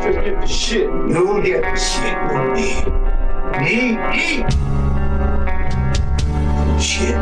just get the shit. You get the shit with me. Me? Shit.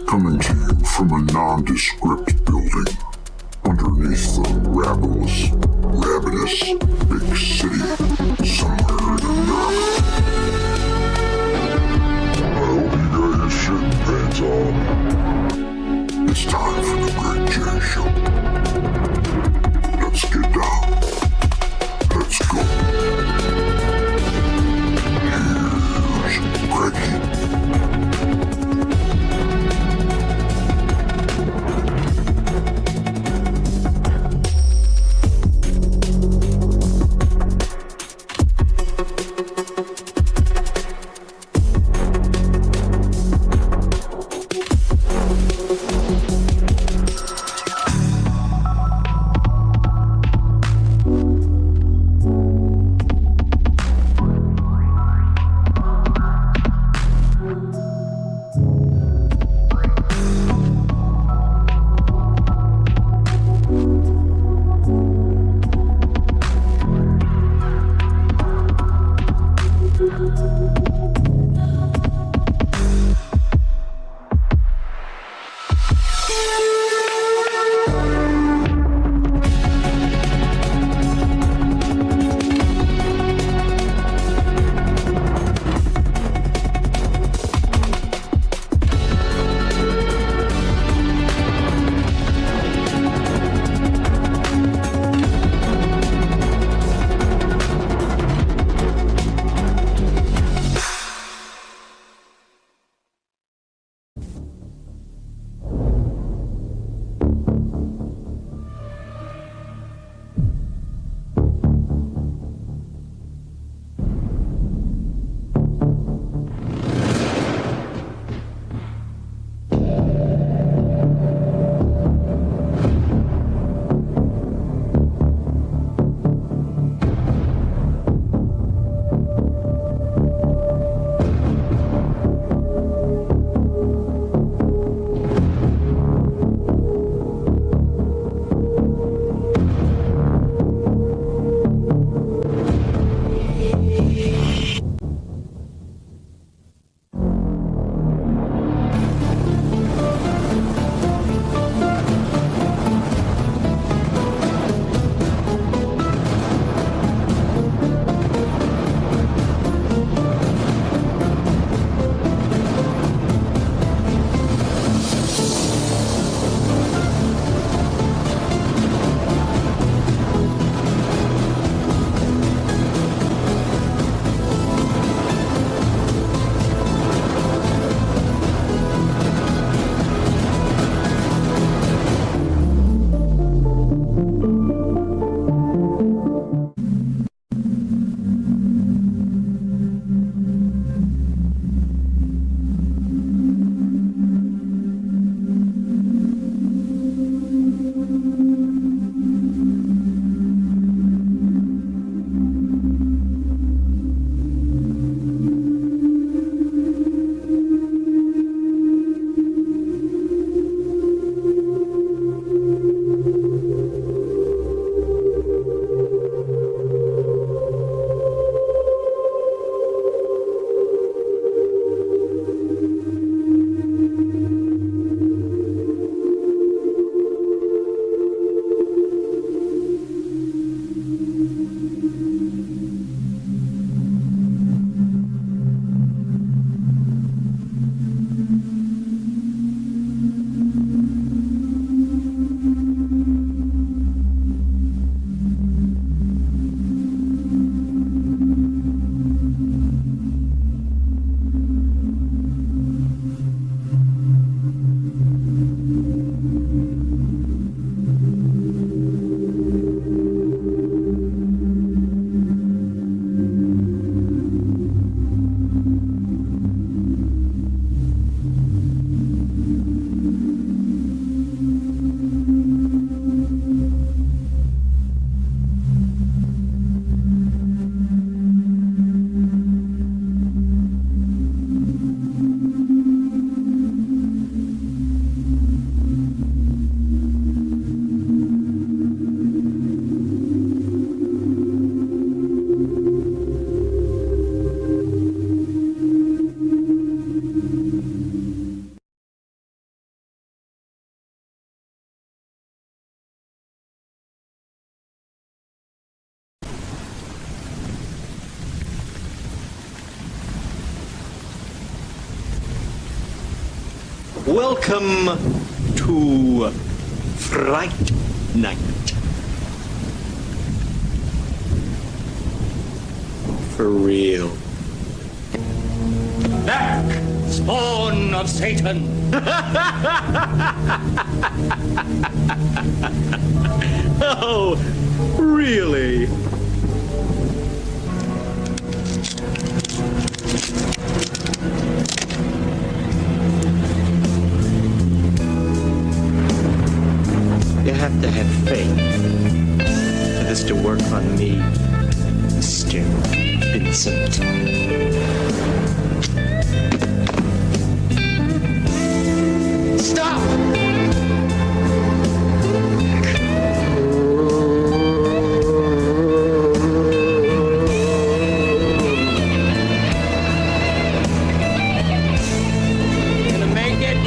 Coming to you from a nondescript building underneath the ravenous big city somewhere in America. I hope you got your shit pants on. It's time for the Greg J Show. Let's get down. Let's go. Here's Greggy. Welcome to Fright Night. For real. Back, spawn of Satan. Oh, really? You have to have faith for this to work on me, Mr. Vincent. Stop! Gonna make it?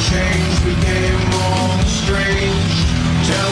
Change became more strange. Tell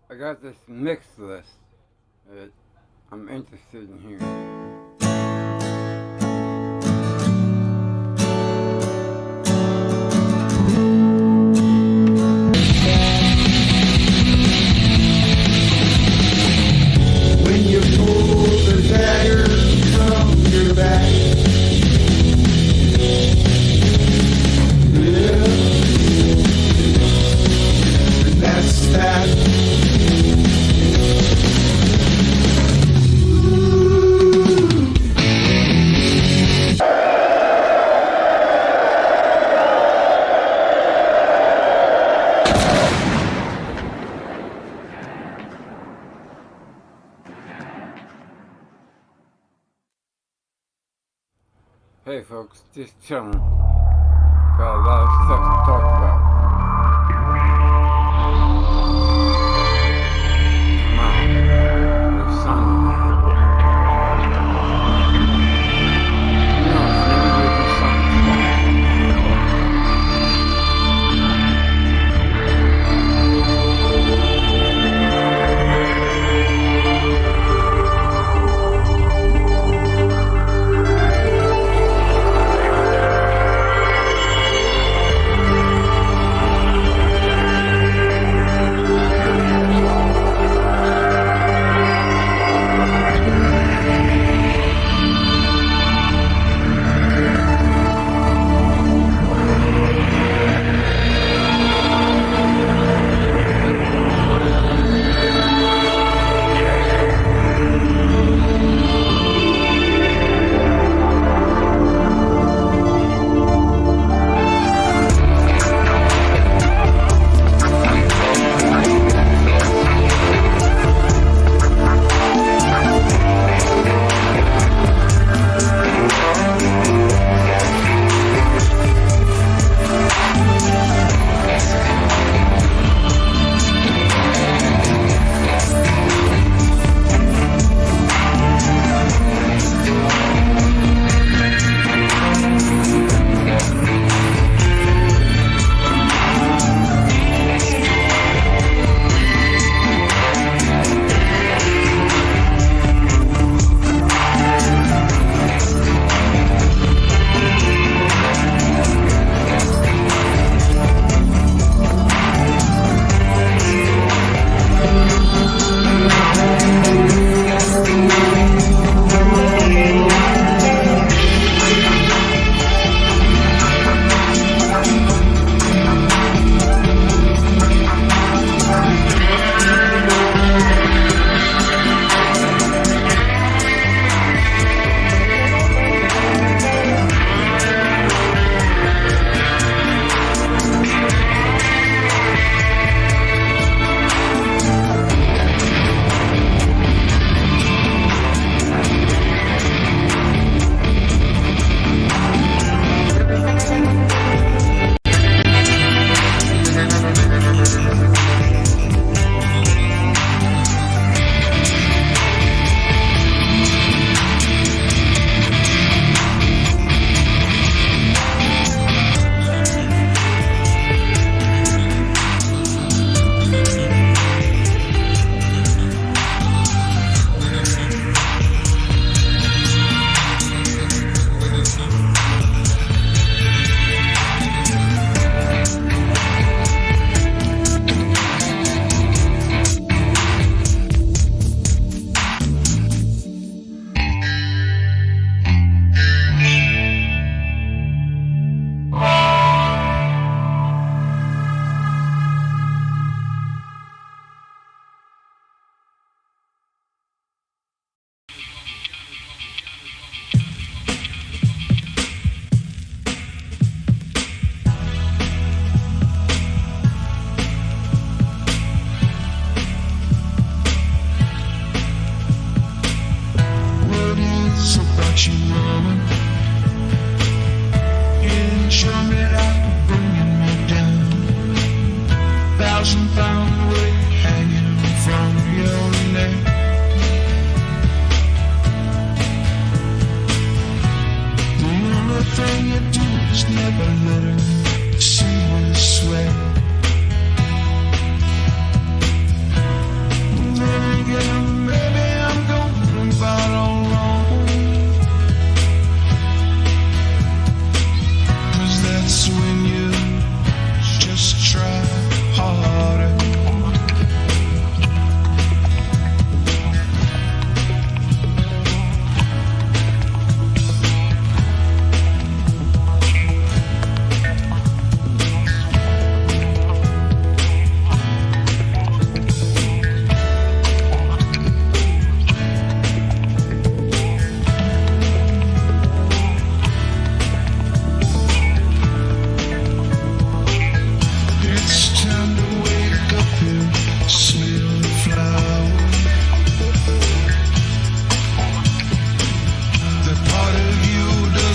I got this mix list that I'm interested in hearing. When you pull the dagger from your back, yeah, and that's that. Hey folks, just chilling. Got a lot of stuff to talk about. Come on, it's Sunday. You know, it's never good for something.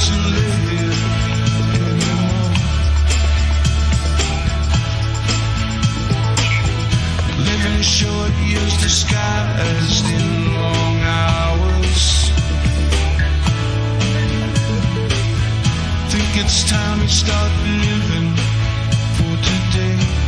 to live anymore. Living short years disguised in long hours. Think it's time to start living for today.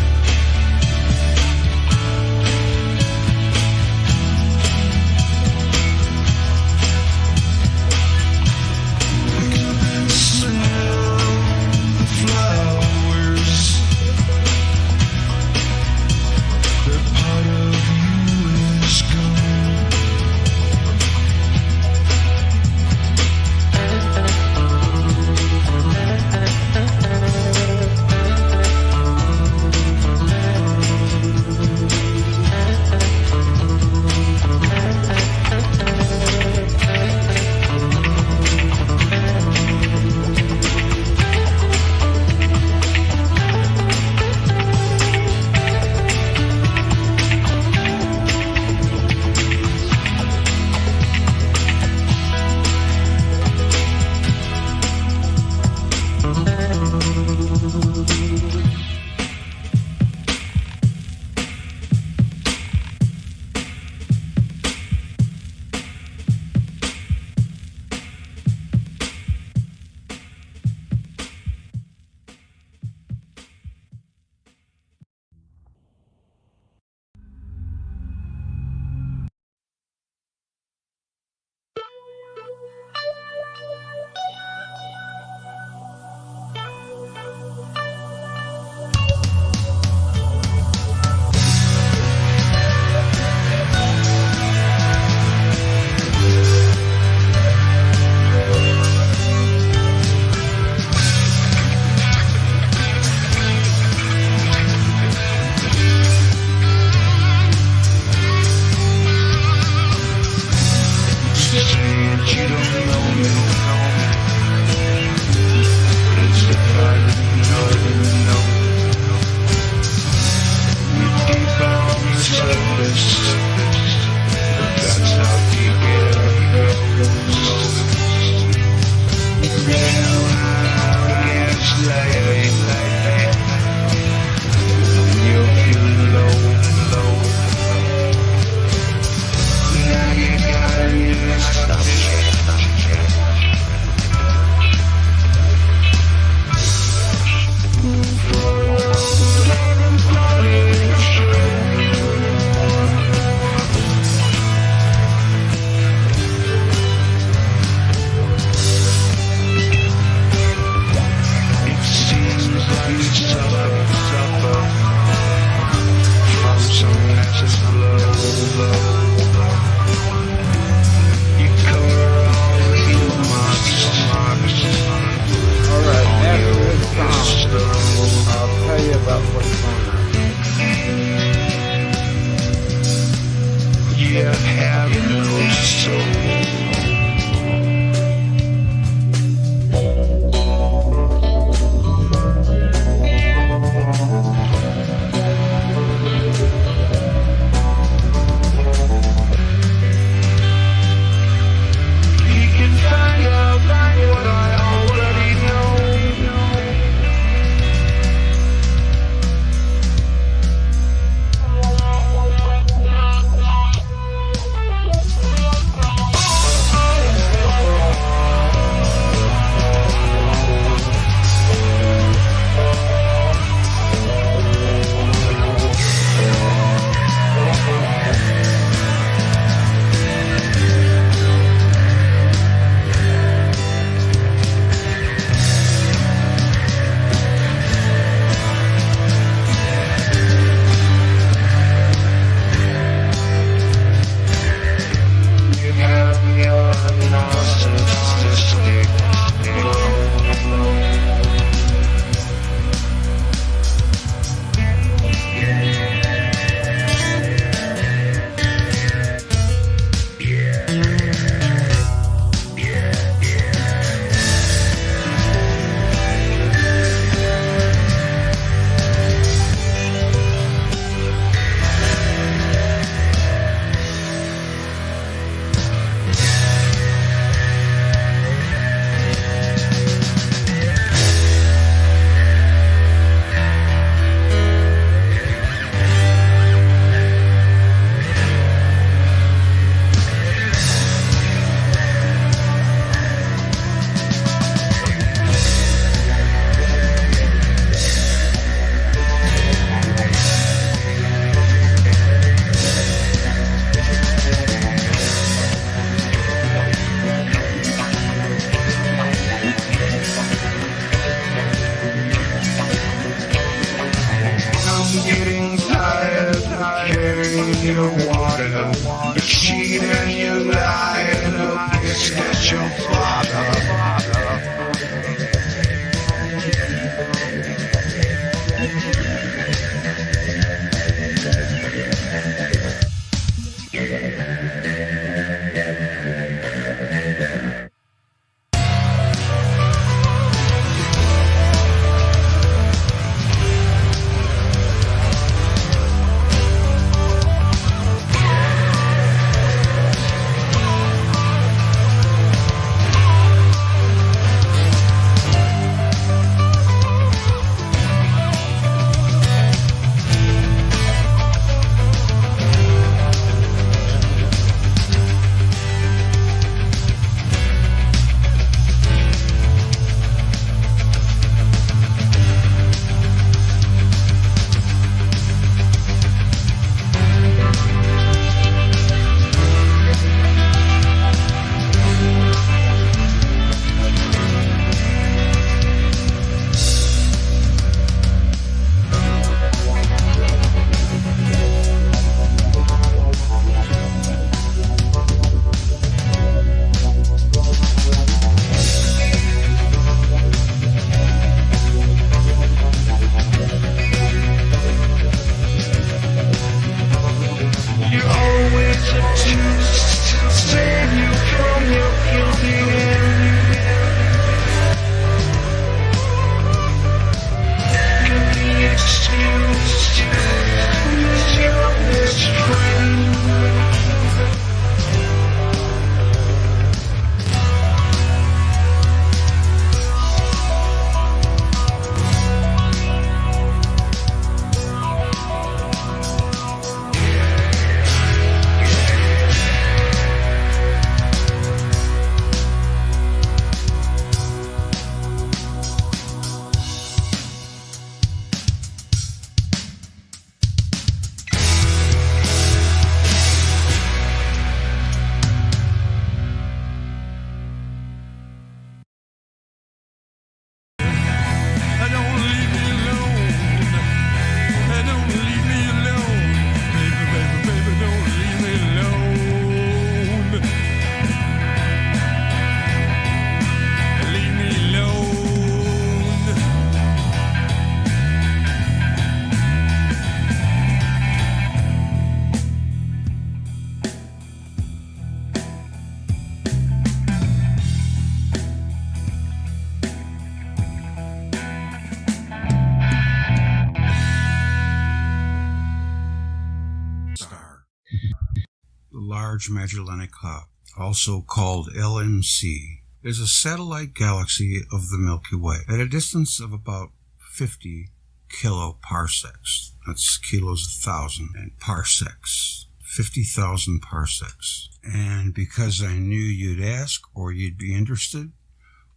Large Magellanic Cloud, also called LMC, is a satellite galaxy of the Milky Way at a distance of about 50 kiloparsecs. That's kilos 1,000 and parsecs. 50,000 parsecs. And because I knew you'd ask or you'd be interested,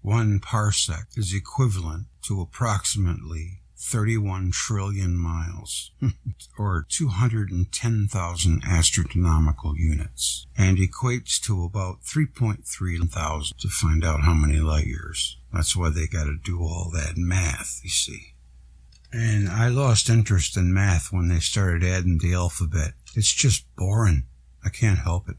1 parsec is equivalent to approximately 31 trillion miles, or 210,000 astronomical units, and equates to about 3.3 thousand to find out how many light years. That's why they got to do all that math, you see. And I lost interest in math when they started adding the alphabet. It's just boring. I can't help it.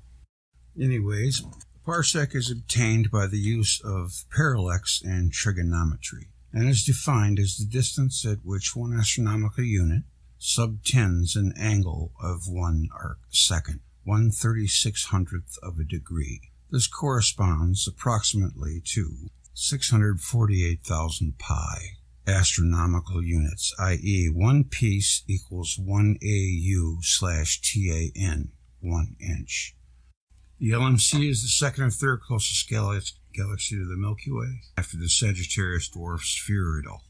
Anyways, a parsec is obtained by the use of parallax and trigonometry, and is defined as the distance at which one astronomical unit subtends an angle of 1 arcsecond, 1/3600th of a degree. This corresponds approximately to 648,000 pi astronomical units, i.e. 1 piece equals 1 AU/TAN, 1 inch. The LMC is the second or third closest galaxy to the Milky Way, after the Sagittarius dwarf spheroidal,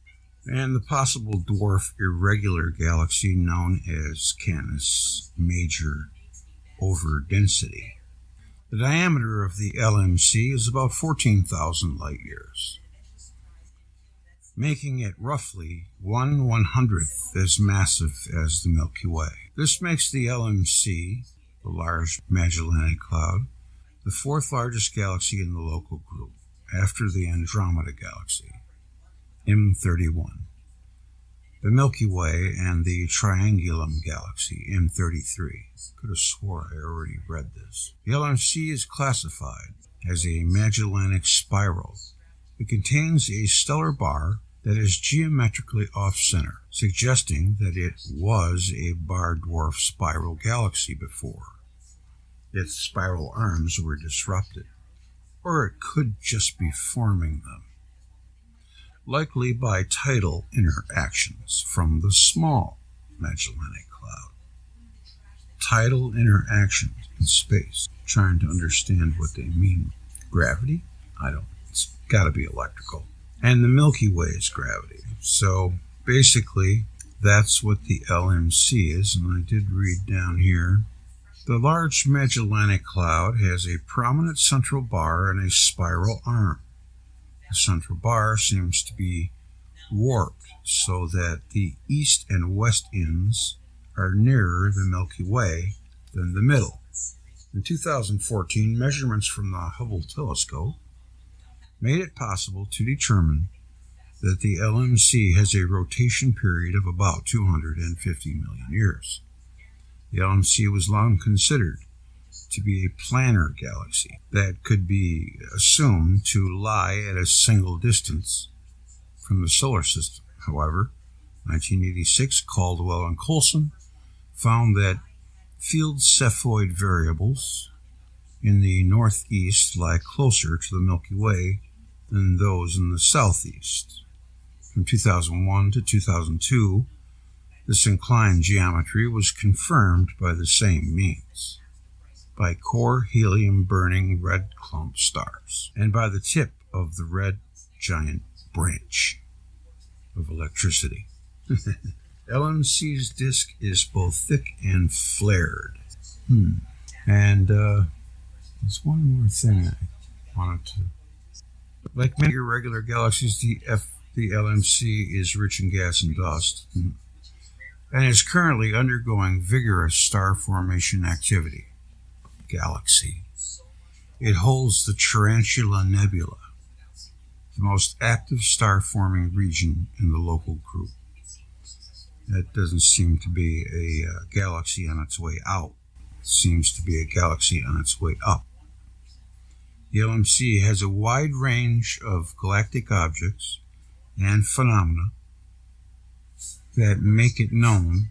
and the possible dwarf irregular galaxy known as Canis Major over density. The diameter of the LMC is about 14,000 light years, making it roughly 1/100th as massive as the Milky Way. This makes the LMC, the Large Magellanic Cloud, the 4th largest galaxy in the local group, after the Andromeda Galaxy, M31, the Milky Way, and the Triangulum Galaxy, M33. Could have swore I already read this. The LMC is classified as a Magellanic spiral. It contains a stellar bar that is geometrically off-center, suggesting that it was a bar-dwarf spiral galaxy before. Its spiral arms were disrupted, or it could just be forming them, likely by tidal interactions from the small Magellanic Cloud. Tidal interactions in space, trying to understand what they mean. Gravity? It's got to be electrical. And the Milky Way is gravity. So basically, that's what the LMC is, and I did read down here. The Large Magellanic Cloud has a prominent central bar and a spiral arm. The central bar seems to be warped so that the east and west ends are nearer the Milky Way than the middle. In 2014, measurements from the Hubble telescope made it possible to determine that the LMC has a rotation period of about 250 million years. The LMC was long considered to be a planar galaxy that could be assumed to lie at a single distance from the solar system. However, 1986, Caldwell and Coulson found that field Cepheid variables in the northeast lie closer to the Milky Way than those in the southeast. From 2001 to 2002, this inclined geometry was confirmed by the same means, by core helium-burning red clump stars, and by the tip of the red giant branch of electricity. LMC's disk is both thick and flared. And there's one more thing I wanted to... Like many irregular galaxies, the LMC is rich in gas and dust, and is currently undergoing vigorous star formation activity. Galaxy. It holds the Tarantula Nebula, the most active star-forming region in the local group. That doesn't seem to be a galaxy on its way out. It seems to be a galaxy on its way up. The LMC has a wide range of galactic objects and phenomena that make it known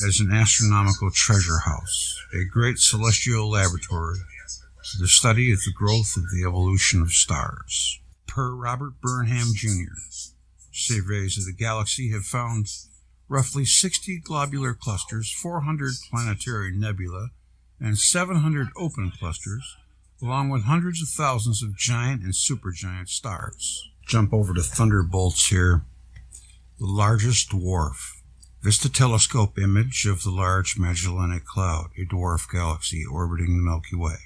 as an astronomical treasure house, a great celestial laboratory for the study of the growth of the evolution of stars. Per Robert Burnham Jr., surveys of the galaxy have found roughly 60 globular clusters, 400 planetary nebula, and 700 open clusters, along with hundreds of thousands of giant and supergiant stars. Jump over to thunderbolts here. The largest dwarf. Vista telescope image of the large Magellanic Cloud, a dwarf galaxy orbiting the Milky Way.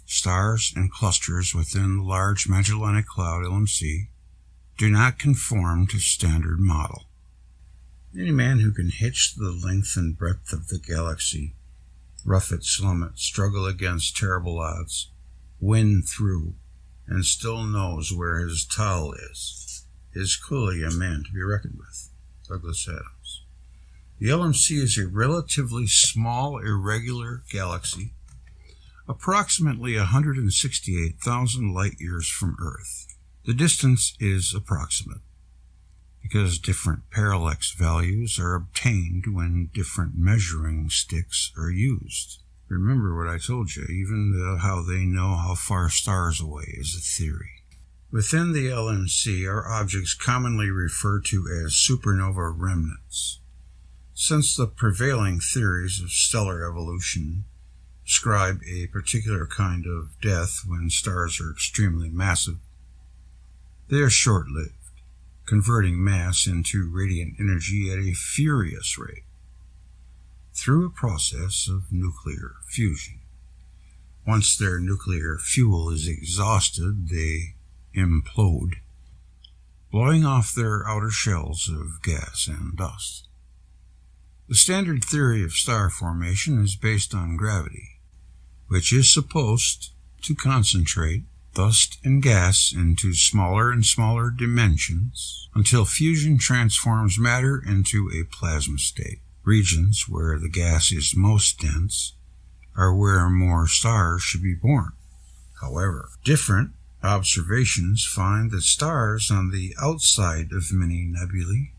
Stars and clusters within the large Magellanic Cloud, LMC, do not conform to standard model. Any man who can hitch the length and breadth of the galaxy, rough it, slum it, struggle against terrible odds, win through, and still knows where his towel is clearly a man to be reckoned with. Douglas Adams. The LMC is a relatively small, irregular galaxy, approximately 168,000 light-years from Earth. The distance is approximate, because different parallax values are obtained when different measuring sticks are used. Remember what I told you, even how they know how far stars away is a theory. Within the LMC are objects commonly referred to as supernova remnants. Since the prevailing theories of stellar evolution describe a particular kind of death when stars are extremely massive, they are short-lived, converting mass into radiant energy at a furious rate through a process of nuclear fusion. Once their nuclear fuel is exhausted, they implode, blowing off their outer shells of gas and dust. The standard theory of star formation is based on gravity, which is supposed to concentrate dust and gas into smaller and smaller dimensions until fusion transforms matter into a plasma state. Regions where the gas is most dense are where more stars should be born. However, different observations find that stars on the outside of many nebulae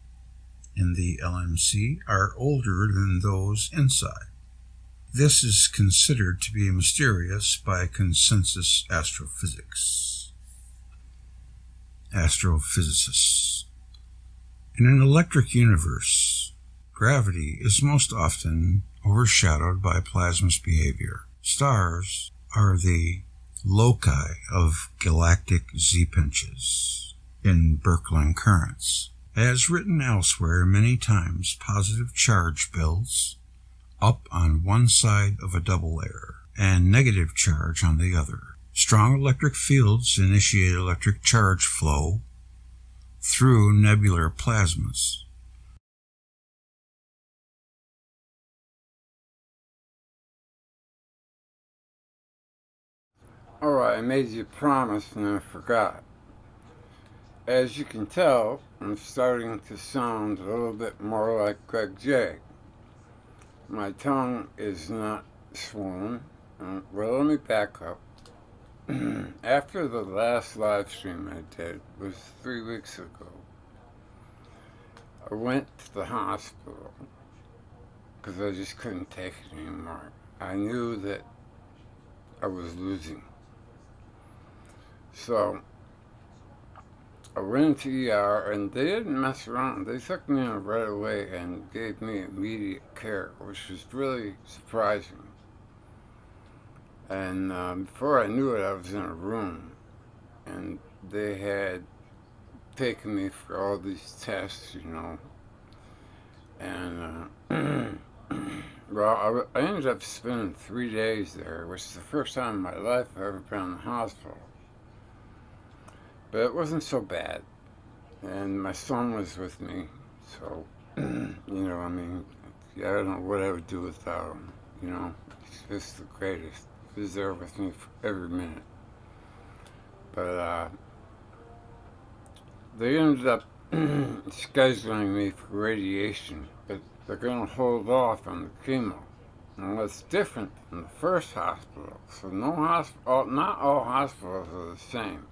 in the LMC are older than those inside. This is considered to be mysterious by consensus astrophysicists. In an electric universe, gravity is most often overshadowed by plasma's behavior. Stars are the loci of galactic z-pinches in Birkeland currents. As written elsewhere many times, positive charge builds up on one side of a double layer and negative charge on the other. Strong electric fields initiate electric charge flow through nebular plasmas. Alright, I made you a promise and I forgot. As you can tell, I'm starting to sound a little bit more like Greg J. My tongue is not swollen. Well, let me back up. After the last live stream I did was 3 weeks ago, I went to the hospital because I just couldn't take it anymore. I knew that I was losing. So I went into ER and they didn't mess around. They took me in right away and gave me immediate care, which was really surprising. And before I knew it, I was in a room and they had taken me for all these tests, you know. And well, I ended up spending 3 days there, which is the first time in my life I've ever been in the hospital. But it wasn't so bad. And my son was with me, so, you know, I mean, I don't know what I would do without him, you know. He's just the greatest. He was there with me for every minute. But, they ended up scheduling me for radiation, but they're going to hold off on the chemo. And what's different from the first hospital, so not all hospitals are the same.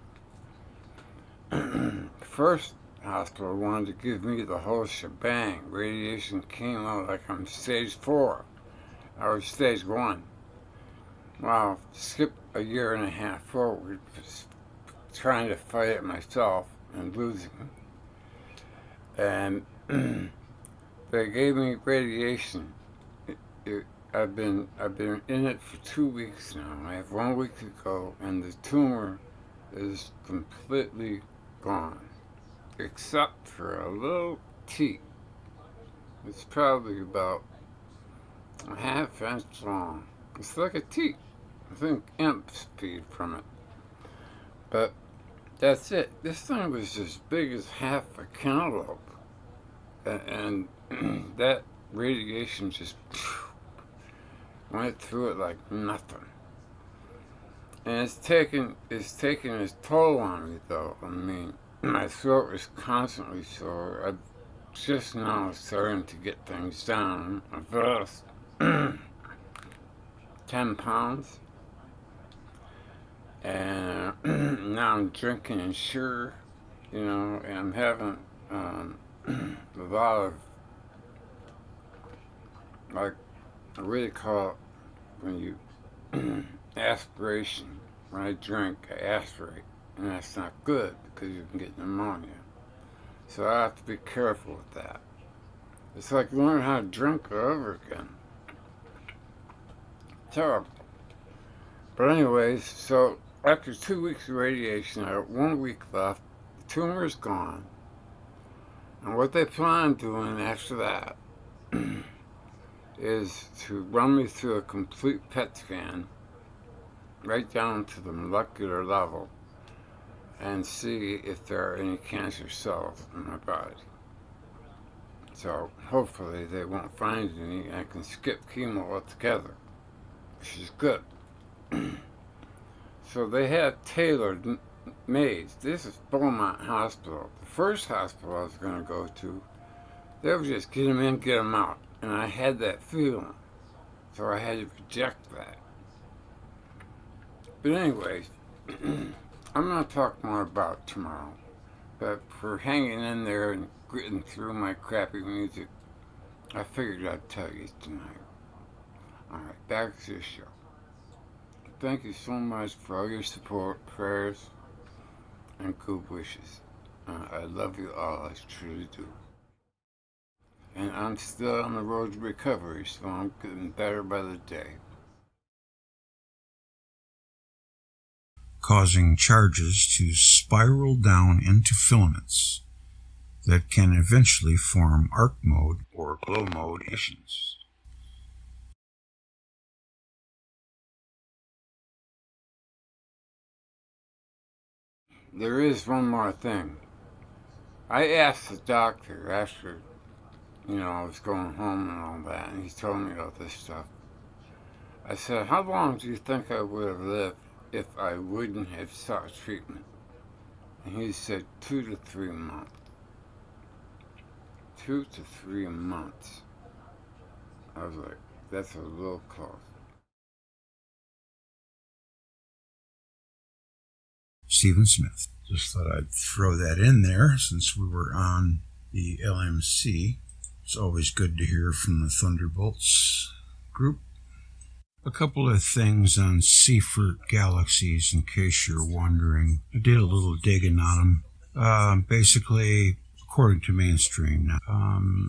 First hospital wanted to give me the whole shebang. Radiation came out like I'm stage 4. I was stage 1. Wow, skip a year and a half forward, trying to fight it myself and losing. And they gave me radiation. I've been in it for 2 weeks now. I have 1 week to go, and the tumor is completely gone, except for a little teat. It's probably about a ½ inch long. It's like a teat. I think imps feed from it. But that's it. This thing was as big as half a cantaloupe. And that radiation just went through it like nothing. And it's taken its toll on me, though. I mean, my throat is constantly sore. I'm just now starting to get things down. I've lost 10 pounds. And now I'm drinking Ensure, you know, and I'm having a lot of, like, what do you call it when you aspiration. When I drink, I aspirate, and that's not good because you can get pneumonia. So I have to be careful with that. It's like learning how to drink all over again. Terrible. But anyways, so after 2 weeks of radiation, I have 1 week left. The tumor is gone. And what they plan on doing after that is to run me through a complete PET scan, right down to the molecular level, and see if there are any cancer cells in my body. So hopefully they won't find any, and I can skip chemo altogether, which is good. So they have tailored maids. This is Beaumont Hospital. The first hospital I was going to go to, they would just get them in, get them out. And I had that feeling. So I had to reject that. But anyways, I'm going to talk more about tomorrow. But for hanging in there and getting through my crappy music, I figured I'd tell you tonight. Alright, back to the show. Thank you so much for all your support, prayers, and good wishes. I love you all, I truly do. And I'm still on the road to recovery, so I'm getting better by the day. Causing charges to spiral down into filaments that can eventually form arc mode or glow mode emissions. There is one more thing. I asked the doctor after, I was going home and all that, and he told me all this stuff. I said, how long do you think I would have lived if I wouldn't have sought treatment? And he said 2 to 3 months. 2 to 3 months. I was like, that's a little close. Stephen Smith. Just thought I'd throw that in there since we were on the LMC. It's always good to hear from the Thunderbolts group. A couple of things on SEYFERT galaxies in case you're wondering. I did a little digging on them. Basically, according to mainstream,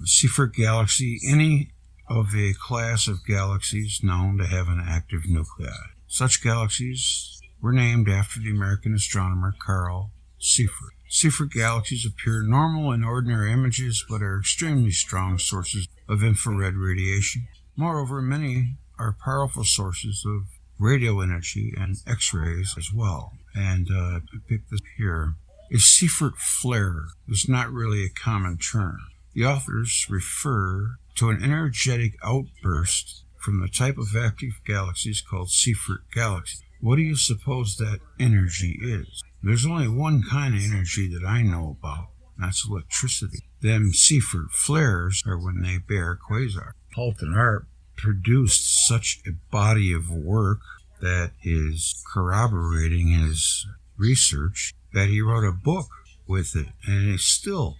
SEYFERT galaxy, any of a class of galaxies known to have an active nuclei. Such galaxies were named after the American astronomer Carl Seyfert. Seyfert galaxies appear normal in ordinary images, but are extremely strong sources of infrared radiation. Moreover, many are powerful sources of radio energy and X-rays as well. And I picked this here. A Seyfert flare is not really a common term. The authors refer to an energetic outburst from the type of active galaxies called Seyfert galaxies. What do you suppose that energy is? There's only one kind of energy that I know about, and that's electricity. Them Seyfert flares are when they bear quasar. Halton Arp produced such a body of work that is corroborating his research that he wrote a book with it, and they still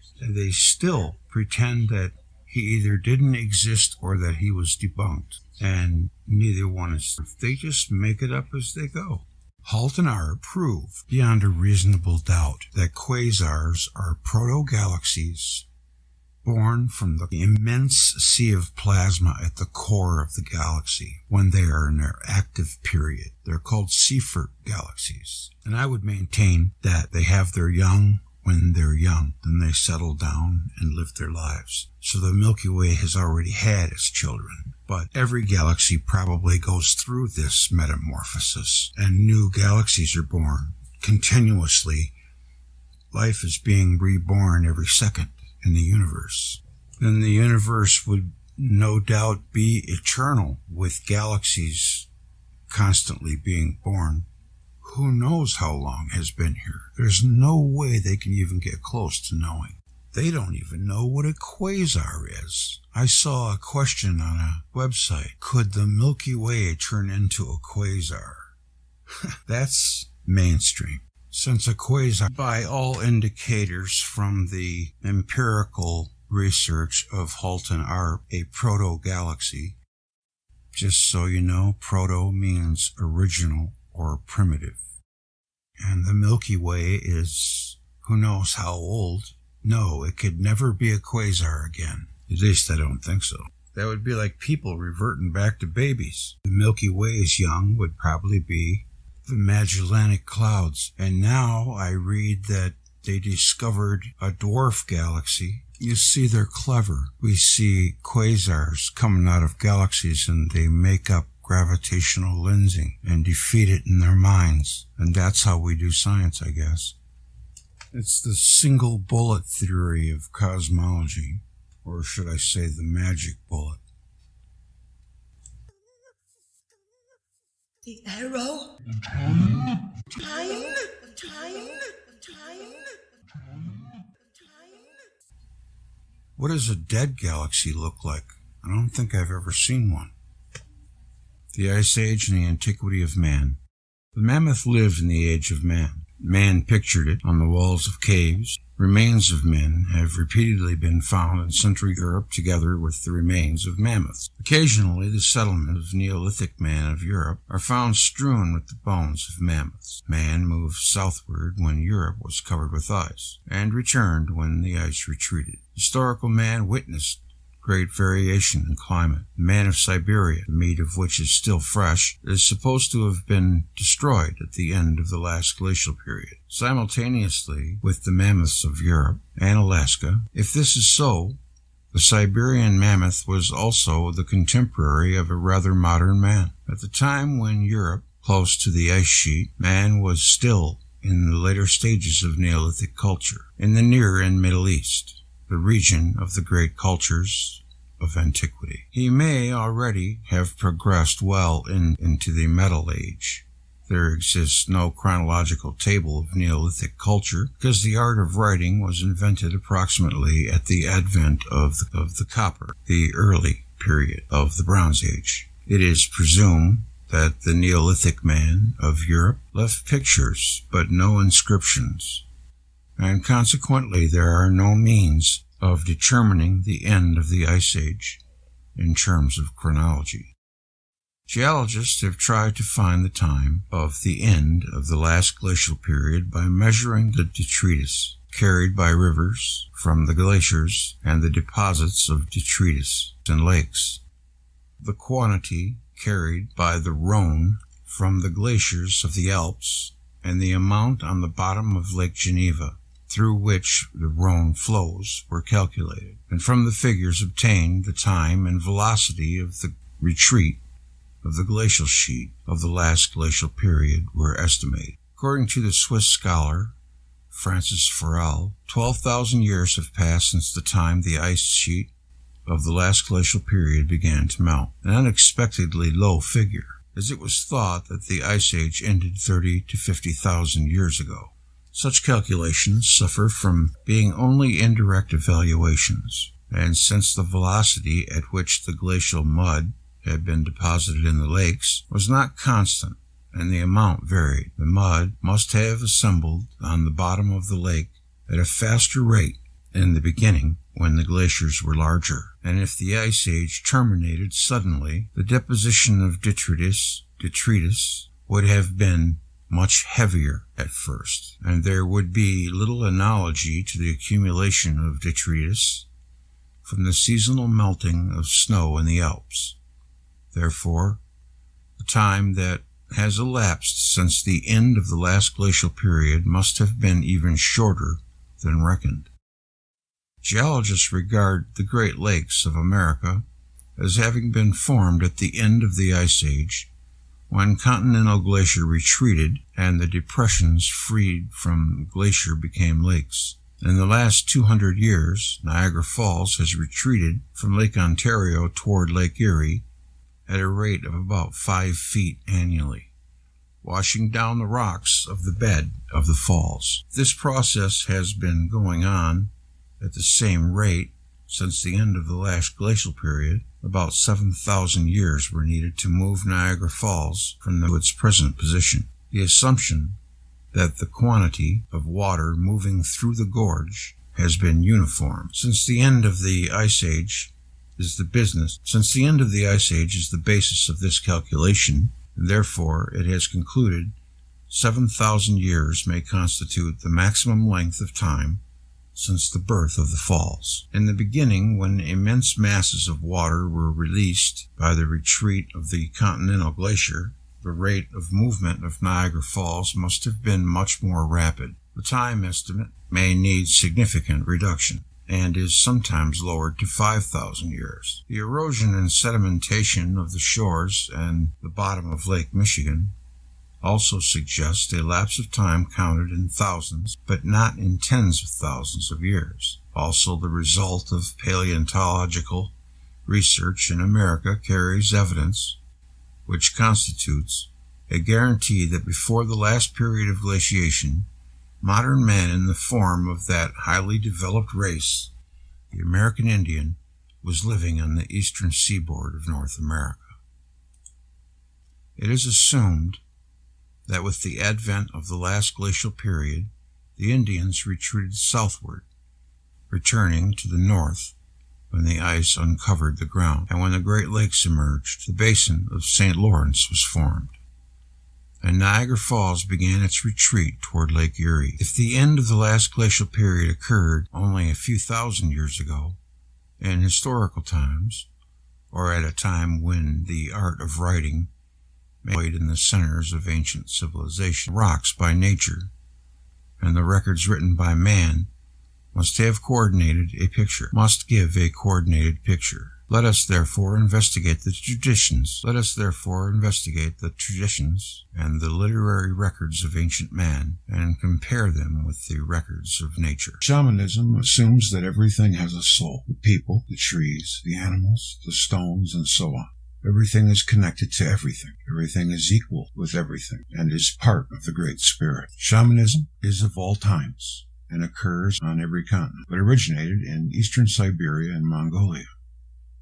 pretend that he either didn't exist or that he was debunked. And neither one is true. They just make it up as they go. Halton Arp proved beyond a reasonable doubt that quasars are proto-galaxies born from the immense sea of plasma at the core of the galaxy when they are in their active period. They're called SEYFERT galaxies. And I would maintain that they have their young when they're young. Then they settle down and live their lives. So the Milky Way has already had its children. But every galaxy probably goes through this metamorphosis, and new galaxies are born continuously. Life is being reborn every second in the universe. Then the universe would no doubt be eternal, with galaxies constantly being born. Who knows how long has been here? There's no way they can even get close to knowing. They don't even know what a quasar is. I saw a question on a website. Could the Milky Way turn into a quasar? That's mainstream. Since a quasar, by all indicators from the empirical research of Halton, are a proto-galaxy. Just so you know, proto means original or primitive. And the Milky Way is, who knows how old? No, it could never be a quasar again. At least I don't think so. That would be like people reverting back to babies. The Milky Way's young would probably be the Magellanic Clouds. And now I read that they discovered a dwarf galaxy. You see, they're clever. We see quasars coming out of galaxies and they make up gravitational lensing and defeat it in their minds. And that's how we do science, I guess. It's the single bullet theory of cosmology, or should I say the magic bullet. The arrow? Time. What does a dead galaxy look like? I don't think I've ever seen one. The Ice Age and the Antiquity of Man. The mammoth lived in the Age of Man. Man pictured it on the walls of caves. Remains of men have repeatedly been found in Central Europe together with the remains of mammoths. Occasionally, the settlements of Neolithic man of Europe are found strewn with the bones of mammoths. Man moved southward when Europe was covered with ice, and returned when the ice retreated. Historical man witnessed great variation in climate. The man of Siberia, the meat of which is still fresh, is supposed to have been destroyed at the end of the last glacial period, simultaneously with the mammoths of Europe and Alaska. If this is so, the Siberian mammoth was also the contemporary of a rather modern man. At the time when Europe, close to the ice sheet, man was still in the later stages of Neolithic culture, in the Near and Middle East, the region of the great cultures of antiquity. He may already have progressed well into the Metal Age. There exists no chronological table of Neolithic culture because the art of writing was invented approximately at the advent of the copper, the early period of the Bronze Age. It is presumed that the Neolithic man of Europe left pictures but no inscriptions, and consequently there are no means of determining the end of the Ice Age in terms of chronology. Geologists have tried to find the time of the end of the last glacial period by measuring the detritus carried by rivers from the glaciers and the deposits of detritus in lakes, the quantity carried by the Rhone from the glaciers of the Alps, and the amount on the bottom of Lake Geneva through which the Rhone flows were calculated, and from the figures obtained the time and velocity of the retreat of the glacial sheet of the last glacial period were estimated. According to the Swiss scholar Francis Forel, 12,000 years have passed since the time the ice sheet of the last glacial period began to melt, an unexpectedly low figure, as it was thought that the Ice Age ended 30 to 50,000 years ago. Such calculations suffer from being only indirect evaluations, and since the velocity at which the glacial mud had been deposited in the lakes was not constant and the amount varied, the mud must have assembled on the bottom of the lake at a faster rate in the beginning when the glaciers were larger, and if the Ice Age terminated suddenly, the deposition of detritus would have been much heavier at first, and there would be little analogy to the accumulation of detritus from the seasonal melting of snow in the Alps. Therefore, the time that has elapsed since the end of the last glacial period must have been even shorter than reckoned. Geologists regard the Great Lakes of America as having been formed at the end of the Ice Age, when continental glacier retreated and the depressions freed from glacier became lakes. In the last 200 years, Niagara Falls has retreated from Lake Ontario toward Lake Erie at a rate of about 5 feet annually, washing down the rocks of the bed of the falls. This process has been going on at the same rate since the end of the last glacial period. About 7,000 years were needed to move Niagara Falls from its present position. The assumption that the quantity of water moving through the gorge has been uniform since the end of the Ice Age is the basis of this calculation, and therefore it has concluded 7,000 years may constitute the maximum length of time since the birth of the falls. In the beginning, when immense masses of water were released by the retreat of the continental glacier, the rate of movement of Niagara Falls must have been much more rapid. The time estimate may need significant reduction, and is sometimes lowered to 5,000 years. The erosion and sedimentation of the shores and the bottom of Lake Michigan also suggests a lapse of time counted in thousands, but not in tens of thousands of years. Also, the result of paleontological research in America carries evidence which constitutes a guarantee that before the last period of glaciation, modern man in the form of that highly developed race, the American Indian, was living on the eastern seaboard of North America. It is assumed that with the advent of the last glacial period, the Indians retreated southward, returning to the north when the ice uncovered the ground, and when the Great Lakes emerged, the basin of St. Lawrence was formed, and Niagara Falls began its retreat toward Lake Erie. If the end of the last glacial period occurred only a few thousand years ago, in historical times, or at a time when the art of writing made in the centers of ancient civilization, rocks by nature, and the records written by man must give a coordinated picture. Let us therefore investigate the traditions. And the literary records of ancient man, and compare them with the records of nature. Shamanism assumes that everything has a soul. The people, the trees, the animals, the stones, and so on. Everything is connected to everything. Everything is equal with everything, and is part of the Great Spirit. Shamanism is of all times, and occurs on every continent, but originated in eastern Siberia and Mongolia.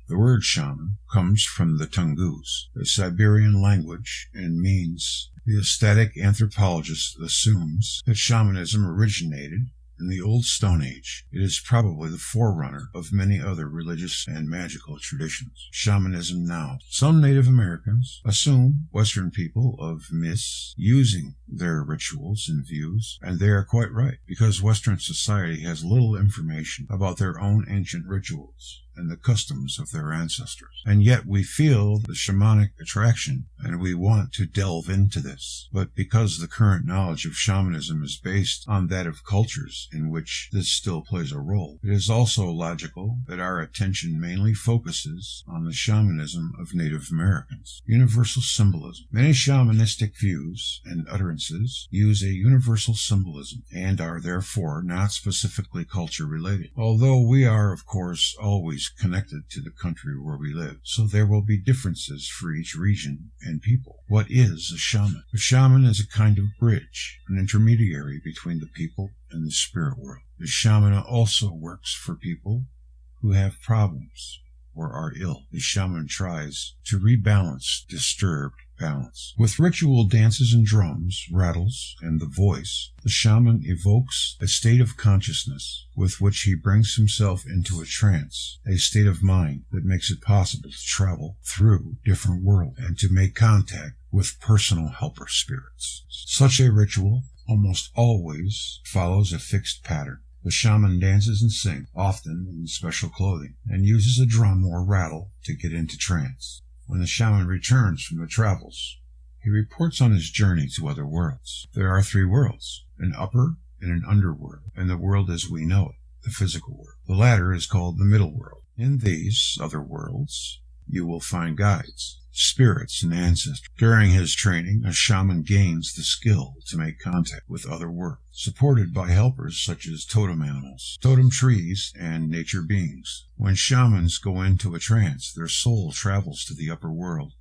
The word shaman comes from the Tungus, a Siberian language, and means. The aesthetic anthropologist assumes that shamanism originated in the Old Stone Age. It is probably the forerunner of many other religious and magical traditions. Shamanism now. Some Native Americans assume Western people of myths using their rituals and views, and they are quite right, because Western society has little information about their own ancient rituals and the customs of their ancestors. And yet we feel the shamanic attraction, and we want to delve into this. But because the current knowledge of shamanism is based on that of cultures in which this still plays a role, it is also logical that our attention mainly focuses on the shamanism of Native Americans. Universal symbolism. Many shamanistic views and utterances use a universal symbolism and are therefore not specifically culture related. Although we are, of course, always connected to the country where we live, so there will be differences for each region and people. What is a shaman? A shaman is a kind of bridge, an intermediary between the people and the spirit world. The shaman also works for people who have problems or are ill. The shaman tries to rebalance disturbed balance. With ritual dances and drums, rattles, and the voice, the shaman evokes a state of consciousness with which he brings himself into a trance, a state of mind that makes it possible to travel through different worlds and to make contact with personal helper spirits. Such a ritual almost always follows a fixed pattern. The shaman dances and sings, often in special clothing, and uses a drum or rattle to get into trance. When the shaman returns from the travels, he reports on his journey to other worlds. There are 3 worlds, an upper and an underworld, and the world as we know it, the physical world. The latter is called the middle world. In these other worlds, you will find guides, spirits, and ancestors. During his training, a shaman gains the skill to make contact with other worlds, supported by helpers such as totem animals, totem trees, and nature beings. When shamans go into a trance, their soul travels to the upper world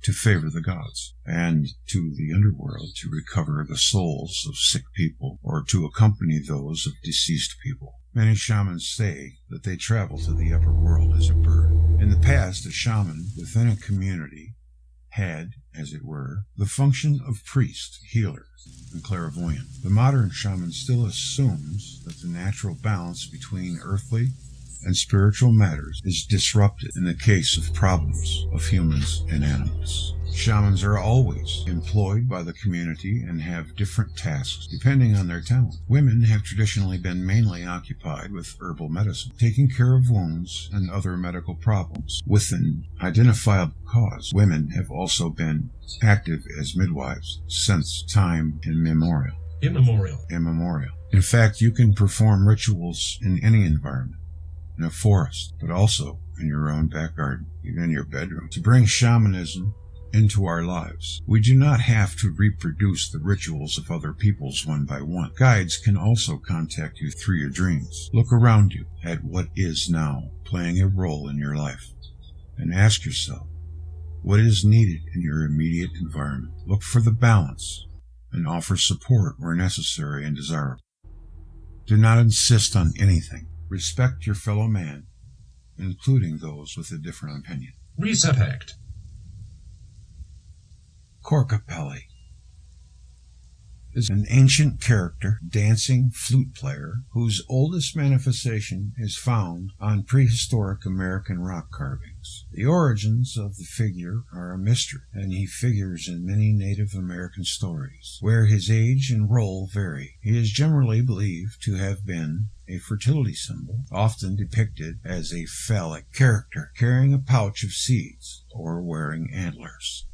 to favor the gods, and to the underworld to recover the souls of sick people or to accompany those of deceased people. Many shamans say that they travel to the upper world as a bird. In the past, a shaman within a community had, as it were, the function of priest, healer, and clairvoyant. The modern shaman still assumes that the natural balance between earthly and spiritual matters is disrupted in the case of problems of humans and animals. Shamans are always employed by the community and have different tasks depending on their talent. Women have traditionally been mainly occupied with herbal medicine, taking care of wounds and other medical problems with an identifiable cause. Women have also been active as midwives since time immemorial. In fact, you can perform rituals in any environment, in a forest, but also in your own back garden, even in your bedroom. To bring shamanism into our lives, we do not have to reproduce the rituals of other peoples one by one. Guides can also contact you through your dreams. Look around you at what is now playing a role in your life and ask yourself what is needed in your immediate environment. Look for the balance and offer support where necessary and desirable. Do not insist on anything. Respect your fellow man, including those with a different opinion. Reset Act. COCOPELI is an ancient character, dancing flute player, whose oldest manifestation is found on prehistoric American rock carvings. The origins of the figure are a mystery, and he figures in many Native American stories, where his age and role vary. He is generally believed to have been a fertility symbol, often depicted as a phallic character, carrying a pouch of seeds or wearing antlers.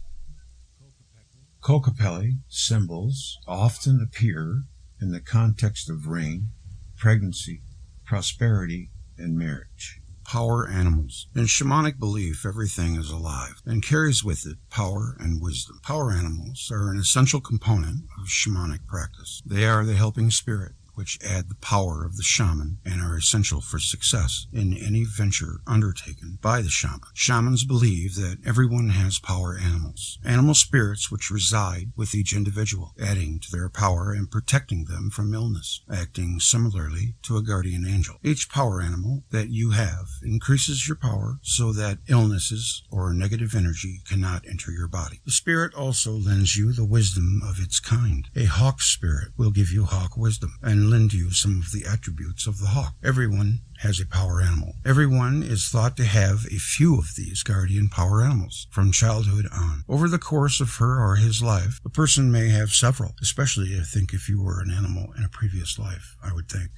COCOPELI symbols often appear in the context of rain, pregnancy, prosperity, and marriage. Power animals. In shamanic belief, everything is alive and carries with it power and wisdom. Power animals are an essential component of shamanic practice. They are the helping spirit, which add the power of the shaman and are essential for success in any venture undertaken by the shaman. Shamans believe that everyone has power animals, animal spirits which reside with each individual, adding to their power and protecting them from illness, acting similarly to a guardian angel. Each power animal that you have increases your power so that illnesses or negative energy cannot enter your body. The spirit also lends you the wisdom of its kind. A hawk spirit will give you hawk wisdom and lend you some of the attributes of the hawk. Everyone has a power animal. Everyone is thought to have a few of these guardian power animals from childhood on. Over the course of her or his life, a person may have several, especially if you were an animal in a previous life, I would think.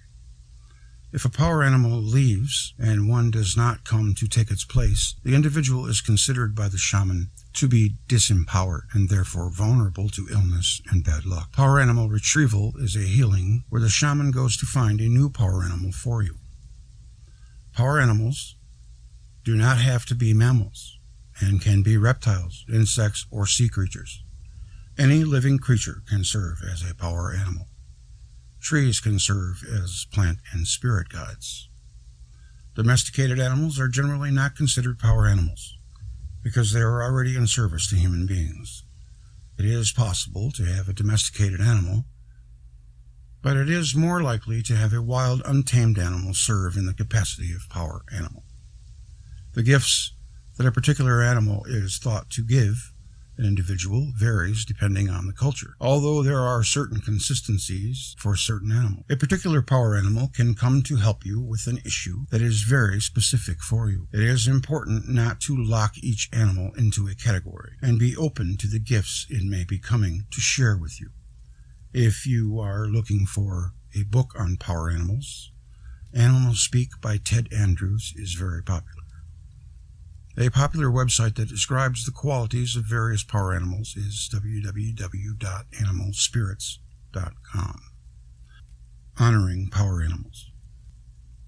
If a power animal leaves and one does not come to take its place, the individual is considered by the shaman to be disempowered and therefore vulnerable to illness and bad luck. Power animal retrieval is a healing where the shaman goes to find a new power animal for you. Power animals do not have to be mammals and can be reptiles, insects, or sea creatures. Any living creature can serve as a power animal. Trees can serve as plant and spirit guides. Domesticated animals are generally not considered power animals because they are already in service to human beings. It is possible to have a domesticated animal, but it is more likely to have a wild, untamed animal serve in the capacity of power animal. The gifts that a particular animal is thought to give an individual varies depending on the culture, although there are certain consistencies for certain animals. A particular power animal can come to help you with an issue that is very specific for you. It is important not to lock each animal into a category and be open to the gifts it may be coming to share with you. If you are looking for a book on power animals, Animals Speak by Ted Andrews is very popular. A popular website that describes the qualities of various power animals is www.animalspirits.com. Honoring power animals.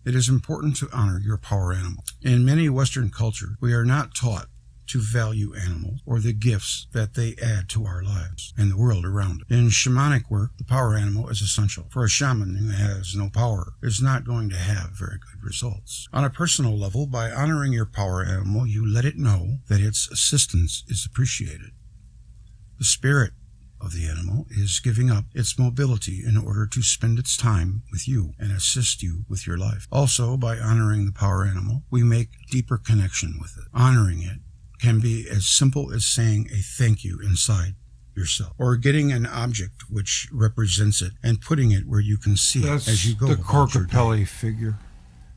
It is important to honor your power animal. In many Western cultures, we are not taught to value animals or the gifts that they add to our lives and the world around it. In shamanic work, the power animal is essential. For a shaman who has no power is not going to have very good results. On a personal level, by honoring your power animal, you let it know that its assistance is appreciated. The spirit of the animal is giving up its mobility in order to spend its time with you and assist you with your life. Also, by honoring the power animal, we make deeper connection with it. Honoring it can be as simple as saying a thank you inside yourself, or getting an object which represents it and putting it where you can see it as you go. The COCOPELI figure.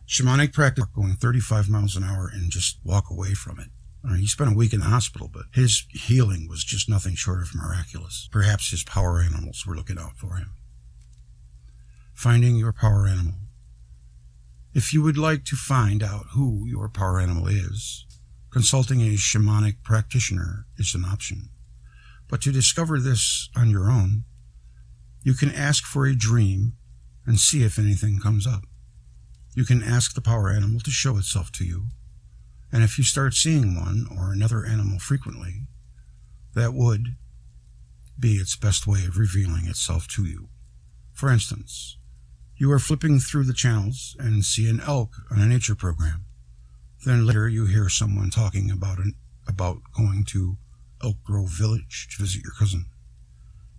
Shamanic practice, going 35 miles an hour and just walk away from it. He spent a week in the hospital, but his healing was just nothing short of miraculous. Perhaps his power animals were looking out for him. Finding your power animal. If you would like to find out who your power animal is, consulting a shamanic practitioner is an option. But to discover this on your own, you can ask for a dream and see if anything comes up. You can ask the power animal to show itself to you. And if you start seeing one or another animal frequently, that would be its best way of revealing itself to you. For instance, you are flipping through the channels and see an elk on a nature program. Then later you hear someone talking about going to Elk Grove Village to visit your cousin.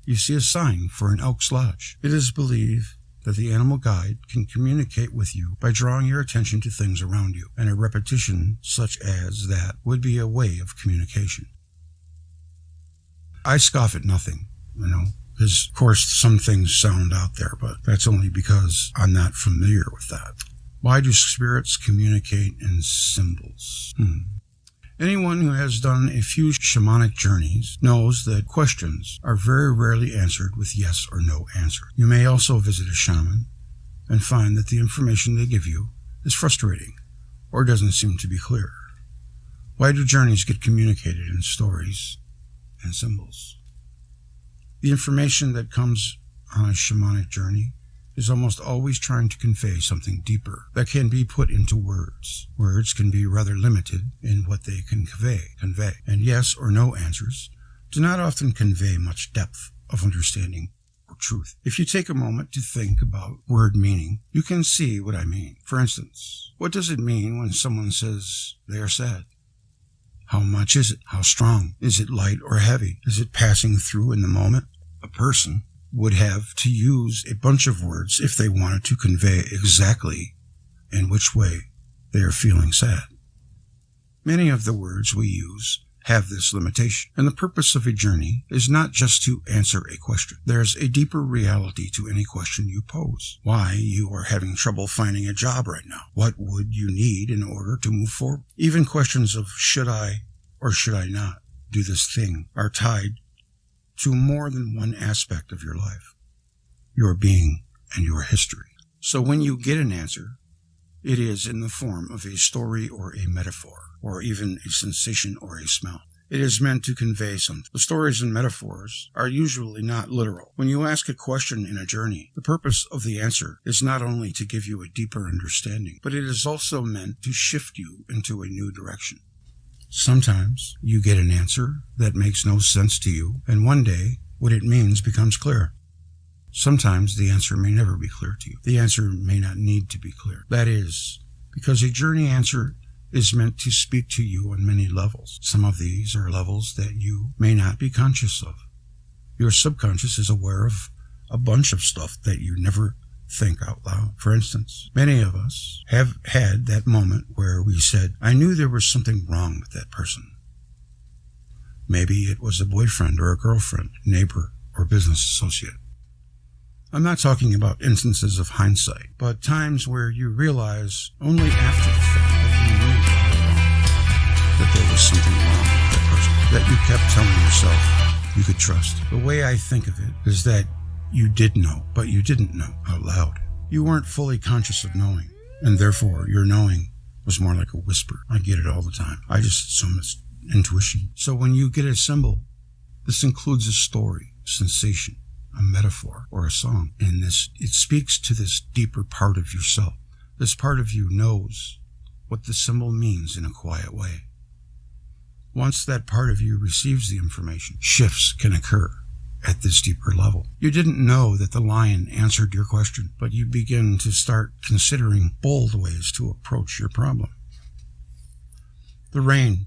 You see a sign for an elk's lodge. It is believed that the animal guide can communicate with you by drawing your attention to things around you, and a repetition such as that would be a way of communication. I scoff at nothing, because of course some things sound out there, but that's only because I'm not familiar with that. Why do spirits communicate in symbols? Anyone who has done a few shamanic journeys knows that questions are very rarely answered with yes or no answer. You may also visit a shaman and find that the information they give you is frustrating or doesn't seem to be clear. Why do journeys get communicated in stories and symbols? The information that comes on a shamanic journey is almost always trying to convey something deeper that can be put into words. Words can be rather limited in what they can convey, and yes or no answers do not often convey much depth of understanding or truth. If you take a moment to think about word meaning, you can see what I mean. For instance, what does it mean when someone says they are sad? How much is it? How strong? Is it light or heavy? Is it passing through in the moment? A person would have to use a bunch of words if they wanted to convey exactly in which way they are feeling sad. Many of the words we use have this limitation, and the purpose of a journey is not just to answer a question. There's a deeper reality to any question you pose. Why you are having trouble finding a job right now? What would you need in order to move forward? Even questions of should I or should I not do this thing are tied to more than one aspect of your life, your being and your history. So when you get an answer, it is in the form of a story or a metaphor, or even a sensation or a smell. It is meant to convey something. The stories and metaphors are usually not literal. When you ask a question in a journey, the purpose of the answer is not only to give you a deeper understanding, but it is also meant to shift you into a new direction. Sometimes you get an answer that makes no sense to you, and one day what it means becomes clear. Sometimes the answer may never be clear to you. The answer may not need to be clear. That is, because a journey answer is meant to speak to you on many levels. Some of these are levels that you may not be conscious of. Your subconscious is aware of a bunch of stuff that you never think out loud. For instance, many of us have had that moment where we said, I knew there was something wrong with that person. Maybe it was a boyfriend or a girlfriend, neighbor, or business associate. I'm not talking about instances of hindsight, but times where you realize only after the fact that you knew that there was something wrong with that person, that you kept telling yourself you could trust. The way I think of it is that you did know, but you didn't know out loud. You weren't fully conscious of knowing. and therefore your knowing was more like a whisper. I get it all the time. I just assume it's intuition. So when you get a symbol, this includes a story, sensation, a metaphor, or a song. And it speaks to this deeper part of yourself. This part of you knows what the symbol means in a quiet way. Once that part of you receives the information, shifts can occur at this deeper level. You didn't know that the lion answered your question, but you begin to start considering bold ways to approach your problem. The rain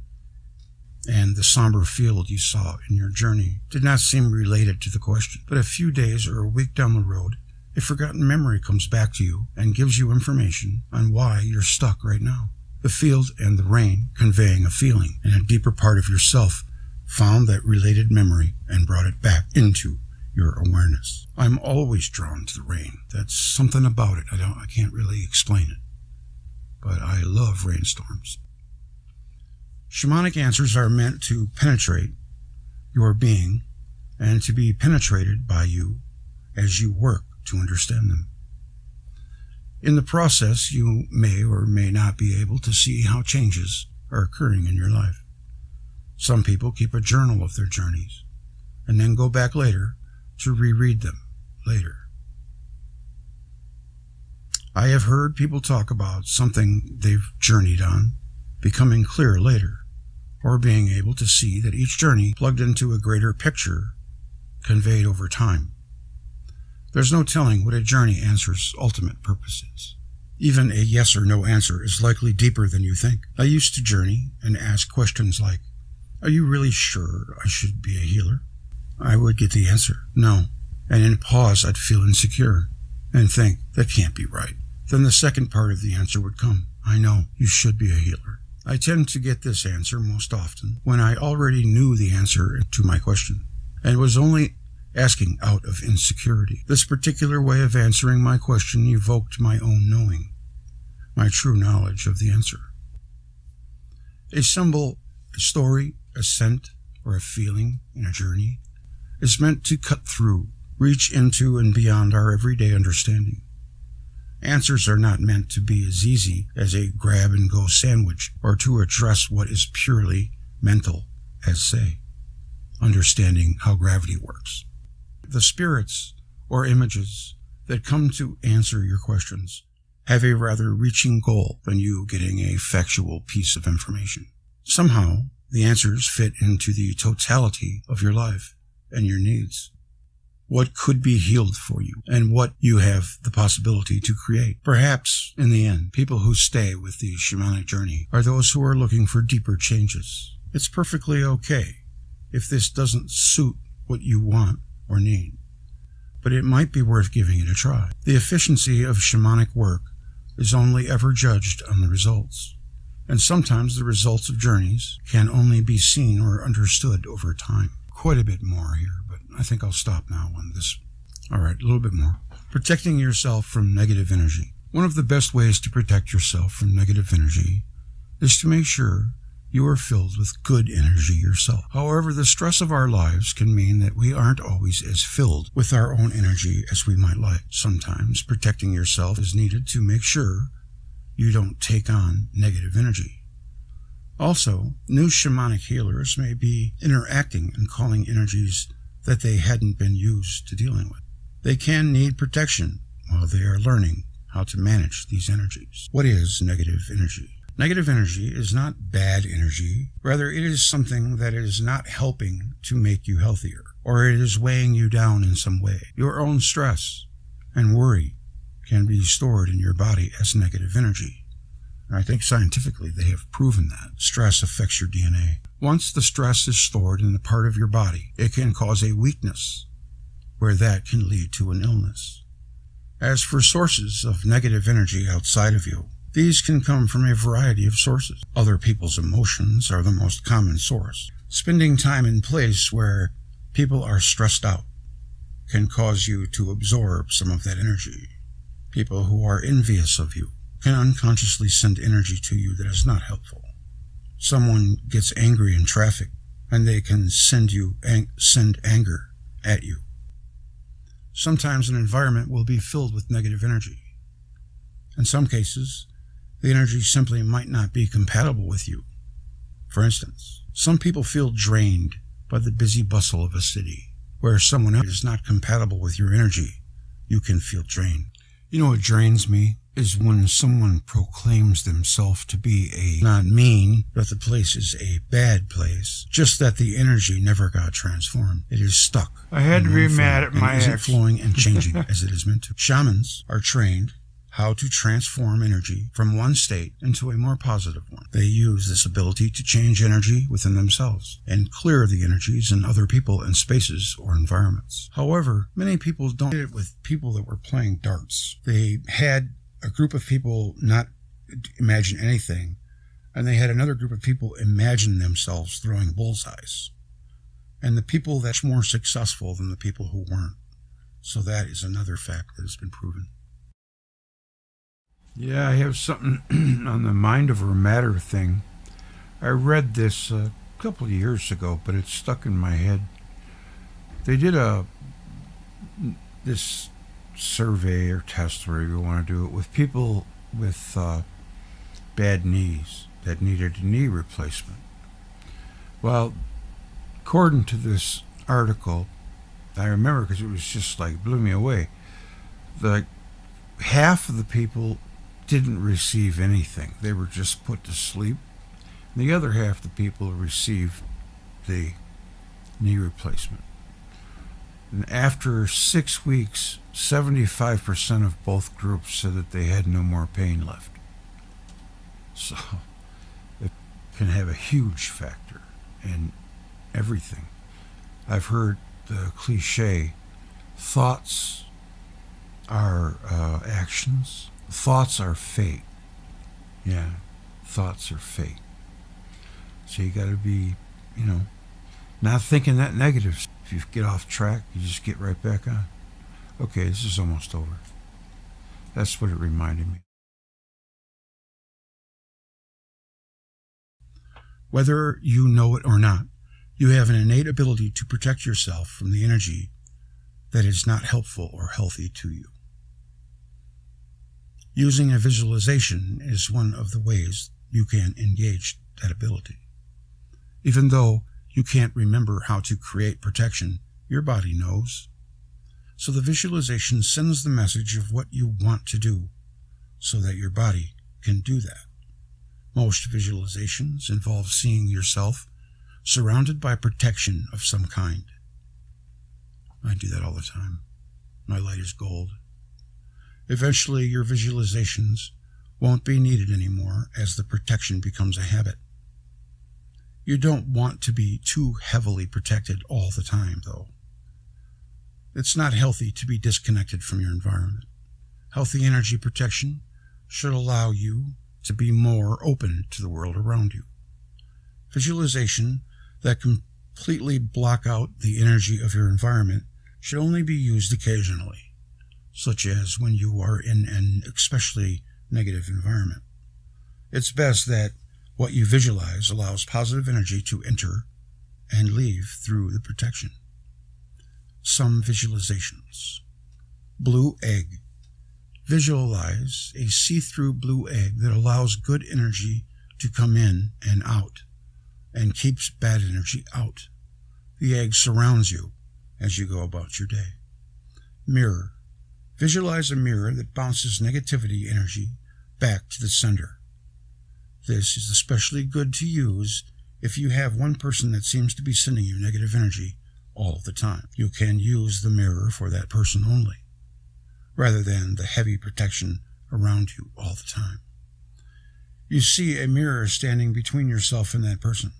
and the somber field you saw in your journey did not seem related to the question, but a few days or a week down the road, a forgotten memory comes back to you and gives you information on why you're stuck right now. The field and the rain conveying a feeling, and a deeper part of yourself found that related memory and brought it back into your awareness. I'm always drawn to the rain. That's something about it. I can't really explain it, but I love rainstorms. Shamanic answers are meant to penetrate your being and to be penetrated by you as you work to understand them. In the process, you may or may not be able to see how changes are occurring in your life. Some people keep a journal of their journeys and then go back later to reread them later. I have heard people talk about something they've journeyed on becoming clear later, or being able to see that each journey plugged into a greater picture conveyed over time. There's no telling what a journey answer's ultimate purpose is. Even a yes or no answer is likely deeper than you think. I used to journey and ask questions like, "Are you really sure I should be a healer?" I would get the answer, "No." And in pause, I'd feel insecure and think, that can't be right. Then the second part of the answer would come, "I know, you should be a healer." I tend to get this answer most often when I already knew the answer to my question and was only asking out of insecurity. This particular way of answering my question evoked my own knowing, my true knowledge of the answer. A symbol, a story, a scent, or a feeling in a journey is meant to cut through, reach into and beyond our everyday understanding. Answers are not meant to be as easy as a grab-and-go sandwich or to address what is purely mental, as say, understanding how gravity works. The spirits or images that come to answer your questions have a rather reaching goal than you getting a factual piece of information. Somehow, the answers fit into the totality of your life and your needs. What could be healed for you, and what you have the possibility to create. Perhaps, in the end, people who stay with the shamanic journey are those who are looking for deeper changes. It's perfectly okay if this doesn't suit what you want or need, but it might be worth giving it a try. The efficiency of shamanic work is only ever judged on the results, and sometimes the results of journeys can only be seen or understood over time. Quite a bit more here, but I think I'll stop now on this. All right, a little bit more. Protecting yourself from negative energy. One of the best ways to protect yourself from negative energy is to make sure you are filled with good energy yourself. However, the stress of our lives can mean that we aren't always as filled with our own energy as we might like. Sometimes protecting yourself is needed to make sure you don't take on negative energy. Also, new shamanic healers may be interacting and calling energies that they hadn't been used to dealing with. They can need protection while they are learning how to manage these energies. What is negative energy? Negative energy is not bad energy. Rather, it is something that is not helping to make you healthier, or it is weighing you down in some way. Your own stress and worry can be stored in your body as negative energy. I think scientifically they have proven that. Stress affects your DNA. Once the stress is stored in the part of your body, it can cause a weakness, where that can lead to an illness. As for sources of negative energy outside of you, these can come from a variety of sources. Other people's emotions are the most common source. Spending time in place where people are stressed out can cause you to absorb some of that energy. People who are envious of you can unconsciously send energy to you that is not helpful. Someone gets angry in traffic, and they can send anger at you. Sometimes an environment will be filled with negative energy, In some cases, the energy simply might not be compatible with you. For instance, some people feel drained by the busy bustle of a city. Where someone else is not compatible with your energy, you can feel drained. You know what drains me is when someone proclaims themselves to be not mean, but the place is a bad place, just that the energy never got transformed. It is stuck. I had to be mad at my isn't ex. flowing and changing as it is meant to. Shamans are trained how to transform energy from one state into a more positive one. They use this ability to change energy within themselves and clear the energies in other people and spaces or environments. However, many people don't do it with people that were playing darts. They had a group of people not imagine anything, and they had another group of people imagine themselves throwing bullseyes. And the people that's more successful than the people who weren't. So that is another fact that has been proven. Yeah, I have something on the mind over matter thing. I read this a couple of years ago, but it's stuck in my head. They did this survey or test, whatever you want to do it, with people with bad knees that needed a knee replacement. Well, according to this article, I remember because it was just like blew me away. Half of the people didn't receive anything. They were just put to sleep. And the other half of the people received the knee replacement. And after 6 weeks, 75% of both groups said that they had no more pain left. So it can have a huge factor in everything. I've heard the cliche, thoughts are actions. Thoughts are fate. Yeah, thoughts are fate. So you got to be, not thinking that negative. If you get off track, you just get right back on. Okay, this is almost over. That's what it reminded me. Whether you know it or not, you have an innate ability to protect yourself from the energy that is not helpful or healthy to you. Using a visualization is one of the ways you can engage that ability. Even though you can't remember how to create protection, your body knows. So the visualization sends the message of what you want to do so that your body can do that. Most visualizations involve seeing yourself surrounded by protection of some kind. I do that all the time. My light is gold. Eventually, your visualizations won't be needed anymore as the protection becomes a habit. You don't want to be too heavily protected all the time, though. It's not healthy to be disconnected from your environment. Healthy energy protection should allow you to be more open to the world around you. Visualization that completely block out the energy of your environment should only be used occasionally, such as when you are in an especially negative environment. It's best that what you visualize allows positive energy to enter and leave through the protection. Some visualizations. Blue egg. Visualize a see-through blue egg that allows good energy to come in and out and keeps bad energy out. The egg surrounds you as you go about your day. Mirror. Visualize a mirror that bounces negativity energy back to the sender. This is especially good to use if you have one person that seems to be sending you negative energy all the time. You can use the mirror for that person only, rather than the heavy protection around you all the time. You see a mirror standing between yourself and that person,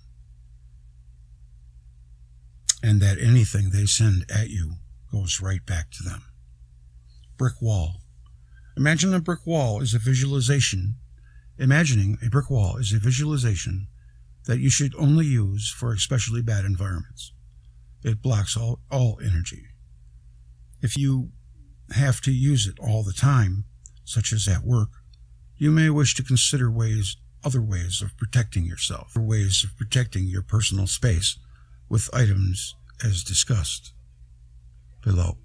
and that anything they send at you goes right back to them. Brick wall. Imagine a brick wall is a visualization. Imagining a brick wall is a visualization that you should only use for especially bad environments. It blocks all energy. If you have to use it all the time, such as at work, you may wish to consider other ways of protecting yourself, or ways of protecting your personal space with items as discussed below.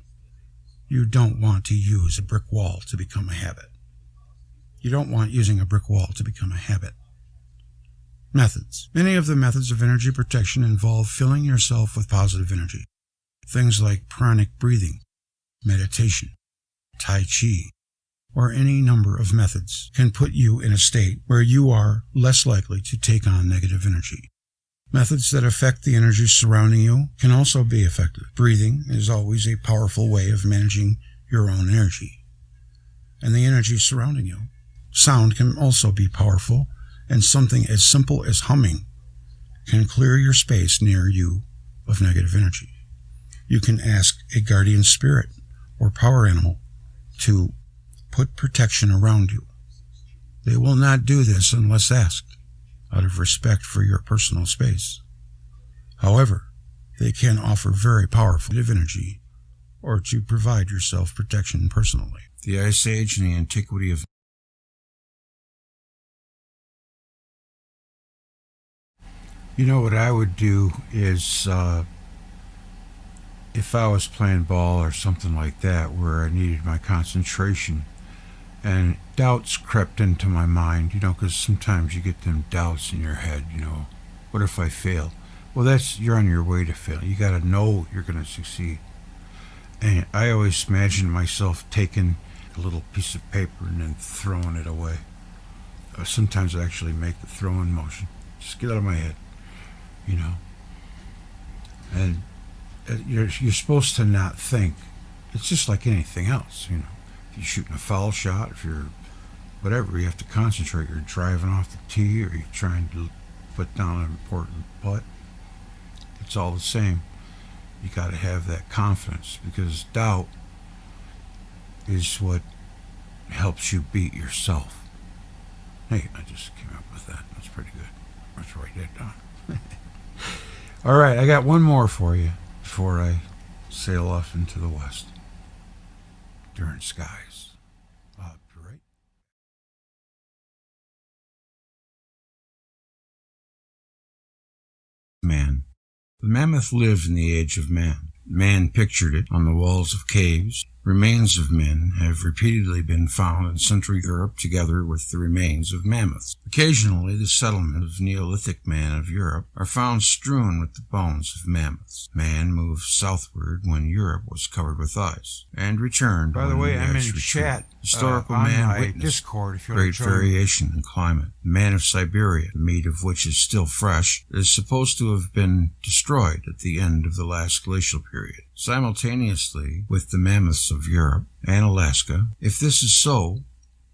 You don't want to use a brick wall to become a habit. You don't want using a brick wall to become a habit. Methods. Many of the methods of energy protection involve filling yourself with positive energy. Things like pranic breathing, meditation, Tai Chi, or any number of methods can put you in a state where you are less likely to take on negative energy. Methods that affect the energy surrounding you can also be effective. Breathing is always a powerful way of managing your own energy and the energy surrounding you. Sound can also be powerful, and something as simple as humming can clear your space near you of negative energy. You can ask a guardian spirit or power animal to put protection around you. They will not do this unless asked, out of respect for your personal space. However, they can offer very powerful energy or to provide yourself protection personally. The Ice Age and the antiquity of You know what I would do is, if I was playing ball or something like that where I needed my concentration and doubts crept into my mind, because sometimes you get them doubts in your head, what if I fail? Well, you're on your way to fail. You got to know you're going to succeed. And I always imagine myself taking a little piece of paper and then throwing it away. Sometimes I actually make the throwing motion. Just get out of my head. And you're supposed to not think. It's just like anything else, If you're shooting a foul shot, if you're whatever, you have to concentrate. You're driving off the tee or you're trying to put down an important putt. It's all the same. You got to have that confidence, because doubt is what helps you beat yourself. Hey, I just came up with that. That's pretty good. Let's write that down. All right, I got one more for you before I sail off into the west. Different skies. I'll be right. Man. The mammoth lived in the age of man. Man pictured it on the walls of caves. Remains of men have repeatedly been found in Central Europe together with the remains of mammoths. Occasionally, the settlement of Neolithic man of Europe are found strewn with the bones of mammoths. Man moved southward when Europe was covered with ice, and returned. By the way, I'm in chat. Historical man witnessed Discord, if great variation in climate. The man of Siberia, the meat of which is still fresh, is supposed to have been destroyed at the end of the last glacial period, simultaneously with the mammoths of Europe and Alaska. If this is so,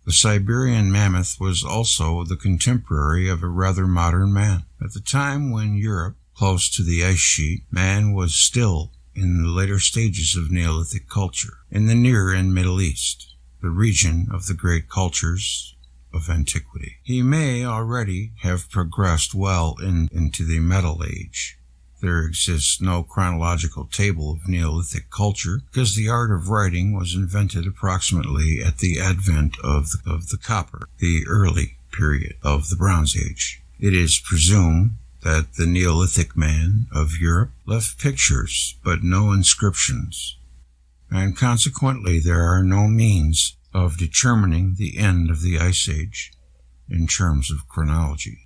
the Siberian mammoth was also the contemporary of a rather modern man. At the time when Europe, close to the ice sheet, man was still in the later stages of Neolithic culture. In the Near and Middle East, the region of the great cultures of antiquity, he may already have progressed well into the Metal Age. There exists no chronological table of Neolithic culture because the art of writing was invented approximately at the advent of the copper, the early period of the Bronze Age. It is presumed that the Neolithic man of Europe left pictures but no inscriptions, and consequently there are no means of determining the end of the Ice Age in terms of chronology.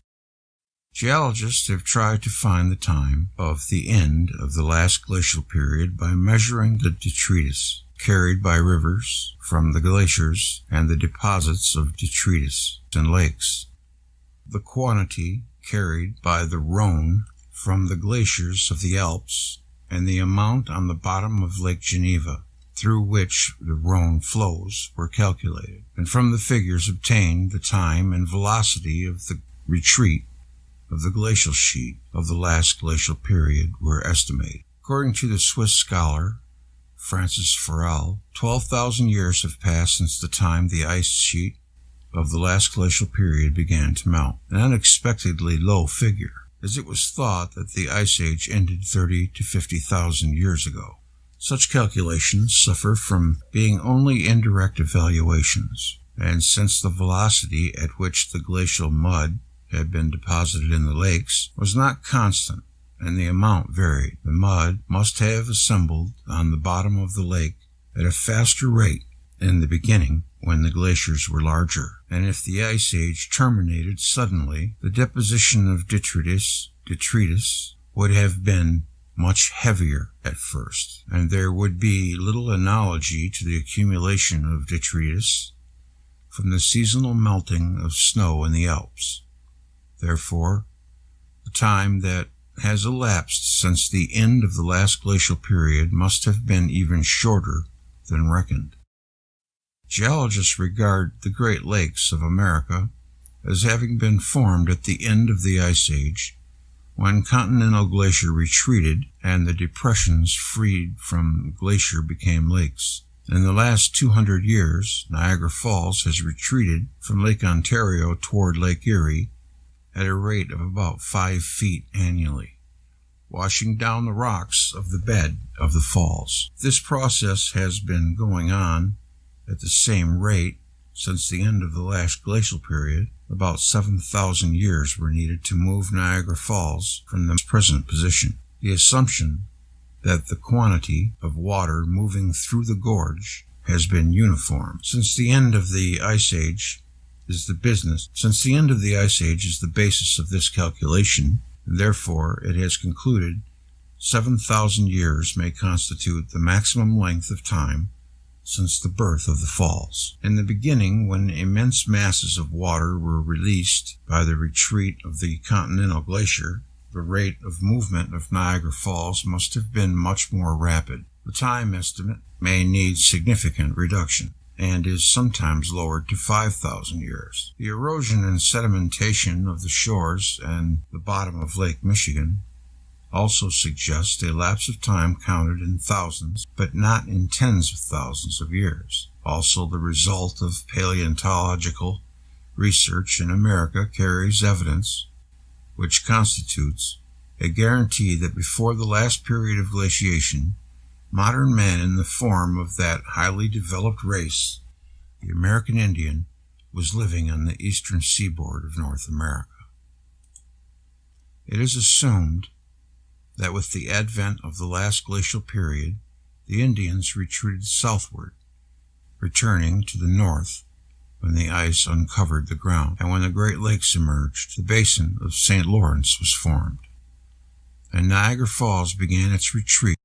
Geologists have tried to find the time of the end of the last glacial period by measuring the detritus carried by rivers from the glaciers and the deposits of detritus in lakes, the quantity carried by the Rhone from the glaciers of the Alps, and the amount on the bottom of Lake Geneva through which the Rhone flows were calculated, and from the figures obtained the time and velocity of the retreat of the glacial sheet of the last glacial period were estimated. According to the Swiss scholar Francis Forel, 12,000 years have passed since the time the ice sheet of the last glacial period began to melt, an unexpectedly low figure, as it was thought that the Ice Age ended 30 to 50,000 years ago. Such calculations suffer from being only indirect evaluations, and since the velocity at which the glacial mud had been deposited in the lakes was not constant, and the amount varied, the mud must have assembled on the bottom of the lake at a faster rate in the beginning when the glaciers were larger. and if the Ice Age terminated suddenly, the deposition of detritus would have been much heavier at first, and there would be little analogy to the accumulation of detritus from the seasonal melting of snow in the Alps. Therefore, the time that has elapsed since the end of the last glacial period must have been even shorter than reckoned. Geologists regard the Great Lakes of America as having been formed at the end of the Ice Age, when continental glacier retreated and the depressions freed from glacier became lakes. In the last 200 years, Niagara Falls has retreated from Lake Ontario toward Lake Erie at a rate of about 5 feet annually, washing down the rocks of the bed of the falls. This process has been going on at the same rate since the end of the last glacial period. About 7,000 years were needed to move Niagara Falls from the present position. The assumption that the quantity of water moving through the gorge has been uniform since the end of the Ice Age is the basis of this calculation. Therefore, it has concluded 7,000 years may constitute the maximum length of time since the birth of the falls. In the beginning, when immense masses of water were released by the retreat of the continental glacier, the rate of movement of Niagara Falls must have been much more rapid. The time estimate may need significant reduction, and is sometimes lowered to 5,000 years. The erosion and sedimentation of the shores and the bottom of Lake Michigan also suggests a lapse of time counted in thousands, but not in tens of thousands of years. Also, the result of paleontological research in America carries evidence which constitutes a guarantee that before the last period of glaciation, modern man in the form of that highly developed race, the American Indian, was living on the eastern seaboard of North America. It is assumed that with the advent of the last glacial period, the Indians retreated southward, returning to the north when the ice uncovered the ground, and when the Great Lakes emerged, the basin of St. Lawrence was formed, and Niagara Falls began its retreat.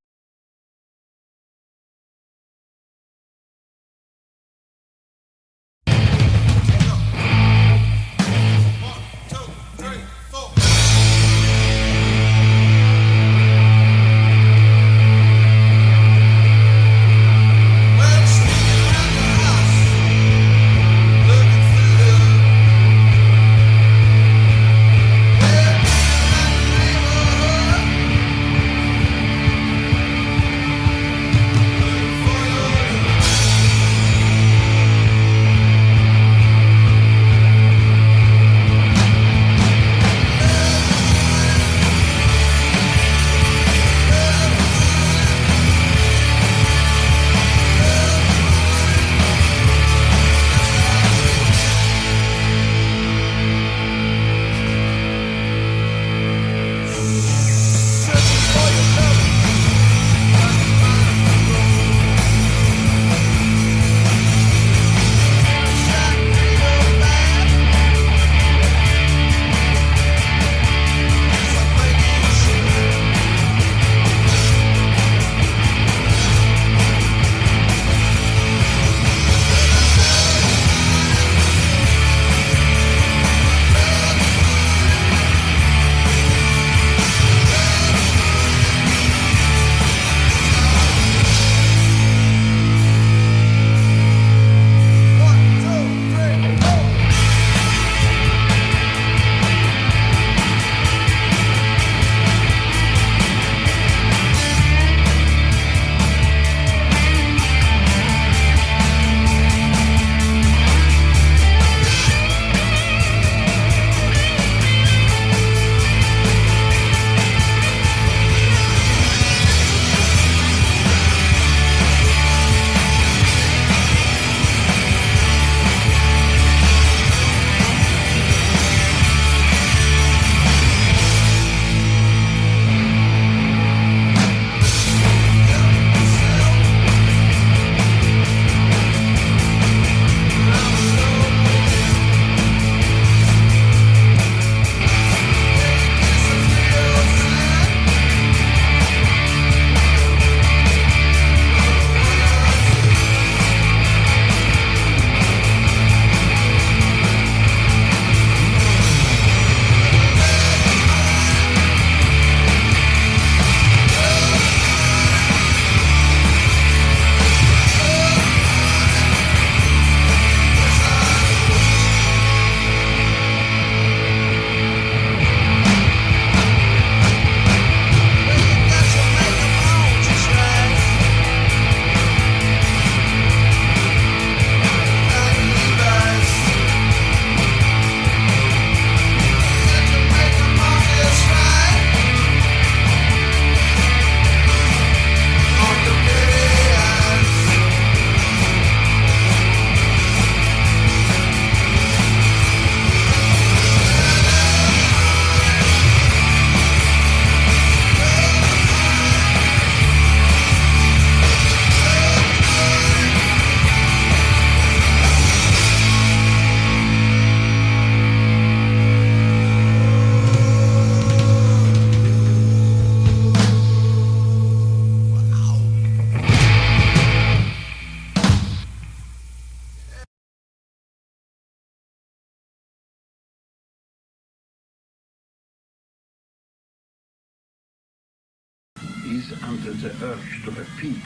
is under the urge to repeat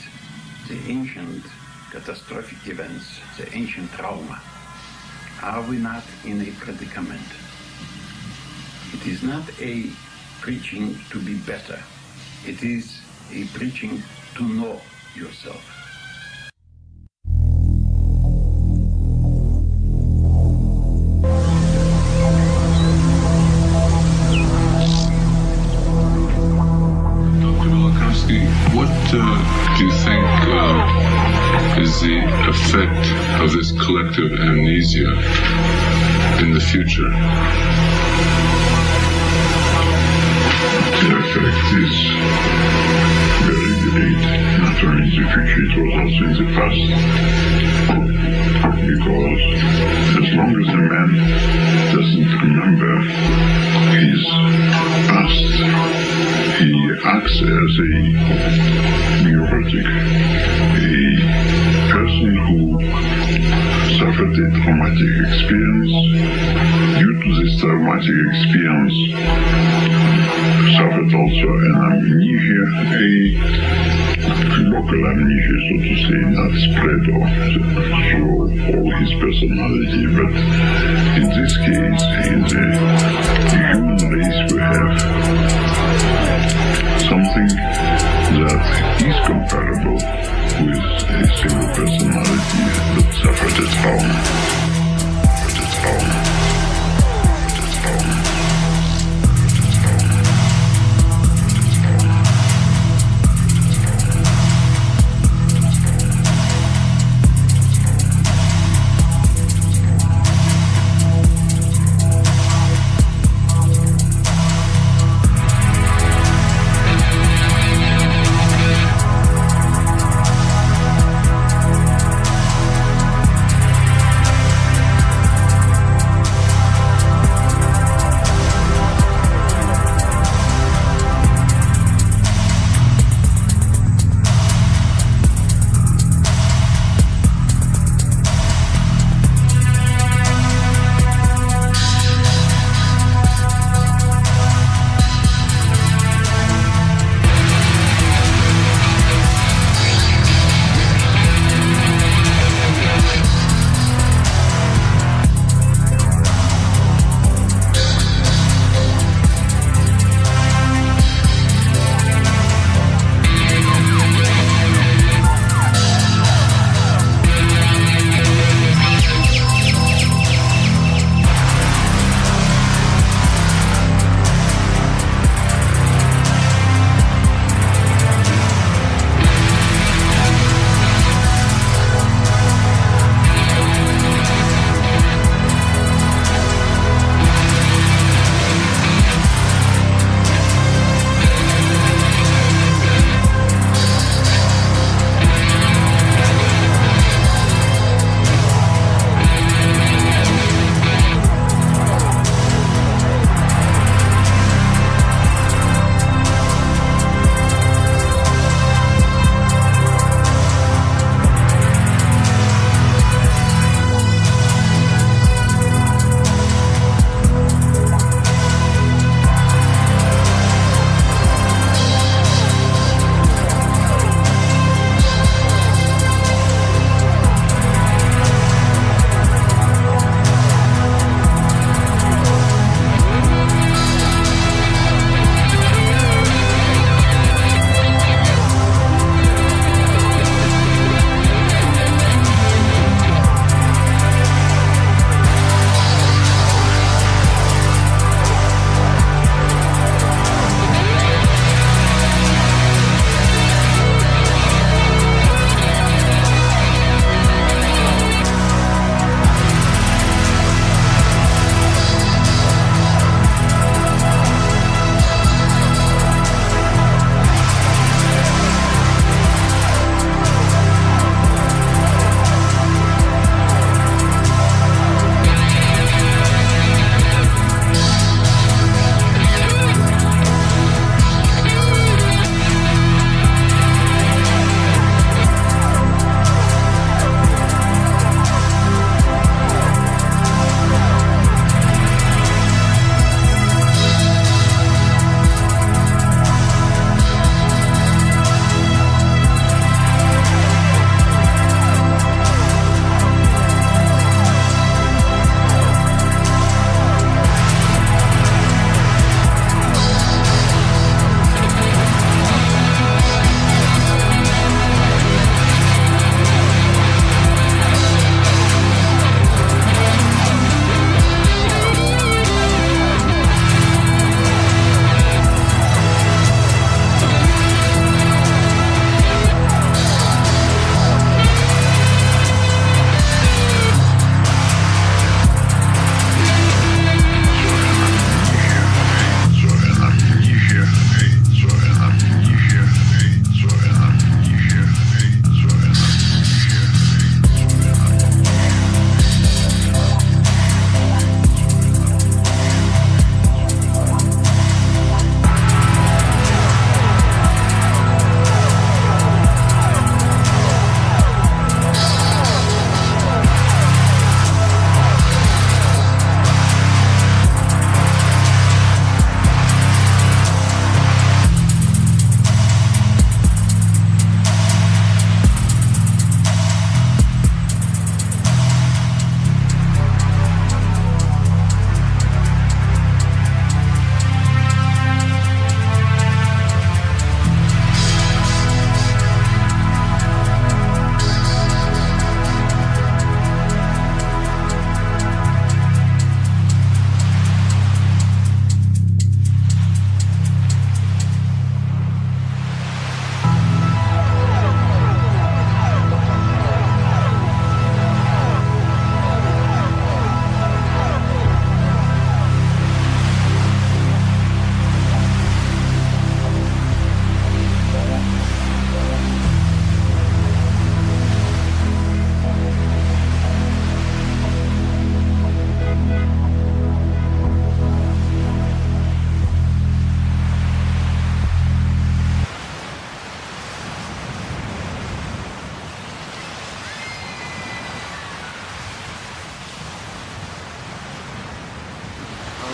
the ancient catastrophic events, the ancient trauma. Are we not in a predicament? It is not a preaching to be better. It is a preaching to know yourself. What do you think is the effect of this collective amnesia in the future? The effect is very great, not only in the future, it was also in the past. Because as long as a man doesn't remember his past, he acts as a neurotic, a person who suffered a traumatic experience. Due to this traumatic experience, suffered also an amnesia, a local amnesia, so to say, not spread through all his personality, but in this case, in the human race, we have something that is comparable with a single personality that suffered a trauma.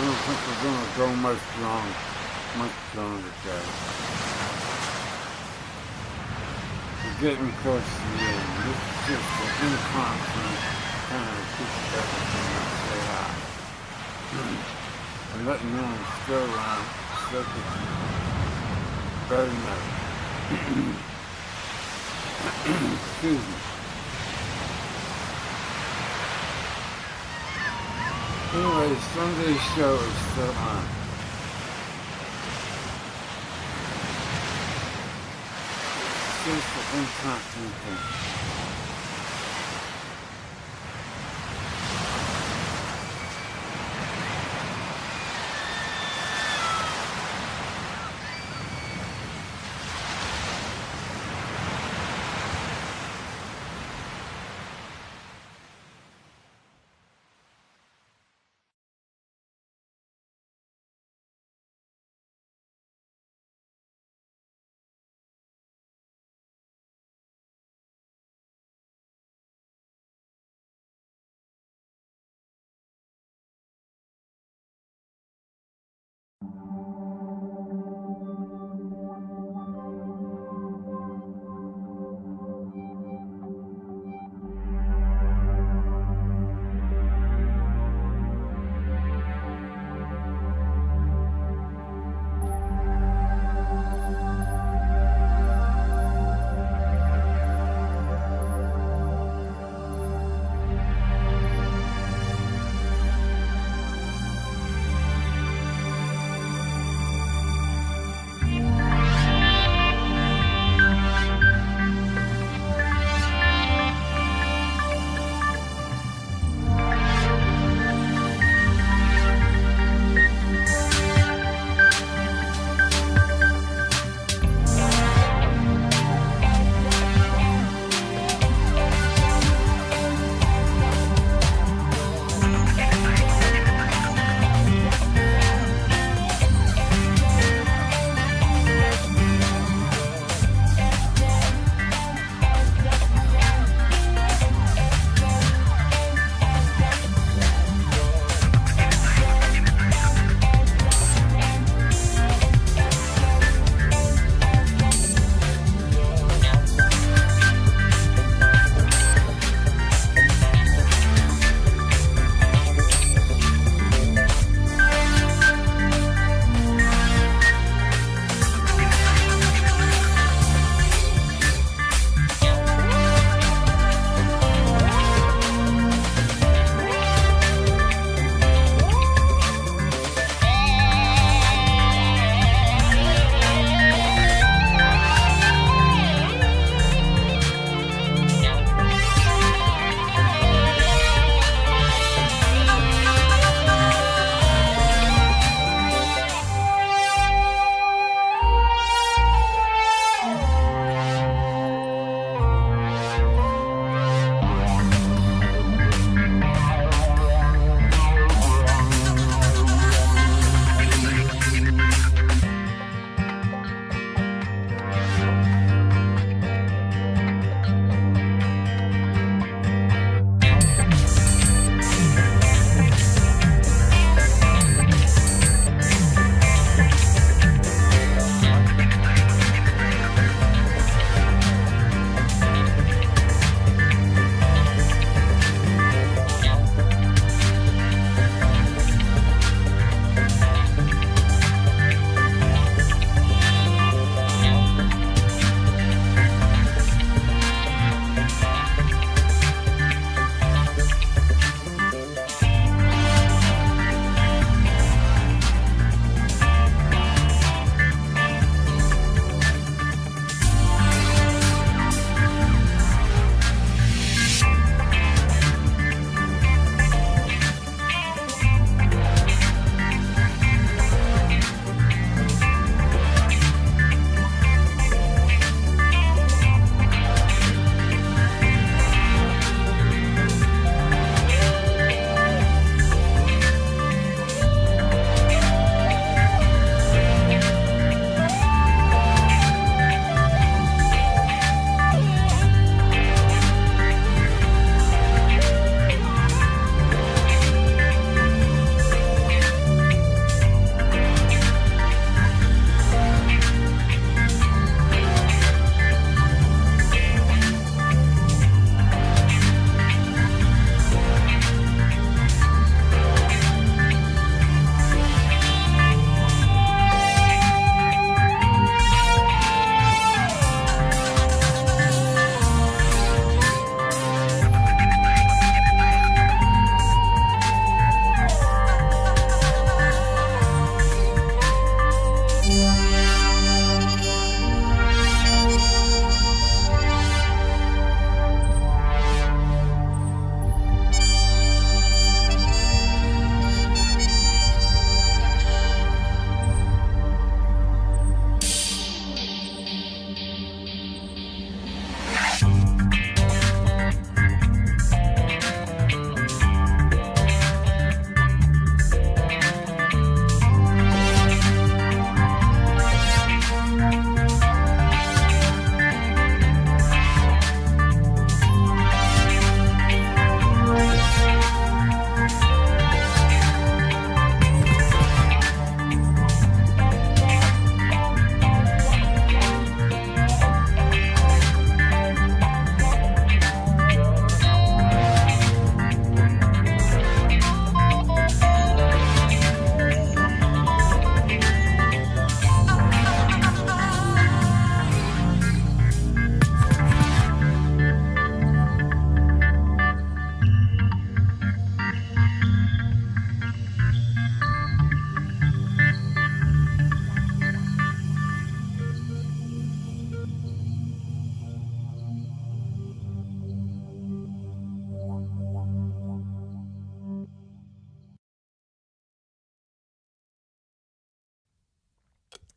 don't think we're going to go much longer, guys. We're getting close to the end. This is just an inconstant kind of keep everything up, say hi. And letting them still around, still kicking. Better than ever. Excuse me. Anyway, Sunday's show is still on. Just an inconstant thing.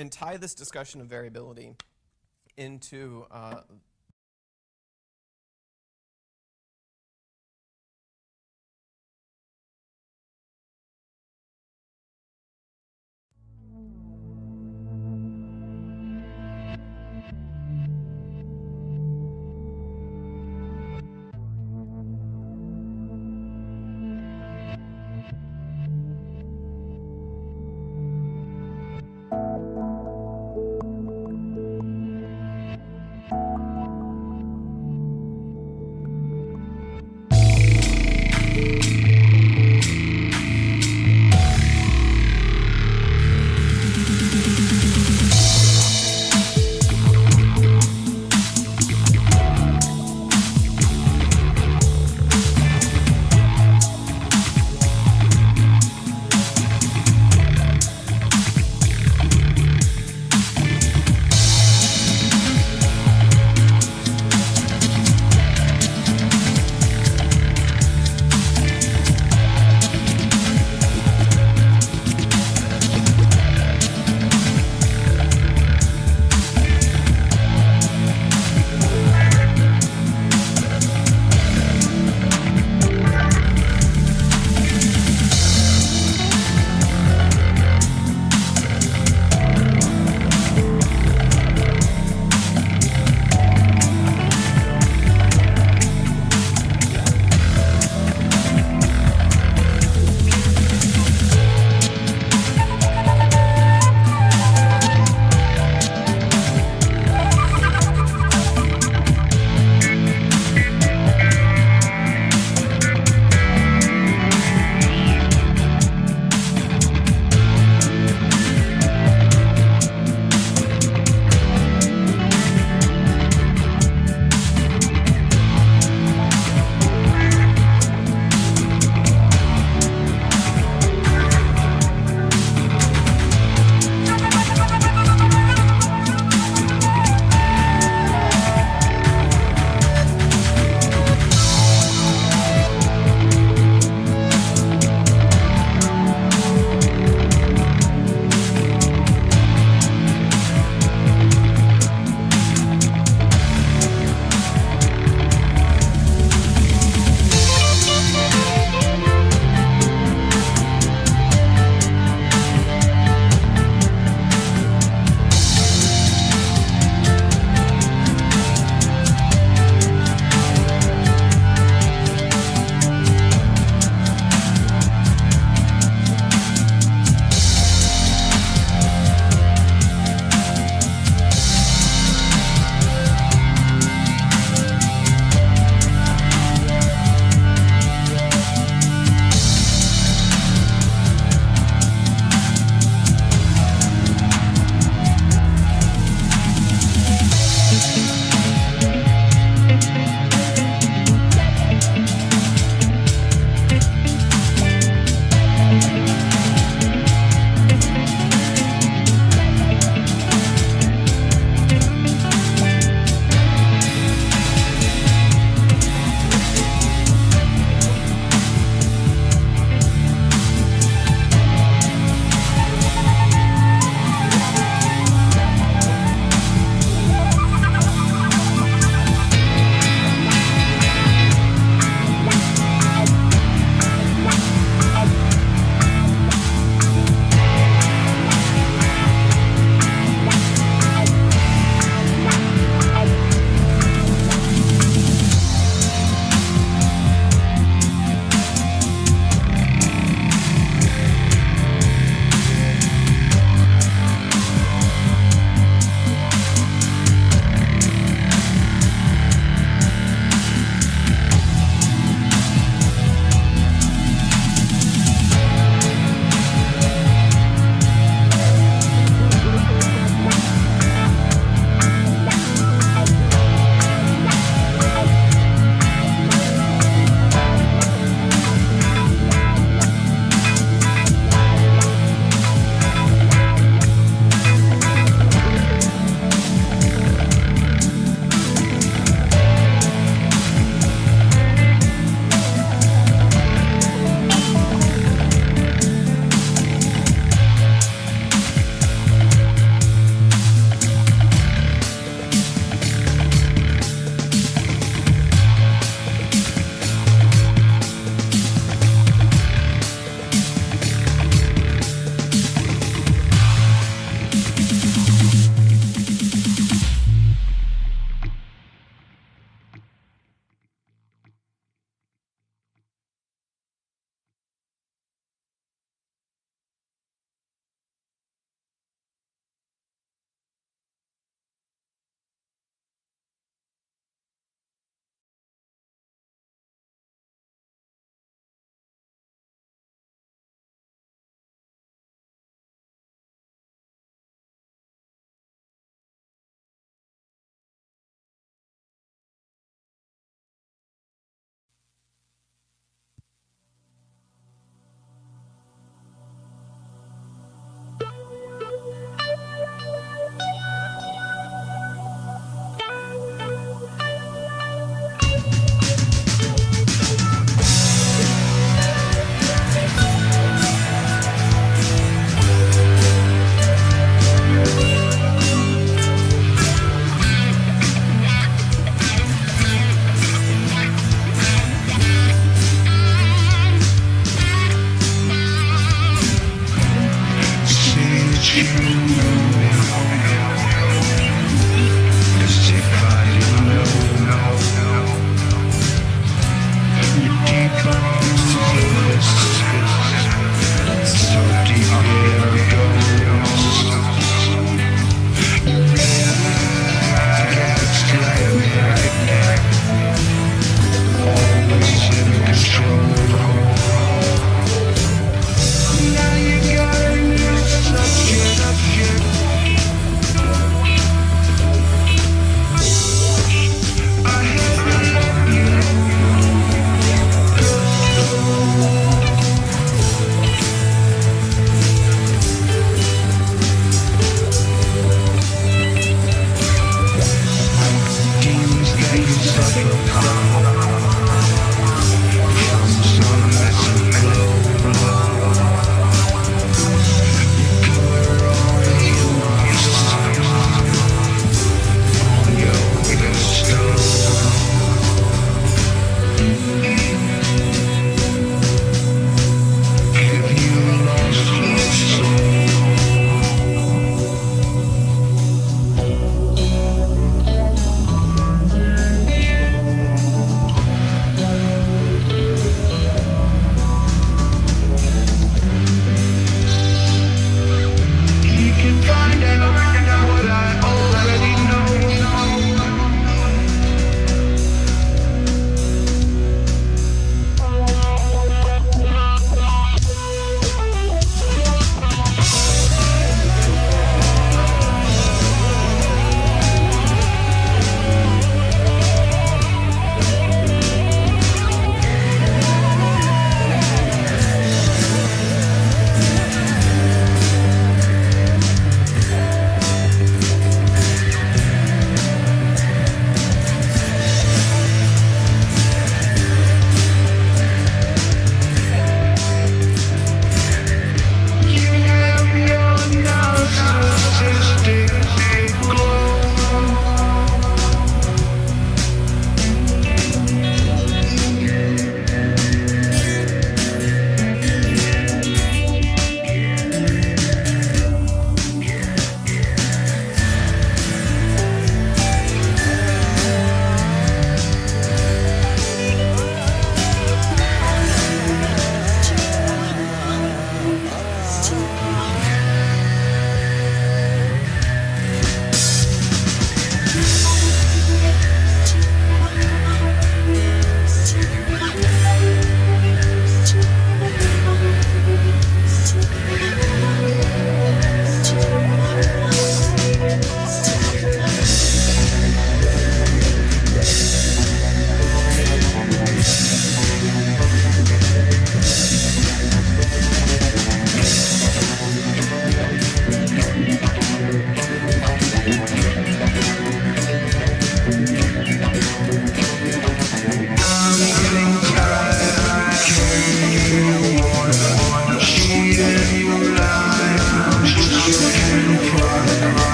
and tie this discussion of variability into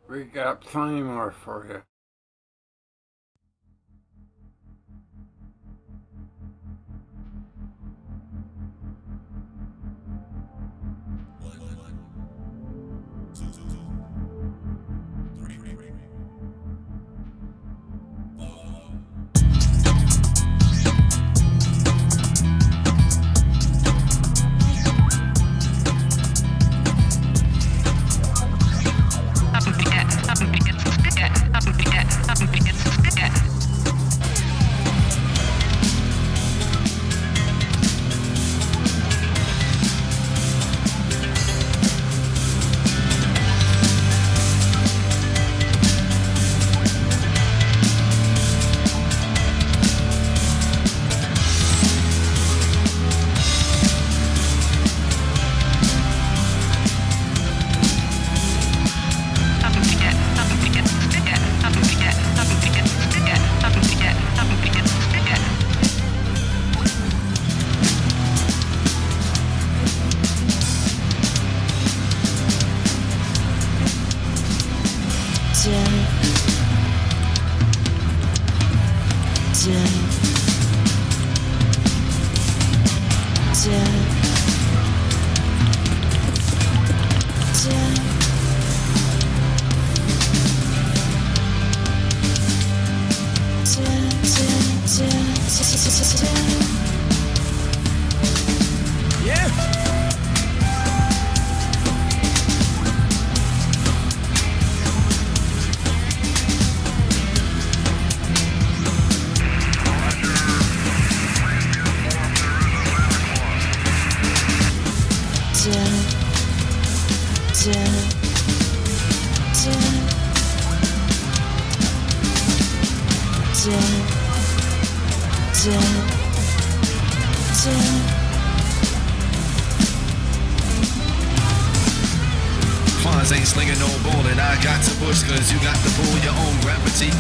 We got plenty more for you. Yeah. Fonz ain't slinging no ball, and I got to push, cause you got to pull your own gravity.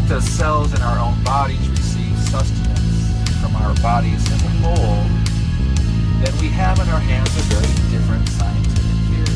just as cells in our own bodies receive sustenance from our bodies as a whole, then we have in our hands a very different scientific theory.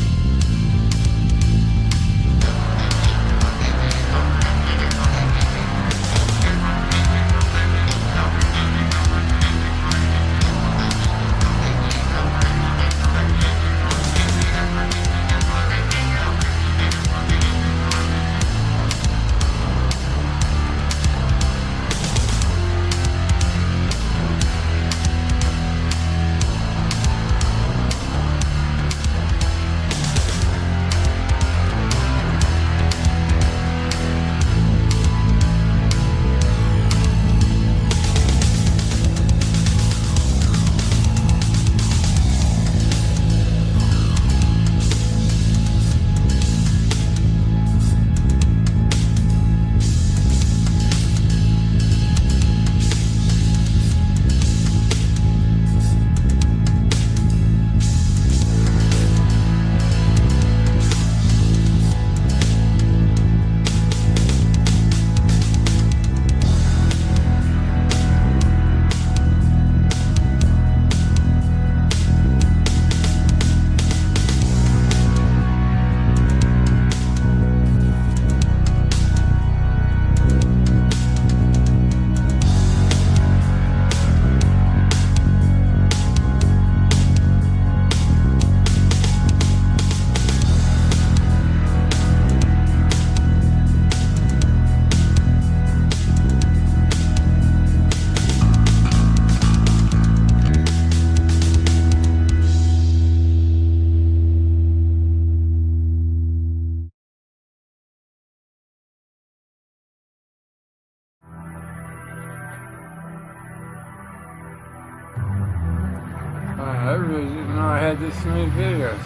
I really didn't know I had this many videos.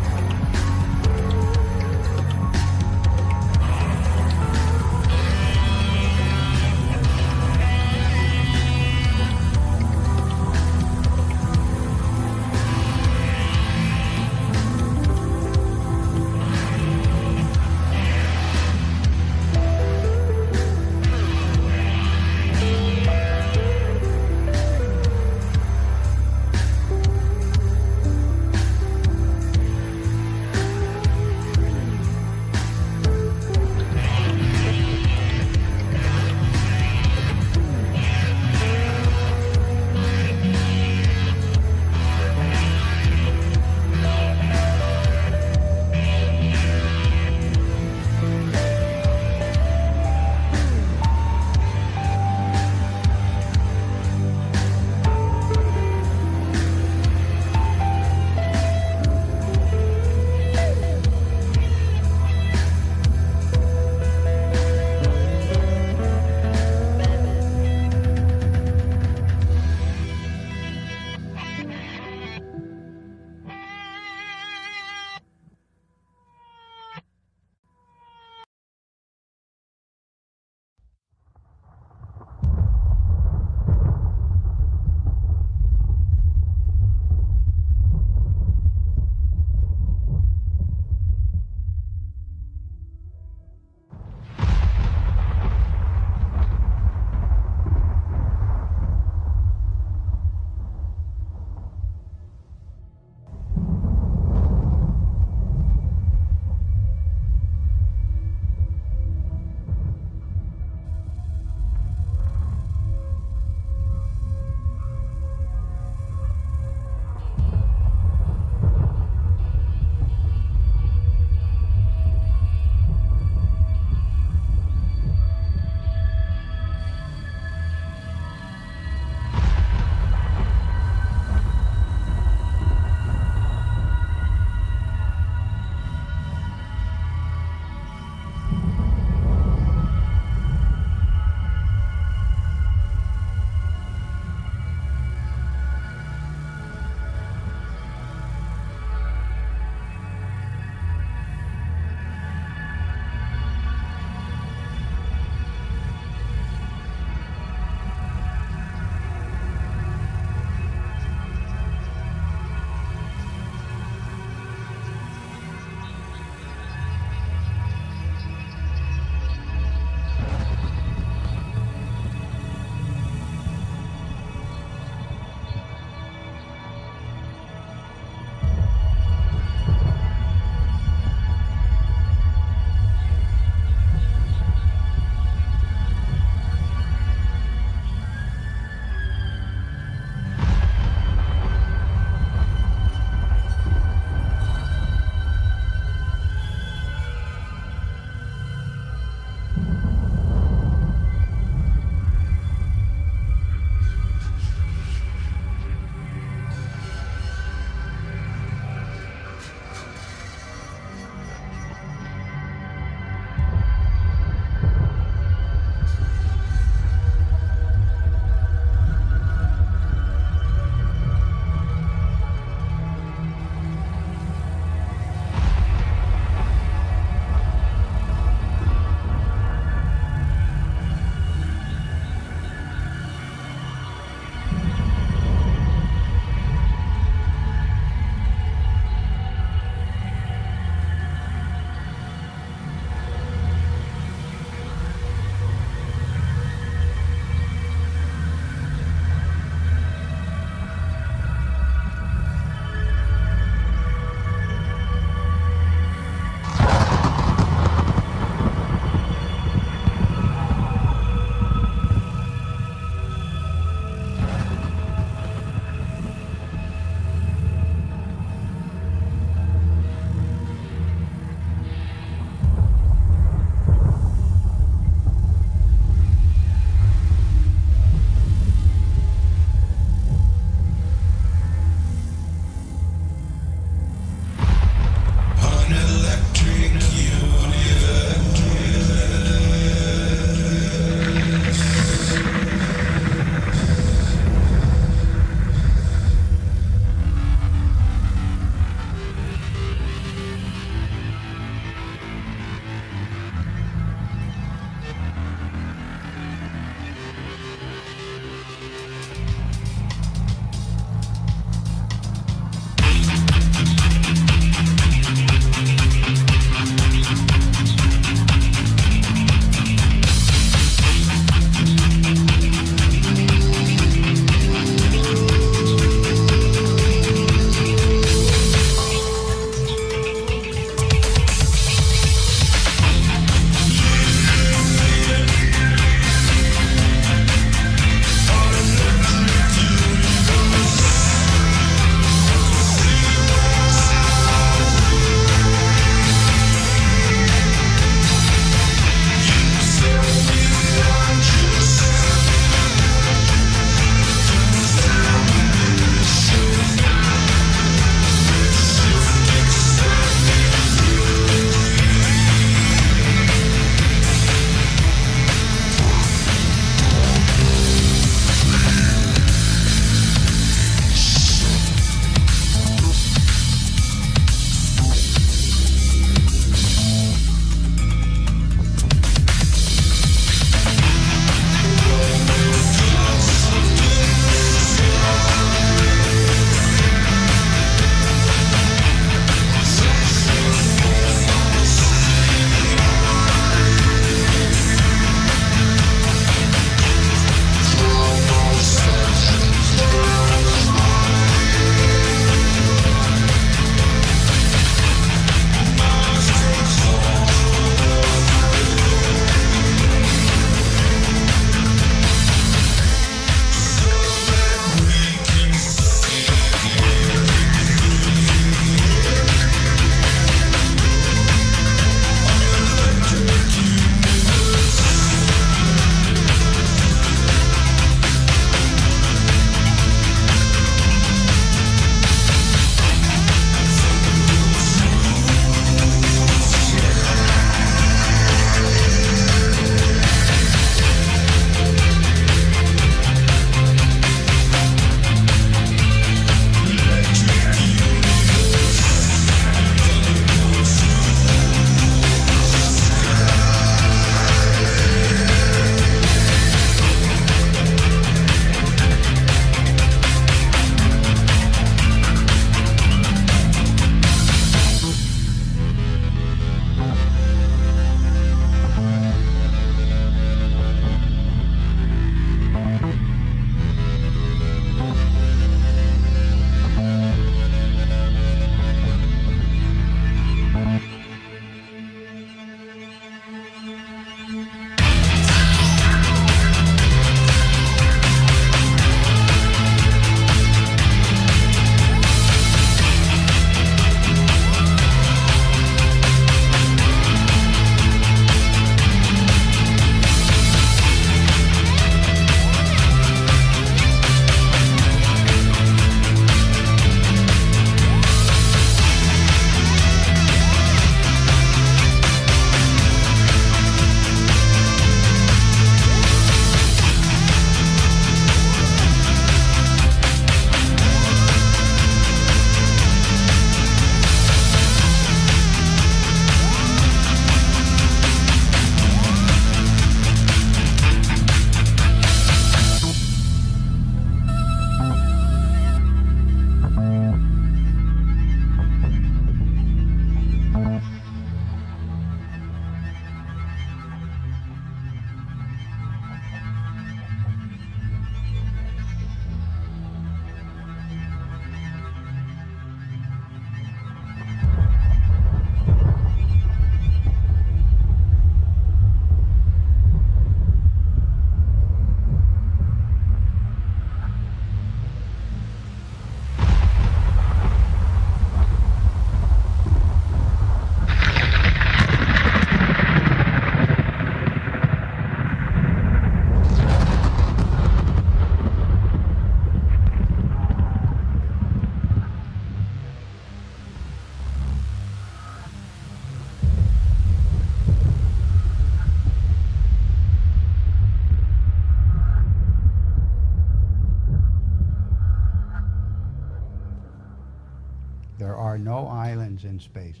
no islands in space.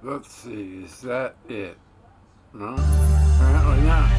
Let's see, is that it? No? Apparently not.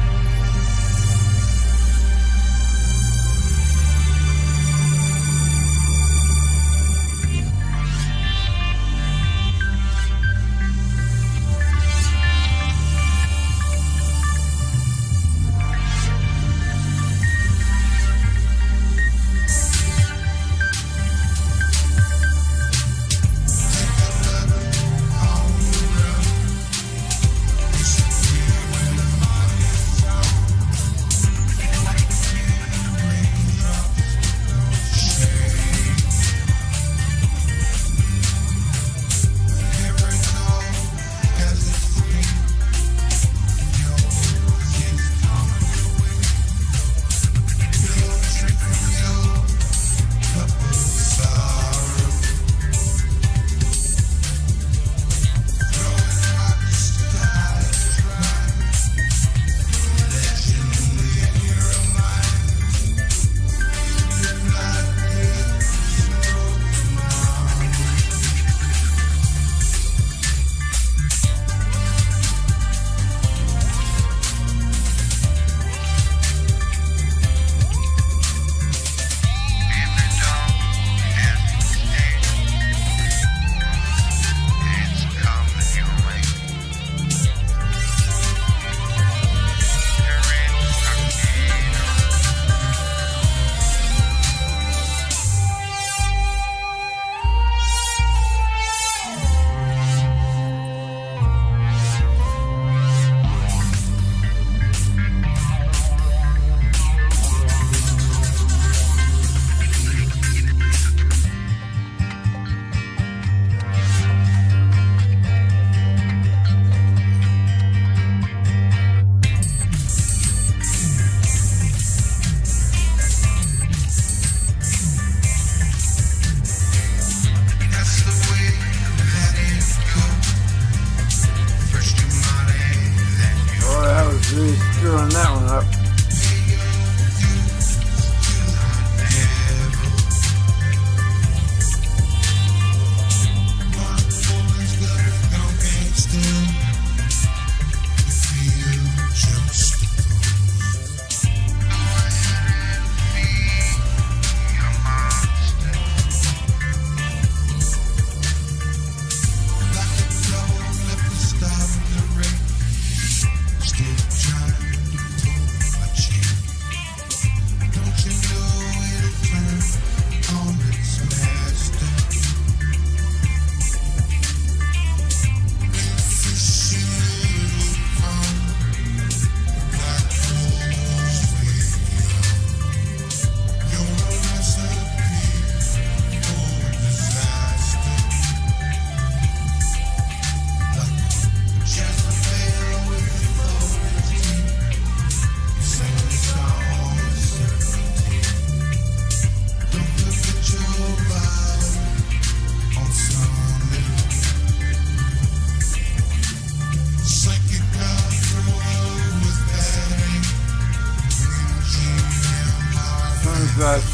Screwing that one up.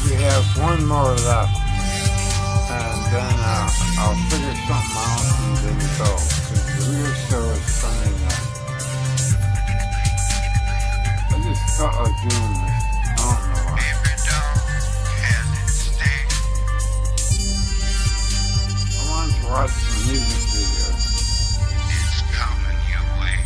We have one more left, and then I'll figure something out and then go, because the real show is coming up. I just felt like doing this. I don't know why. I wanted to watch some music videos. It's coming your way.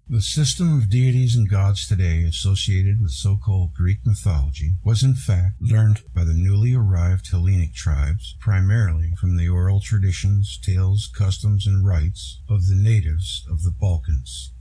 The system of deities and gods today associated with so-called Greek mythology was in fact learned by the newly arrived Hellenic tribes, primarily from the oral traditions, tales, customs, and rites of the natives of the Balkans,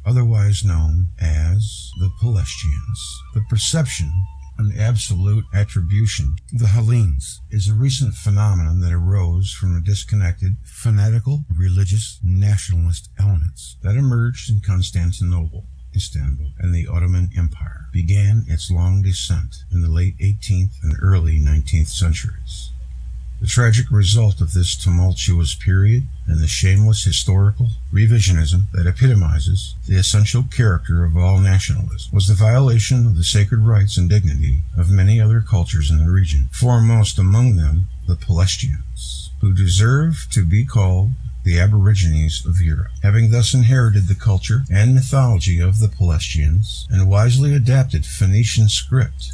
otherwise known as the Pelasgians. The perception, an absolute attribution, of the Hellenes is a recent phenomenon that arose from a disconnected, fanatical, religious, nationalist elements that emerged in Constantinople, Istanbul, and the Ottoman Empire, began its long descent in the late 18th and early 19th centuries. The tragic result of this tumultuous period and the shameless historical revisionism that epitomizes the essential character of all nationalism was the violation of the sacred rights and dignity of many other cultures in the region, foremost among them the Pelasgians, who deserve to be called the Aborigines of Europe, having thus inherited the culture and mythology of the Pelasgians and wisely adapted Phoenician script,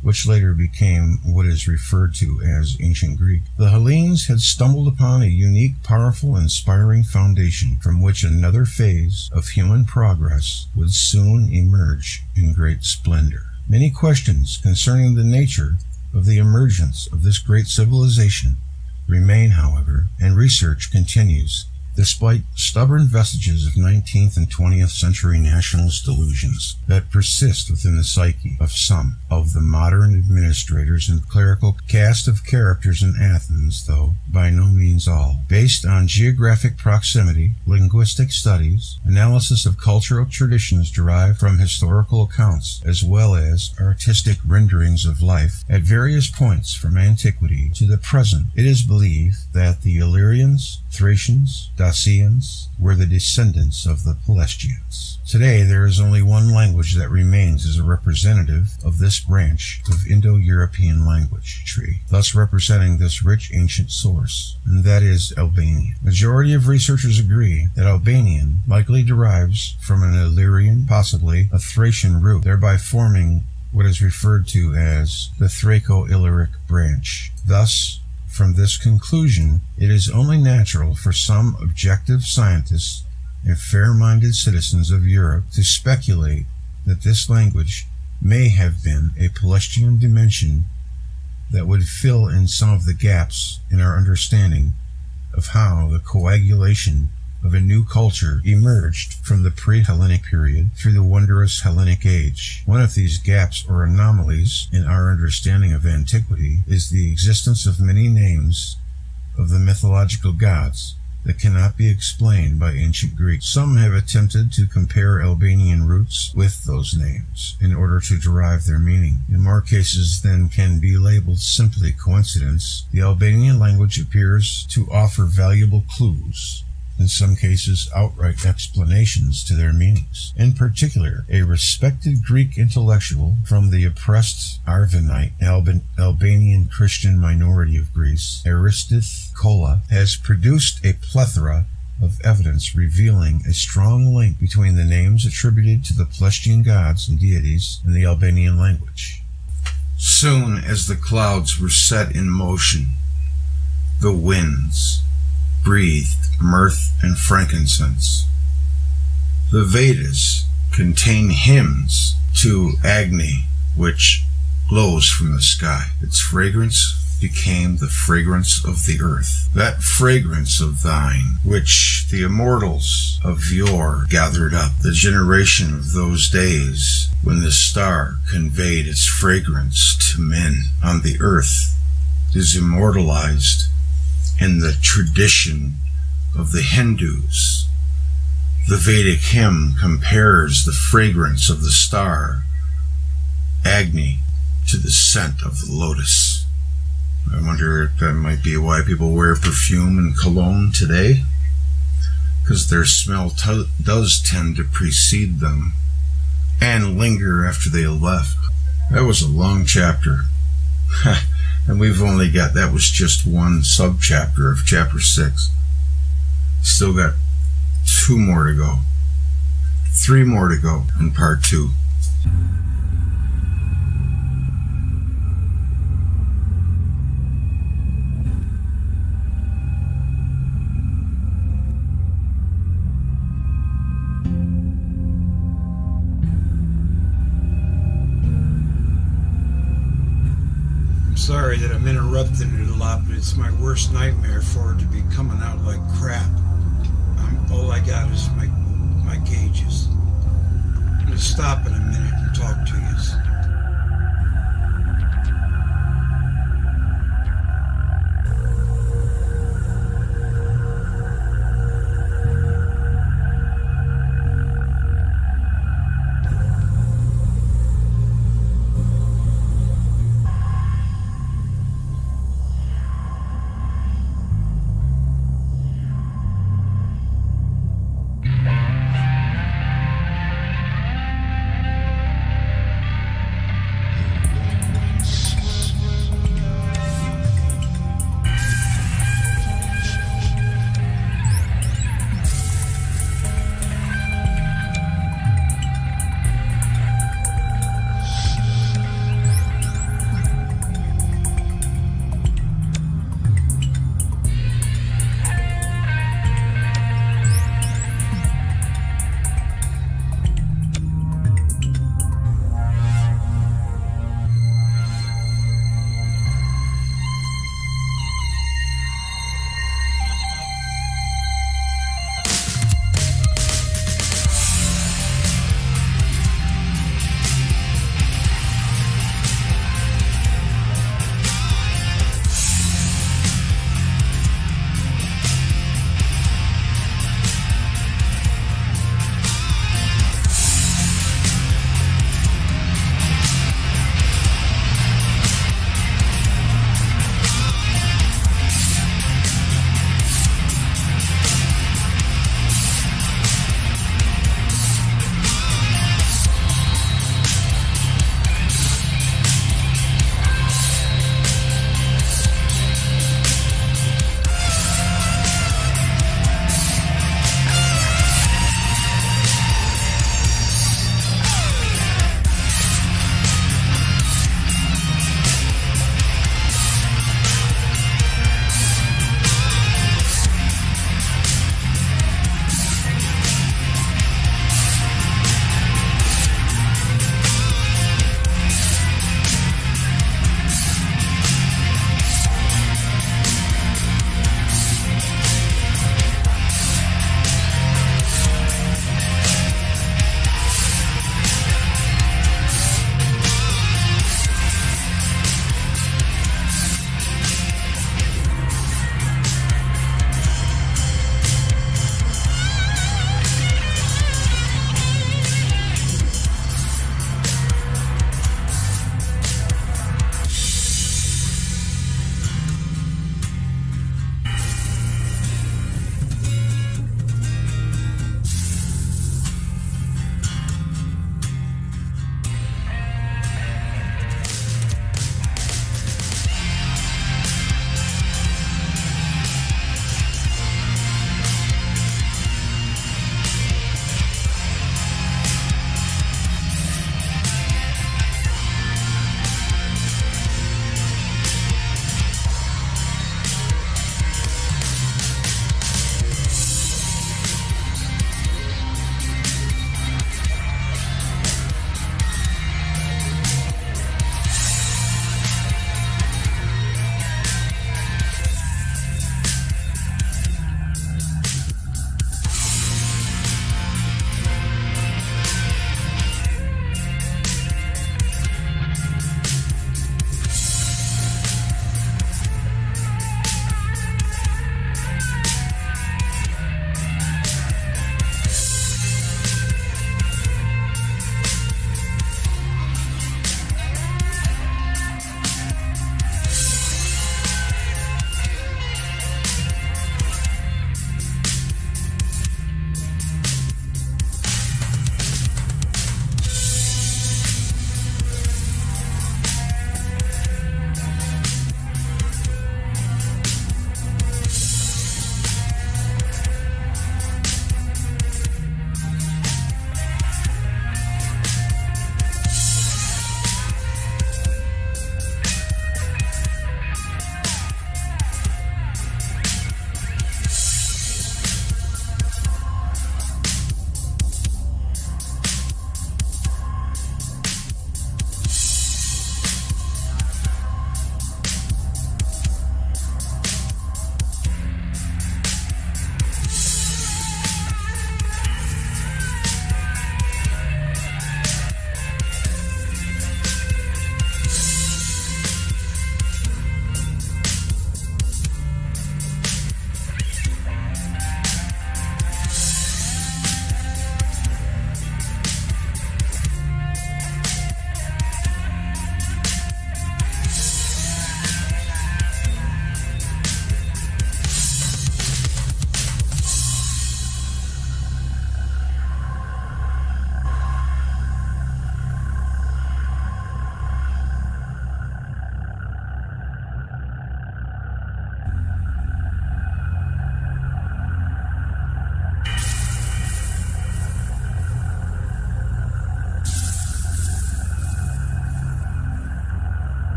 which later became what is referred to as Ancient Greek. The Hellenes had stumbled upon a unique, powerful, inspiring foundation from which another phase of human progress would soon emerge in great splendor. Many questions concerning the nature of the emergence of this great civilization remain, however, and research continues, despite stubborn vestiges of 19th and 20th century nationalist delusions that persist within the psyche of some of the modern administrators and clerical cast of characters in Athens, though by no means all. Based on geographic proximity, linguistic studies, analysis of cultural traditions derived from historical accounts, as well as artistic renderings of life at various points from antiquity to the present, it is believed that the Illyrians, Thracians, Dacians were the descendants of the Pelasgians. Today, there is only one language that remains as a representative of this branch of Indo-European language tree, thus representing this rich ancient source, and that is Albanian. Majority of researchers agree that Albanian likely derives from an Illyrian, possibly a Thracian root, thereby forming what is referred to as the Thraco-Illyric branch. Thus, from this conclusion, it is only natural for some objective scientists and fair-minded citizens of Europe to speculate that this language may have been a Pelasgian dimension that would fill in some of the gaps in our understanding of how the coagulation of a new culture emerged from the pre-Hellenic period through the wondrous Hellenic age. One of these gaps or anomalies in our understanding of antiquity is the existence of many names of the mythological gods that cannot be explained by ancient Greek. Some have attempted to compare Albanian roots with those names in order to derive their meaning. In more cases than can be labeled simply coincidence, the Albanian language appears to offer valuable clues, in some cases outright explanations to their meanings. In particular, a respected Greek intellectual from the oppressed Arvanite Albanian Christian minority of Greece, Aristith Kola, has produced a plethora of evidence revealing a strong link between the names attributed to the Pelasgian gods and deities and the Albanian language. Soon as the clouds were set in motion, the winds breathed mirth and frankincense. The Vedas contain hymns to Agni, which glows from the sky. Its fragrance became the fragrance of the earth. That fragrance of thine, which the immortals of yore gathered up, the generation of those days when the star conveyed its fragrance to men on the earth, is immortalized in the tradition of the Hindus. The Vedic hymn compares the fragrance of the star, Agni, to the scent of the lotus. I wonder if that might be why people wear perfume and cologne today, because their smell does tend to precede them and linger after they left. That was a long chapter. And we've only got, that was just one sub-chapter of chapter 6. Still got 2 more to go. 3 more to go in part 2. sorry that I'm interrupting it a lot, but it's my worst nightmare for it to be coming out like crap. All I got is my gauges. I'm going to stop in a minute and talk to you.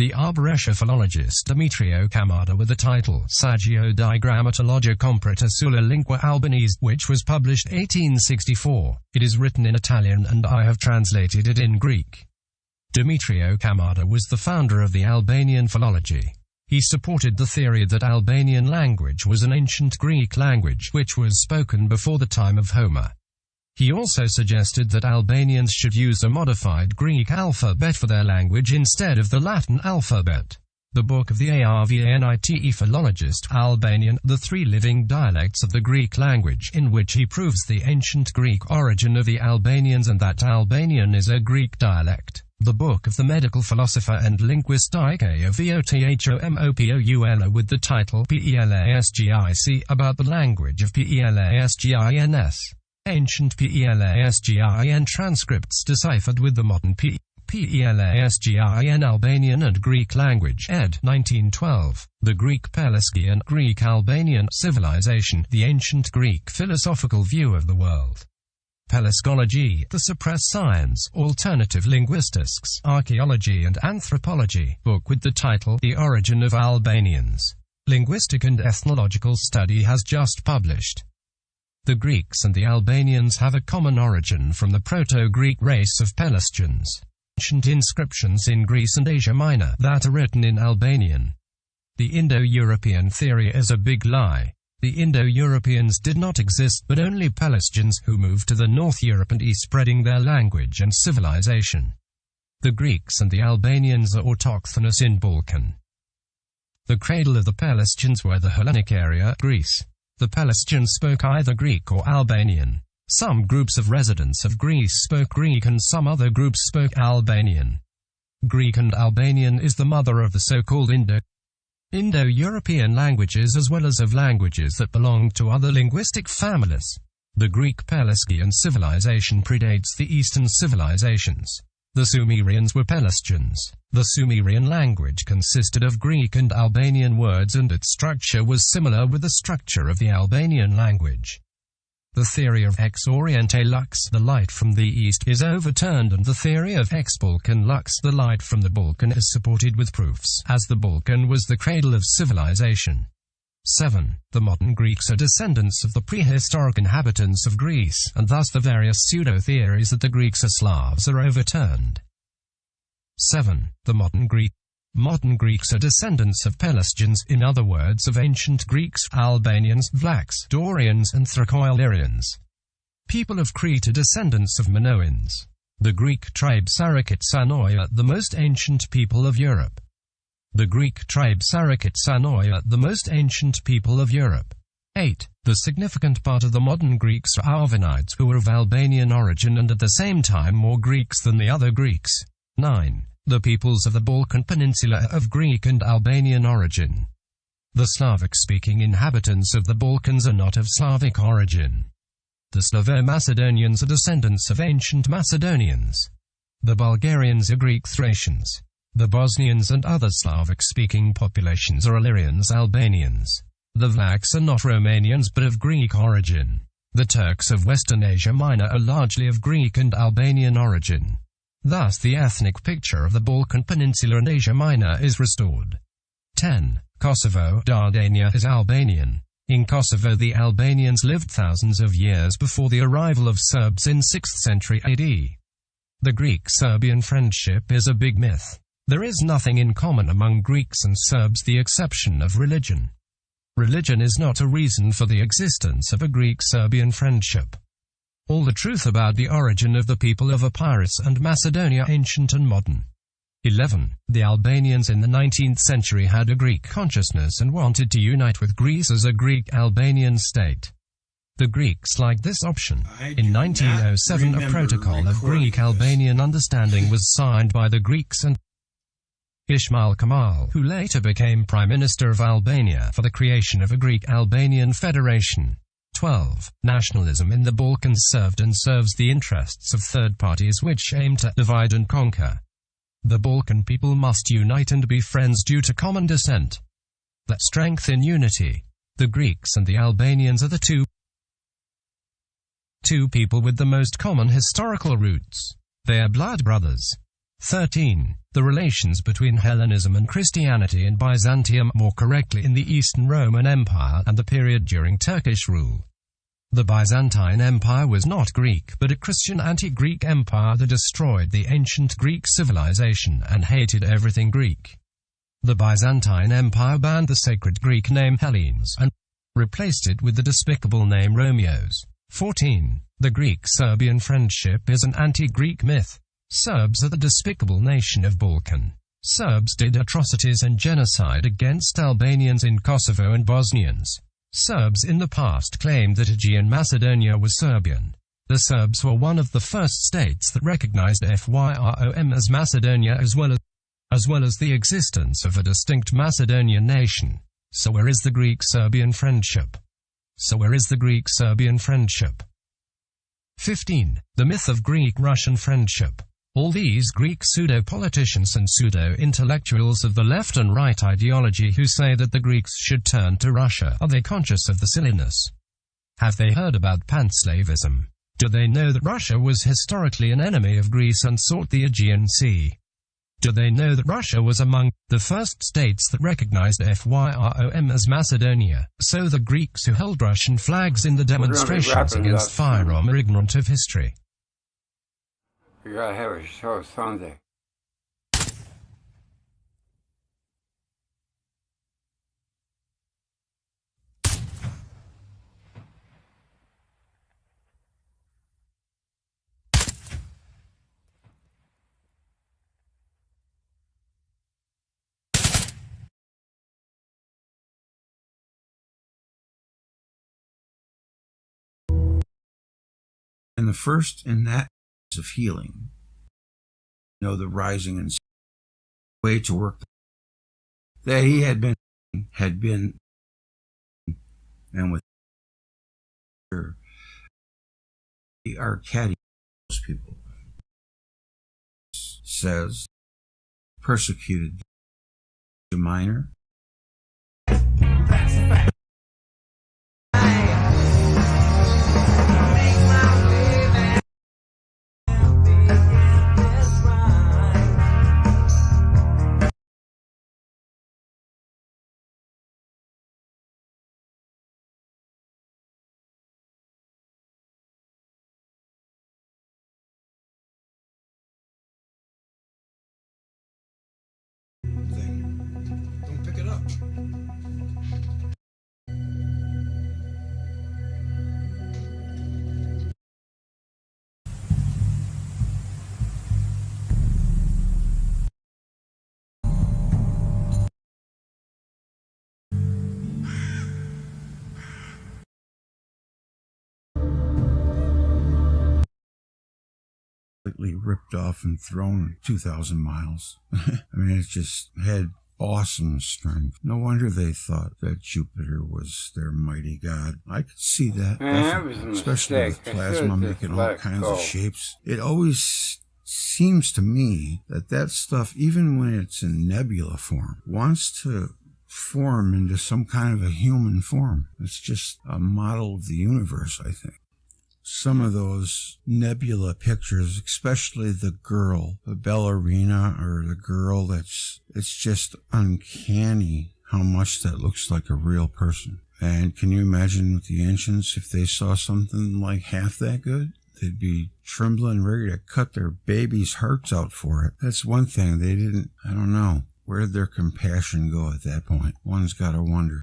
The Arborish philologist Demetrio Camada with the title Saggio di Grammatologia Comprata sulla Lingua Albanese, which was published 1864. It is written in Italian and I have translated it in Greek. Demetrio Camada was the founder of the Albanian philology. He supported the theory that Albanian language was an ancient Greek language which was spoken before the time of Homer. He also suggested that Albanians should use a modified Greek alphabet for their language instead of the Latin alphabet. The book of the Arvanite philologist Albanian, The Three Living Dialects of the Greek Language, in which he proves the ancient Greek origin of the Albanians and that Albanian is a Greek dialect. The book of the medical philosopher and linguist Ikovothomopoulo with the title Pelasgic about the language of Pelasgians. Ancient Pelasgian transcripts deciphered with the modern Pelasgian Albanian and Greek language, ed. 1912. The Greek Pelasgian, Greek Albanian civilization, the ancient Greek philosophical view of the world. Pelasgology, the suppressed science, alternative linguistics, archaeology and anthropology, book with the title The Origin of Albanians. Linguistic and Ethnological Study has just published. The Greeks and the Albanians have a common origin from the Proto-Greek race of Pelasgians. Ancient inscriptions in Greece and Asia Minor that are written in Albanian. The Indo-European theory is a big lie. The Indo-Europeans did not exist but only Pelasgians who moved to the North Europe and East spreading their language and civilization. The Greeks and the Albanians are autochthonous in Balkan. The cradle of the Pelasgians were the Hellenic area, Greece. The Pelasgians spoke either Greek or Albanian. Some groups of residents of Greece spoke Greek and some other groups spoke Albanian. Greek and Albanian is the mother of the so-called Indo-European languages as well as of languages that belong to other linguistic families. The Greek Pelasgian civilization predates the Eastern civilizations. The Sumerians were Pelasgians. The Sumerian language consisted of Greek and Albanian words and its structure was similar with the structure of the Albanian language. The theory of ex oriente lux, the light from the east, is overturned and the theory of ex Balkan lux, the light from the Balkan, is supported with proofs, as the Balkan was the cradle of civilization. 7. The modern Greeks are descendants of the prehistoric inhabitants of Greece, and thus the various pseudo-theories that the Greeks are Slavs are overturned. 7. The modern Greeks are descendants of Pelasgians, in other words of ancient Greeks, Albanians, Vlachs, Dorians and Thraco-Illyrians. People of Crete are descendants of Minoans. The Greek tribe Sarakit-Sanoi are the most ancient people of Europe. The Greek tribe Sarakit-Sanoi are the most ancient people of Europe. 8. The significant part of the modern Greeks are Arvanites who were of Albanian origin and at the same time more Greeks than the other Greeks. 9. The peoples of the Balkan Peninsula are of Greek and Albanian origin. The Slavic-speaking inhabitants of the Balkans are not of Slavic origin. The Slavo-Macedonians are descendants of ancient Macedonians. The Bulgarians are Greek Thracians. The Bosnians and other Slavic-speaking populations are Illyrians Albanians. The Vlachs are not Romanians but of Greek origin. The Turks of Western Asia Minor are largely of Greek and Albanian origin. Thus the ethnic picture of the Balkan Peninsula and Asia Minor is restored. 10. Kosovo, Dardania is Albanian. In Kosovo the Albanians lived thousands of years before the arrival of Serbs in 6th century AD. The Greek-Serbian friendship is a big myth. There is nothing in common among Greeks and Serbs the exception of religion. Religion is not a reason for the existence of a Greek-Serbian friendship. All the truth about the origin of the people of Epirus and Macedonia, ancient and modern. 11. The Albanians in the 19th century had a Greek consciousness and wanted to unite with Greece as a Greek-Albanian state. The Greeks liked this option. In 1907 a protocol of Greek-Albanian understanding was signed by the Greeks and Ismail Kemal, who later became Prime Minister of Albania, for the creation of a Greek-Albanian federation. 12. Nationalism in the Balkans served and serves the interests of third parties which aim to divide and conquer. The Balkan people must unite and be friends due to common descent. Let strength in unity. The Greeks and the Albanians are the two people with the most common historical roots. They are blood brothers. 13. The relations between Hellenism and Christianity in Byzantium, more correctly in the Eastern Roman Empire, and the period during Turkish rule. The Byzantine Empire was not Greek, but a Christian anti-Greek empire that destroyed the ancient Greek civilization and hated everything Greek. The Byzantine Empire banned the sacred Greek name Hellenes and replaced it with the despicable name Romeos. 14. The Greek-Serbian friendship is an anti-Greek myth. Serbs are the despicable nation of Balkan. Serbs did atrocities and genocide against Albanians in Kosovo and Bosnians. Serbs in the past claimed that Aegean Macedonia was Serbian. The Serbs were one of the first states that recognized FYROM as Macedonia as well as the existence of a distinct Macedonian nation. So where is the Greek-Serbian friendship? 15. The myth of Greek-Russian friendship. All these Greek pseudo-politicians and pseudo-intellectuals of the left and right ideology who say that the Greeks should turn to Russia, are they conscious of the silliness? Have they heard about panslavism? Do they know that Russia was historically an enemy of Greece and sought the Aegean Sea? Do they know that Russia was among the first states that recognized FYROM as Macedonia? So the Greeks who held Russian flags in the demonstrations against FYROM are ignorant of history. We gotta have a show Sunday. And the first in that of healing, the rising and way to work that he had been and with the Arcadian people says persecuted the minor. Don't pick it up. Completely ripped off and thrown 2,000 miles. I mean, it just had awesome strength. No wonder they thought that Jupiter was their mighty god. I could see that, especially with plasma making all kinds of shapes. It always seems to me that that stuff, even when it's in nebula form, wants to form into some kind of a human form. It's just a model of the universe, I think. Some of those nebula pictures, especially the girl, the ballerina, or the girl it's just uncanny how much that looks like a real person. And can you imagine with the ancients, if they saw something like half that good? They'd be trembling, ready to cut their babies' hearts out for it. That's one thing. They didn't, I don't know, where did their compassion go at that point? One's got to wonder.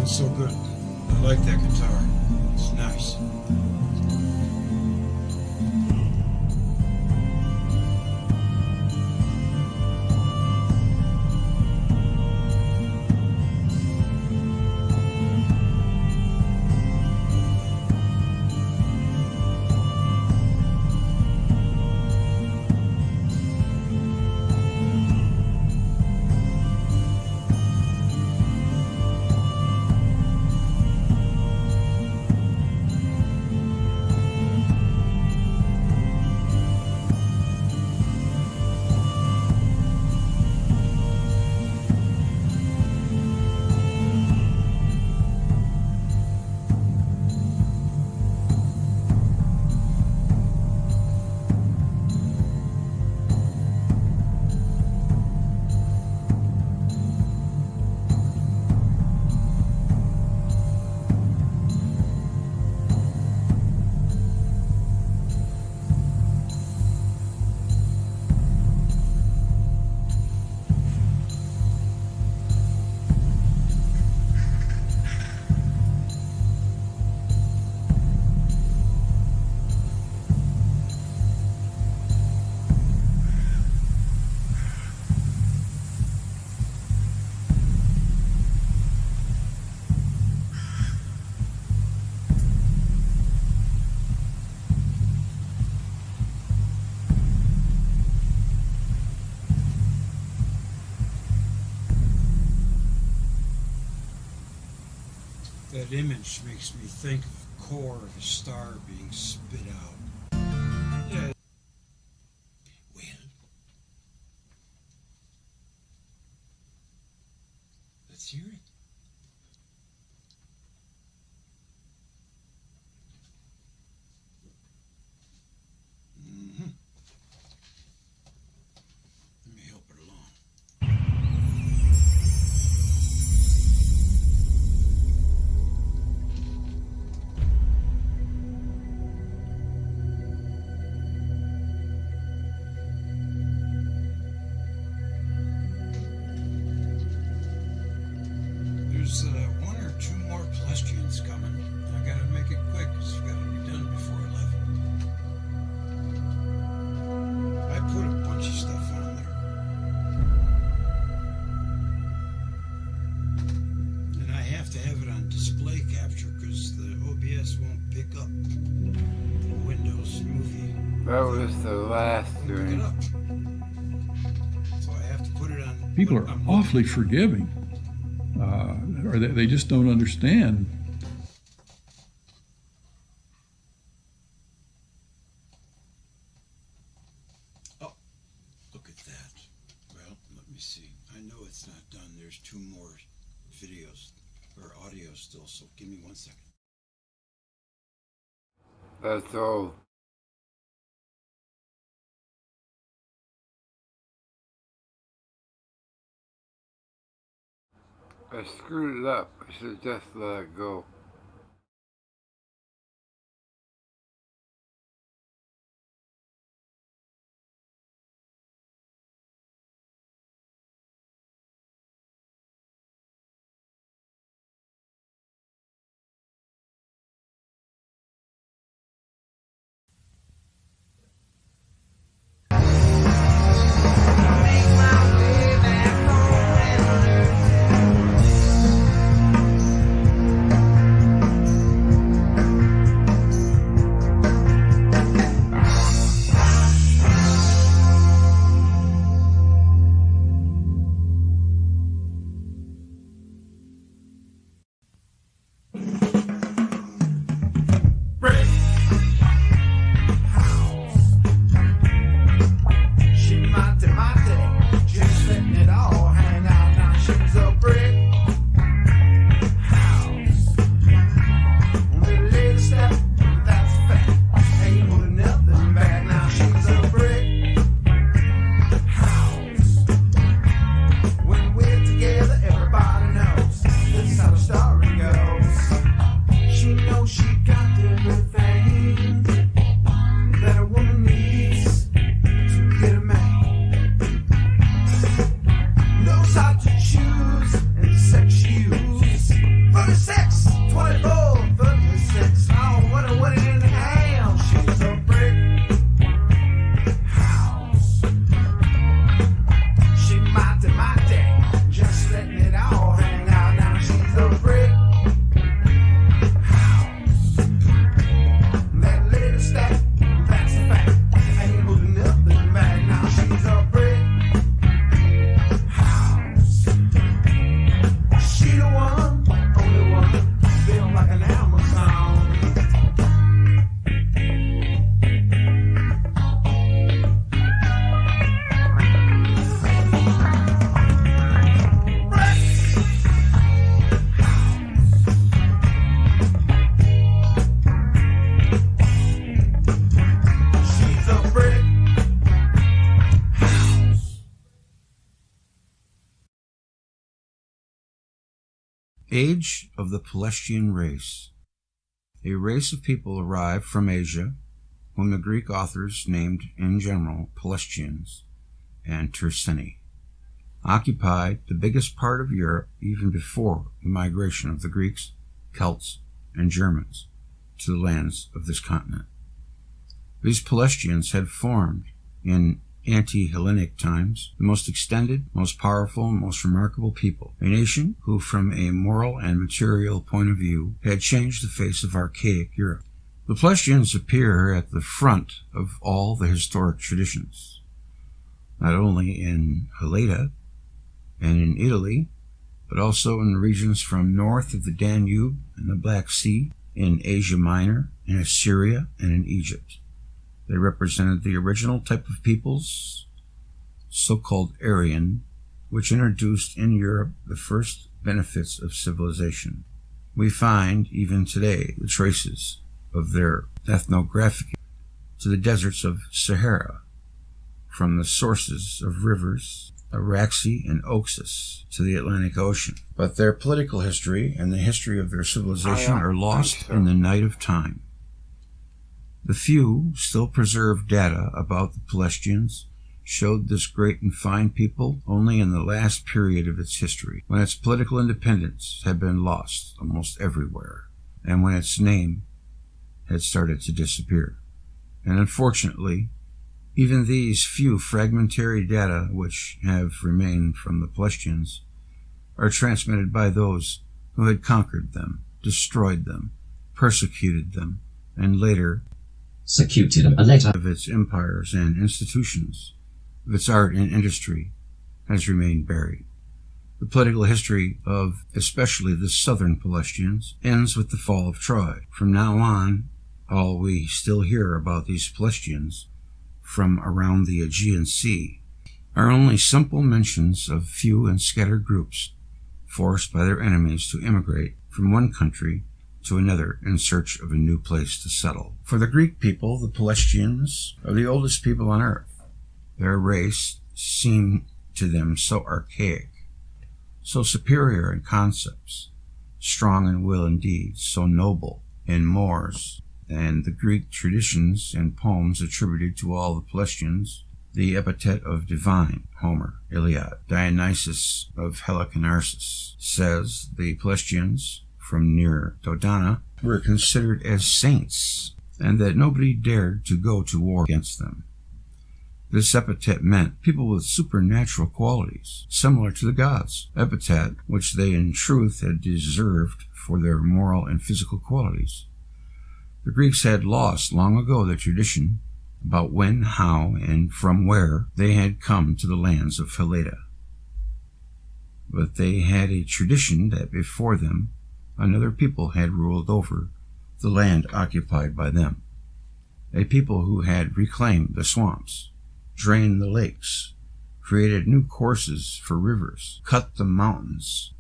sounds so good. I like that guitar. It's nice. That image makes me think of the core of a star being spit out. Yeah. Well, let's hear it. Let me help it along. There's one or two more Pelasgians coming. I gotta make it quick because I've gotta be done before 11. I put a bunch of stuff on there. And I have to have it on display capture because the OBS won't pick up the Windows movie. That was the last Pick it up. thing. So I have to put it on. People are awfully forgiving. Or they just don't understand. Oh, look at that. Well, let me see. I know it's not done. There's two more videos or audio still, so give me 1 second. That's all. I screwed it up. I should just let it go. Age of the Pelasgian race. A race of people arrived from Asia, whom the Greek authors named in general Pelasgians and Terseni, occupied the biggest part of Europe even before the migration of the Greeks, Celts, and Germans to the lands of this continent. These Pelasgians had formed in ante-Hellenic times the most extended, most powerful, and most remarkable people, a nation who from a moral and material point of view had changed the face of archaic Europe. The Pelasgians appear at the front of all the historic traditions, not only in Helena and in Italy, but also in the regions from north of the Danube and the Black Sea, in Asia Minor, in Assyria, and in Egypt. They represented the original type of peoples, so-called Aryan, which introduced in Europe the first benefits of civilization. We find, even today, the traces of their ethnographic to the deserts of Sahara, from the sources of rivers Araxi and Oxus to the Atlantic Ocean. But their political history and the history of their civilization are lost in the night of time. The few still preserved data about the Pelasgians showed this great and fine people only in the last period of its history, when its political independence had been lost almost everywhere, and when its name had started to disappear. And unfortunately, even these few fragmentary data which have remained from the Pelasgians are transmitted by those who had conquered them, destroyed them, persecuted them, and later executed them. A letter of its empires and institutions, of its art and industry, has remained buried. The political history of especially the southern Pelasgians ends with the fall of Troy. From now on, all we still hear about these Pelasgians from around the Aegean Sea are only simple mentions of few and scattered groups forced by their enemies to immigrate from one country to another in search of a new place to settle. For the Greek people, the Pelasgians are the oldest people on earth. Their race seemed to them so archaic, so superior in concepts, strong in will and deed, so noble in mores, and the Greek traditions and poems attributed to all the Pelasgians the epithet of divine. Homer, Iliad. Dionysius of Halicarnassus says the Pelasgians from near Dodona were considered as saints, and that nobody dared to go to war against them. This epithet meant people with supernatural qualities, similar to the gods, epithet which they in truth had deserved for their moral and physical qualities. The Greeks had lost long ago the tradition about when, how, and from where they had come to the lands of Helena. But they had a tradition that before them another people had ruled over the land occupied by them, a people who had reclaimed the swamps, drained the lakes, created new courses for rivers, cut the mountains,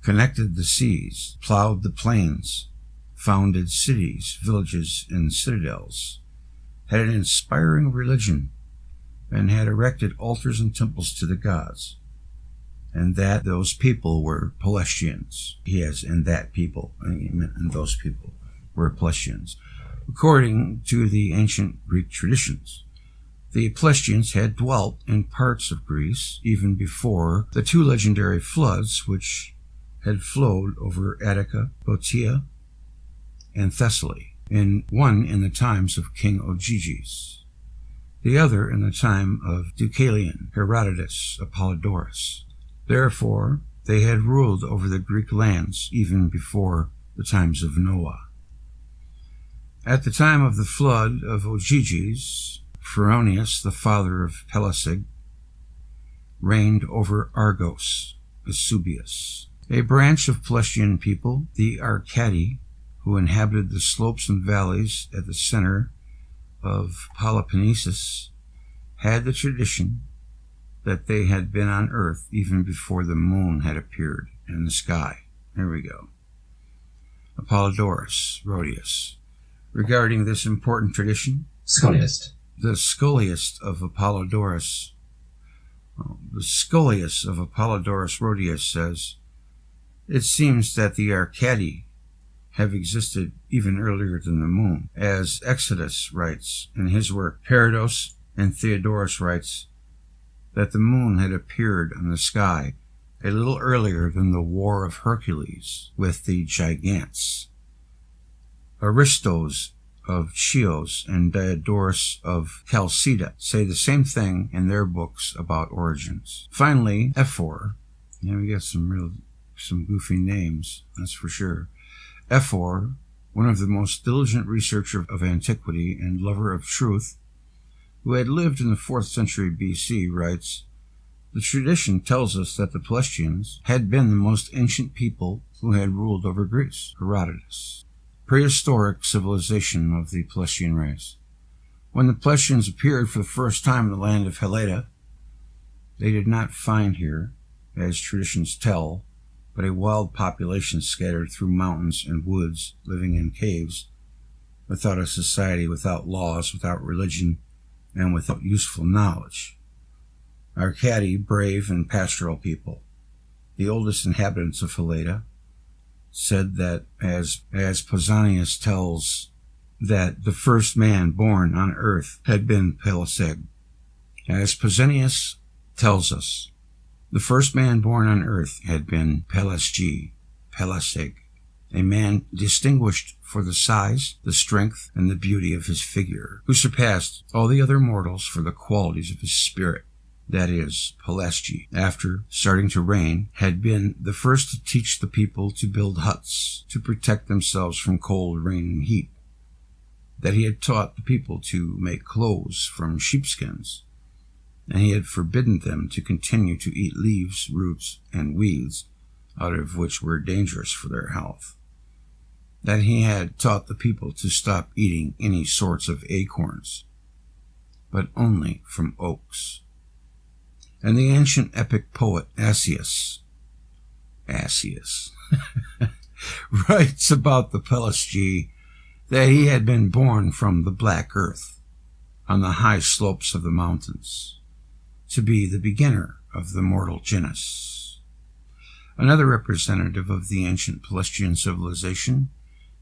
connected the seas, plowed the plains, founded cities, villages, and citadels, had an inspiring religion, and had erected altars and temples to the gods, and that those people were Pelasgians. Yes, and that people, and those people were Pelasgians. According to the ancient Greek traditions, the Pelasgians had dwelt in parts of Greece even before the two legendary floods which had flowed over Attica, Boeotia, and Thessaly, one in the times of King Ogyges, the other in the time of Deucalion, Herodotus, Apollodorus. Therefore, they had ruled over the Greek lands even before the times of Noah. At the time of the flood of Ogyges, Pheronius, the father of Pelasg, reigned over Argos, Vesuvius. A branch of Pelasgian people, the Arcadi, who inhabited the slopes and valleys at the center of Peloponnesus, had the tradition that they had been on earth even before the moon had appeared in the sky. There we go. Apollodorus, Rhodius. Regarding this important tradition, Scholiast. The scholiast of Apollodorus Rhodius says, It seems that the Arcadi have existed even earlier than the moon, as Exodus writes in his work. Herodotus and Theodorus writes that the moon had appeared on the sky a little earlier than the War of Hercules with the giants. Aristos of Chios and Diodorus of Chalceda say the same thing in their books about origins. Finally, Ephor, we got some goofy names, that's for sure. Ephor, one of the most diligent researchers of antiquity and lover of truth, who had lived in the 4th century BC, writes, "The tradition tells us that the Pelasgians had been the most ancient people who had ruled over Greece." Herodotus. Prehistoric civilization of the Pelasgian race. When the Pelasgians appeared for the first time in the land of Helena, they did not find here, as traditions tell, but a wild population scattered through mountains and woods, living in caves, without a society, without laws, without religion, and without useful knowledge. Arcadi, brave and pastoral people, the oldest inhabitants of Helena, said that, as Pausanias tells, that the first man born on earth had been Pelasg. As Pausanias tells us, the first man born on earth had been Pelasg, a man distinguished for the size, the strength, and the beauty of his figure, who surpassed all the other mortals for the qualities of his spirit. That is, Pelasgi, after starting to reign, had been the first to teach the people to build huts to protect themselves from cold, rain, and heat. That he had taught the people to make clothes from sheepskins, and he had forbidden them to continue to eat leaves, roots, and weeds, out of which were dangerous for their health. That he had taught the people to stop eating any sorts of acorns, but only from oaks. And the ancient epic poet Asius writes about the Pelasgi that he had been born from the black earth on the high slopes of the mountains, to be the beginner of the mortal genus. Another representative of the ancient Pelasgian civilization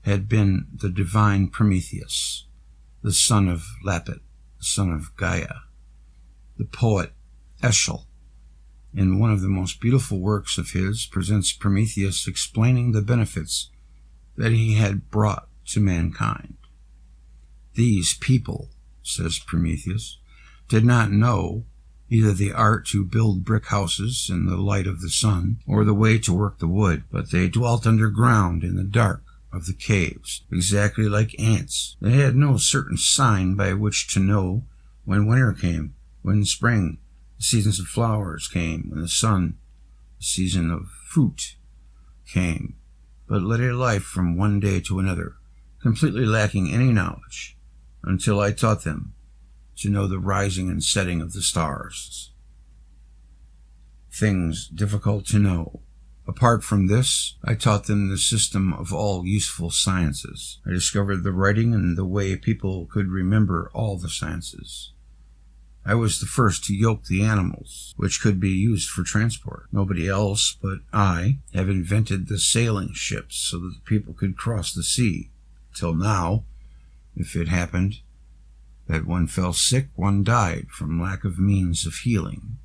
had been the divine Prometheus, the son of Lapit, the son of Gaia. The poet Eschyl, in one of the most beautiful works of his, presents Prometheus explaining the benefits that he had brought to mankind. "These people," says Prometheus, "did not know either the art to build brick houses in the light of the sun, or the way to work the wood, but they dwelt underground in the dark of the caves, exactly like ants. They had no certain sign by which to know when winter came, when spring, the seasons of flowers came, when the sun, the season of fruit, came, but led a life from one day to another, completely lacking any knowledge, until I taught them to know the rising and setting of the stars. Things difficult to know. Apart from this, I taught them the system of all useful sciences. I discovered the writing and the way people could remember all the sciences. I was the first to yoke the animals, which could be used for transport. Nobody else but I have invented the sailing ships so that the people could cross the sea. Till now, if it happened that one fell sick, one died from lack of means of healing,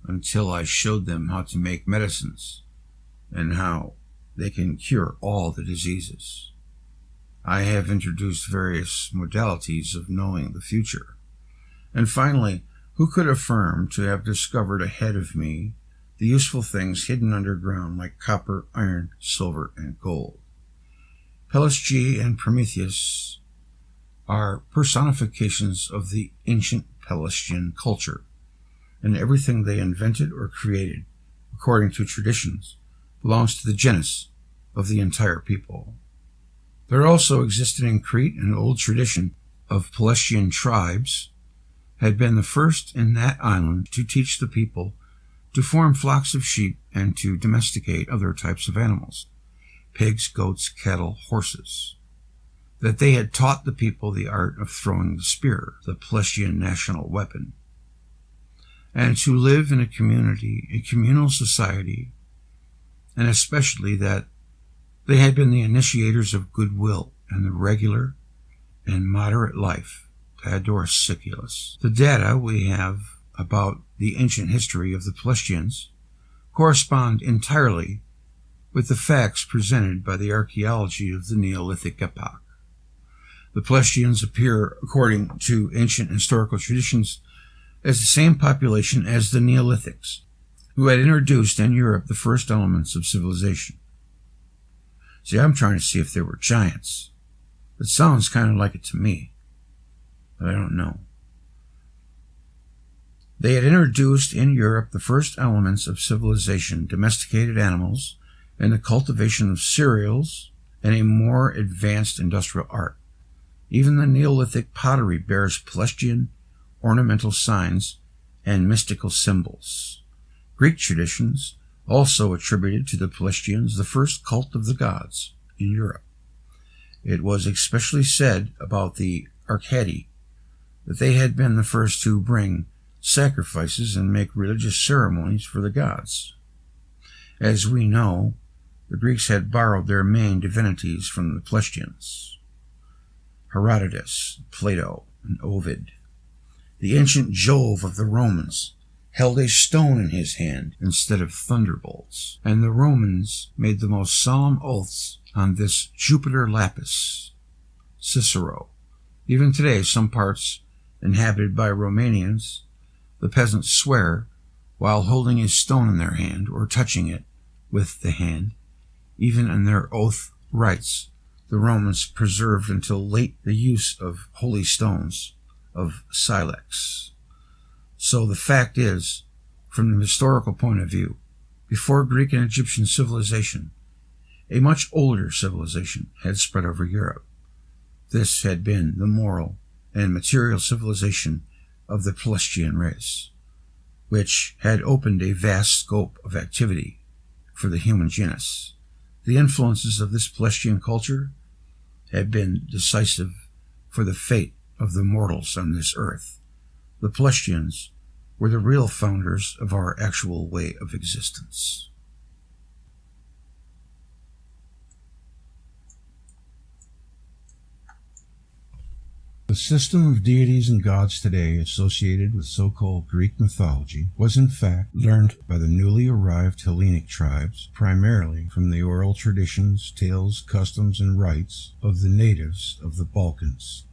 until I showed them how to make medicines and how they can cure all the diseases. I have introduced various modalities of knowing the future. And finally, who could affirm to have discovered ahead of me the useful things hidden underground like copper, iron, silver, and gold? Pelasgi and Prometheus are personifications of the ancient Pelasgian culture, and everything they invented or created, according to traditions, belongs to the genus of the entire people. There also existed in Crete an old tradition of Pelasgian tribes, had been the first in that island to teach the people to form flocks of sheep and to domesticate other types of animals, pigs, goats, cattle, horses. That they had taught the people the art of throwing the spear, the Pelasgian national weapon, and to live in a community, a communal society, and especially that they had been the initiators of goodwill and the regular and moderate life to adore Siculus. The data we have about the ancient history of the Pelasgians correspond entirely with the facts presented by the archaeology of the Neolithic epoch. The Pelasgians appear, according to ancient historical traditions, as the same population as the Neolithics, who had introduced in Europe the first elements of civilization. See, I'm trying to see if they were giants. It sounds kind of like it to me, but I don't know. They had introduced in Europe the first elements of civilization, domesticated animals, and the cultivation of cereals, and a more advanced industrial art. Even the Neolithic pottery bears Pelasgian ornamental signs and mystical symbols. Greek traditions also attributed to the Pelasgians the first cult of the gods in Europe. It was especially said about the Arcadi that they had been the first to bring sacrifices and make religious ceremonies for the gods. As we know, the Greeks had borrowed their main divinities from the Pelasgians. Herodotus, Plato, and Ovid. The ancient Jove of the Romans held a stone in his hand instead of thunderbolts, and the Romans made the most solemn oaths on this Jupiter Lapis. Cicero. Even today, some parts inhabited by Romanians, the peasants swear, while holding a stone in their hand or touching it with the hand, even in their oath rites, the Romans preserved until late the use of holy stones of silex. So the fact is, from the historical point of view, before Greek and Egyptian civilization, a much older civilization had spread over Europe. This had been the moral and material civilization of the Pelasgian race, which had opened a vast scope of activity for the human genus. The influences of this Pelasgian culture had been decisive for the fate of the mortals on this earth. The Pelasgians were the real founders of our actual way of existence. The system of deities and gods today associated with so-called Greek mythology was in fact learned by the newly arrived Hellenic tribes, primarily from the oral traditions, tales, customs, and rites of the natives of the Balkans,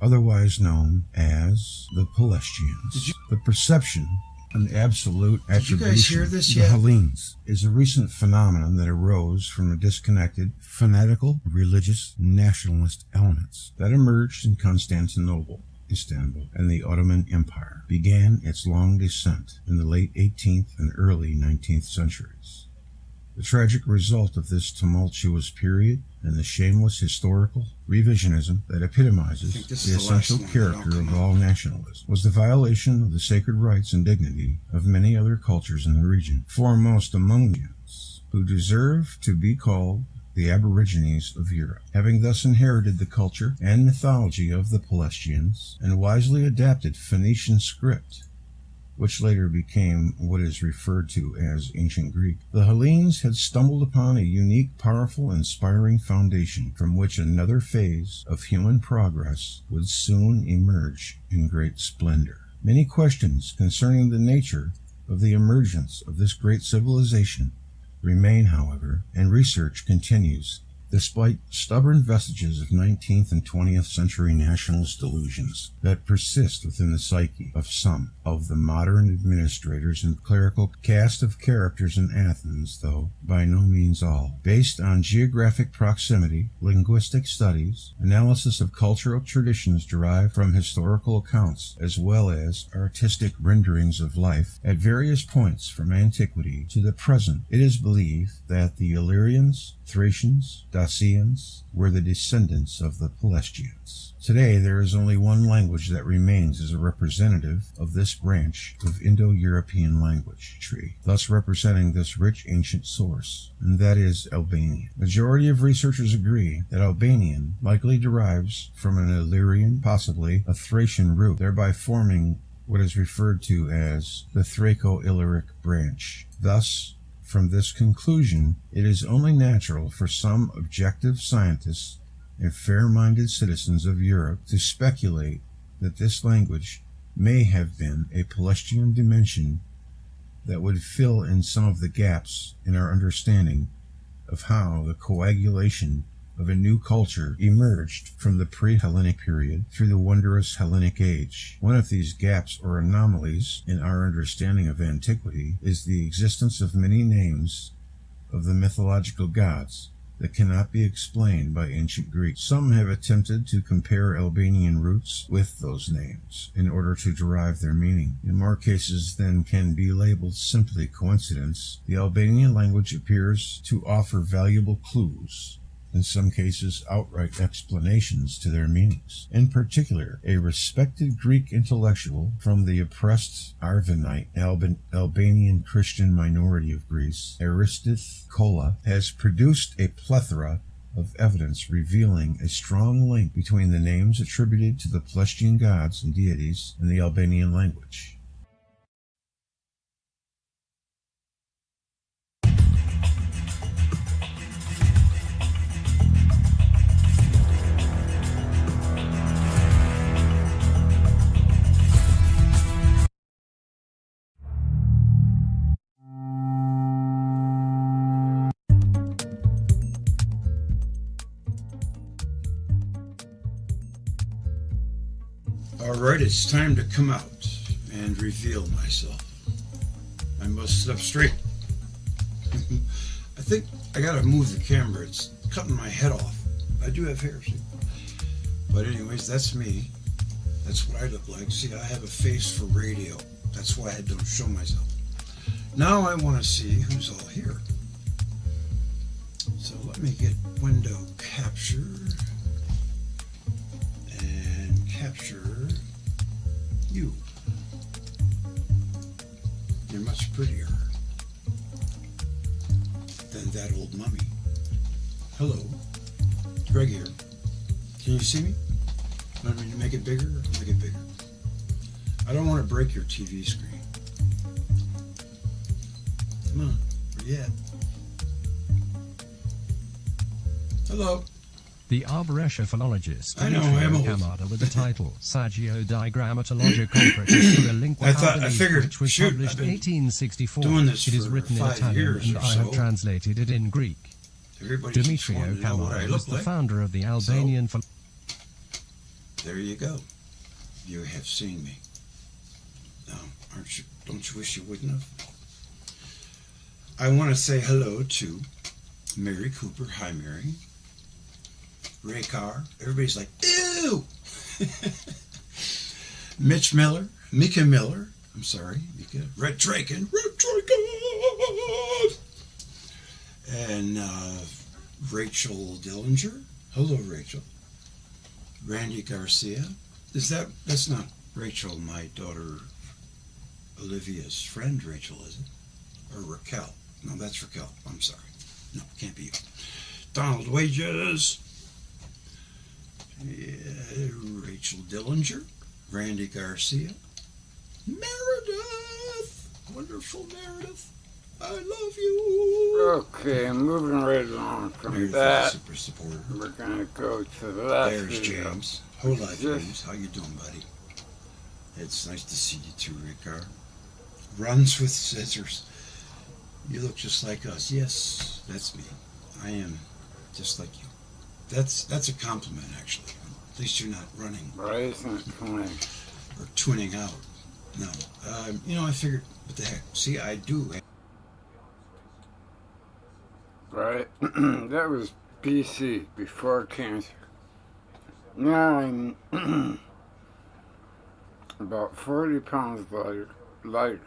otherwise known as the Pelasgians. The perception an absolute attribution to the Hellenes is a recent phenomenon that arose from a disconnected, fanatical, religious, nationalist elements that emerged in Constantinople, Istanbul, and the Ottoman Empire, began its long descent in the late 18th and early 19th centuries. The tragic result of this tumultuous period and the shameless historical revisionism that epitomizes the essential character of all nationalism was the violation of the sacred rights and dignity of many other cultures in the region, foremost among them, who deserve to be called the Aborigines of Europe. Having thus inherited the culture and mythology of the Pelasgians and wisely adapted Phoenician script, which later became what is referred to as Ancient Greek, the Hellenes had stumbled upon a unique, powerful, inspiring foundation from which another phase of human progress would soon emerge in great splendor. Many questions concerning the nature of the emergence of this great civilization remain, however, and research continues, despite stubborn vestiges of 19th and 20th century nationalist delusions that persist within the psyche of some of the modern administrators and clerical cast of characters in Athens, though by no means all. Based on geographic proximity, linguistic studies, analysis of cultural traditions derived from historical accounts, as well as artistic renderings of life at various points from antiquity to the present, it is believed that the Illyrians, Thracians, Dacians were the descendants of the Pelasgians. Today, there is only one language that remains as a representative of this branch of Indo-European language tree, thus representing this rich ancient source, and that is Albanian. Majority of researchers agree that Albanian likely derives from an Illyrian, possibly a Thracian root, thereby forming what is referred to as the Thraco-Illyric branch. Thus, From this conclusion, it is only natural for some objective scientists and fair-minded citizens of Europe to speculate that this language may have been a Pelasgian dimension that would fill in some of the gaps in our understanding of how the coagulation of a new culture emerged from the pre-Hellenic period through the wondrous Hellenic age. One of these gaps or anomalies in our understanding of antiquity is the existence of many names of the mythological gods that cannot be explained by ancient Greeks. Some have attempted to compare Albanian roots with those names in order to derive their meaning. In more cases than can be labeled simply coincidence, the Albanian language appears to offer valuable clues, in some cases outright explanations to their meanings. In particular, a respected Greek intellectual from the oppressed Arvanite Albanian Christian minority of Greece, Aristith Kola, has produced a plethora of evidence revealing a strong link between the names attributed to the Pelasgian gods and deities and the Albanian language. Alright, it's time to come out and reveal myself. I must sit up straight. I think I gotta move the camera. It's cutting my head off. I do have hair, see? But anyways, that's me. That's what I look like. See, I have a face for radio. That's why I don't show myself. Now I want to see who's all here. So let me get window capture. Capture you. You're much prettier than that old mummy. Hello, Greg here. Can you see me? Want me to make it bigger? Make it bigger. I don't want to break your TV screen. Come on, where you at? Hello. The Arborescia philologist I know, I'm old. Kamada with the title Sagiodiagrammatologia Comparatus through a lingua figured, which was shoot, published I've been 1864. doing this It is for written in 5 Italian years and or I have so. translated it in Greek. Everybody just Demetrio wanted to know what I Kamada look is the like. founder of the Albanian There you go. You have seen me. Now, don't you wish you wouldn't have? I want to say hello to Mary Cooper. Hi, Mary. Ray Carr. Everybody's like, ew! Mitch Miller. Mika Miller. I'm sorry. Mika. Red Draken. And Rachel Dillinger. Hello, Rachel. Randy Garcia. That's not Rachel, my daughter Olivia's friend, Rachel, is it? Or Raquel? No, that's Raquel. I'm sorry. No, can't be you. Donald Wages. Yeah, Rachel Dillinger. Randy Garcia. Meredith. Wonderful Meredith. I love you. Okay, moving right along from Meredith that. Super supporter. We're gonna go to the last There's video. James. Whole life, James. How you doing, buddy? It's nice to see you too, Ricard. Runs with scissors. You look just like us. Yes, that's me. I am just like you. That's a compliment, actually. At least you're not running. Right, isn't it funny? Or twinning out. No. I figured, what the heck? See, I do. Right? That was BC, before cancer. Now I'm about 40 pounds lighter.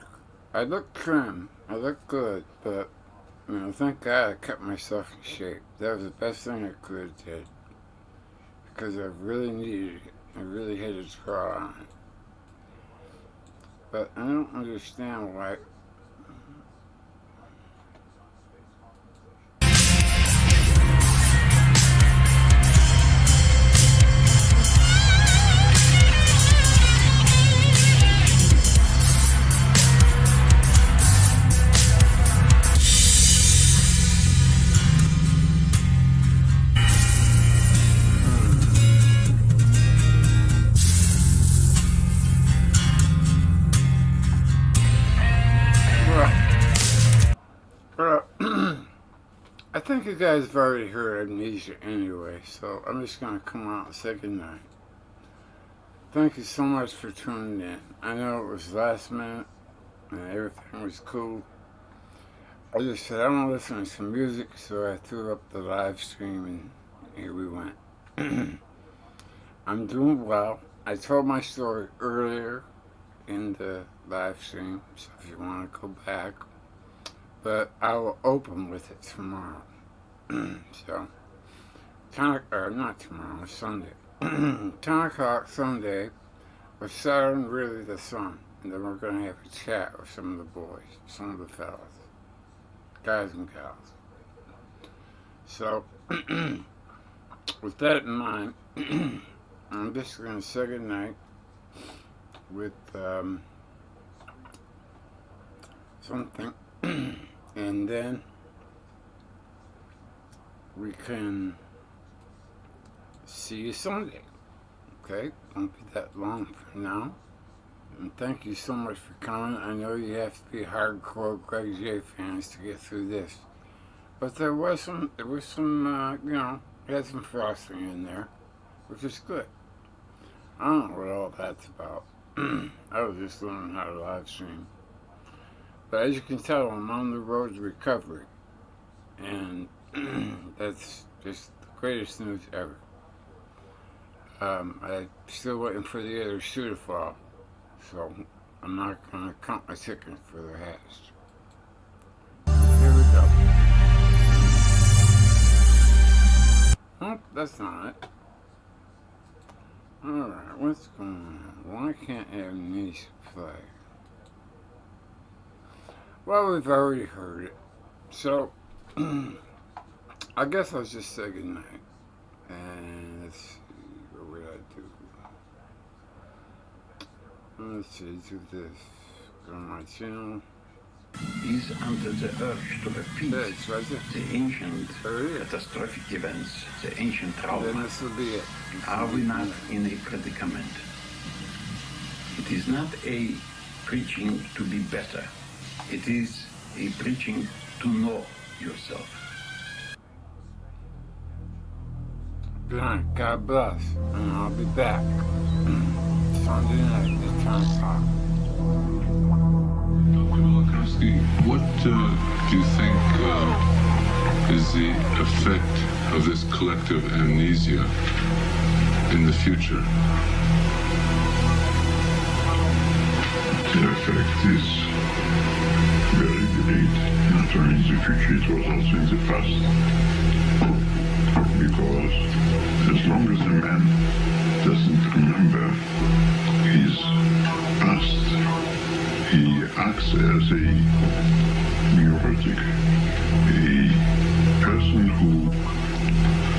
I look trim, I look good, but, thank God I kept myself in shape. That was the best thing I could have did. Because I really needed it. I really had to draw on it. But I don't understand why. I think you guys have already heard Amnesia anyway, so I'm just going to come out and say goodnight. Thank you so much for tuning in. I know it was last minute and everything was cool. I just said I want to listen to some music, so I threw up the live stream and here we went. I'm doing well. I told my story earlier in the live stream, so if you want to go back, but I will open with it tomorrow. So, not tomorrow, Sunday. 10 o'clock Sunday, with SATURN, really the sun, and then we're going to have a chat with some of the boys, some of the fellas, guys and gals. So, with that in mind, I'm just going to say goodnight with something, and then we can see you Sunday. Okay? Won't be that long from now. And thank you so much for coming. I know you have to be hardcore Greg J fans to get through this. But there was some, you know, had some frosting in there, which is good. I don't know what all that's about. I was just learning how to live stream. But as you can tell, I'm on the road to recovery. And that's just the greatest news ever. I'm still waiting for the other shoe to fall. So I'm not going to count my chickens for the hatch. Here we go. Oh, that's not it. Alright, what's going on? Why can't Amnesia play? Well, we've already heard it. So, I guess I'll just say goodnight. And let's see, what would I do? Let's see, do this. Go on my channel. Is under the urge to repeat the ancient catastrophic events, the ancient trauma. Then this will be it. Are we not in a predicament? It is not a preaching to be better. It is a preaching to know yourself. Good night. God bless. And I'll be back Sunday night at 10 o'clock. What do you think is the effect of this collective amnesia in the future? The effect is very great, not only in the future, it was also in the past. Because as long as a man doesn't remember his past, he acts as a neurotic, a person who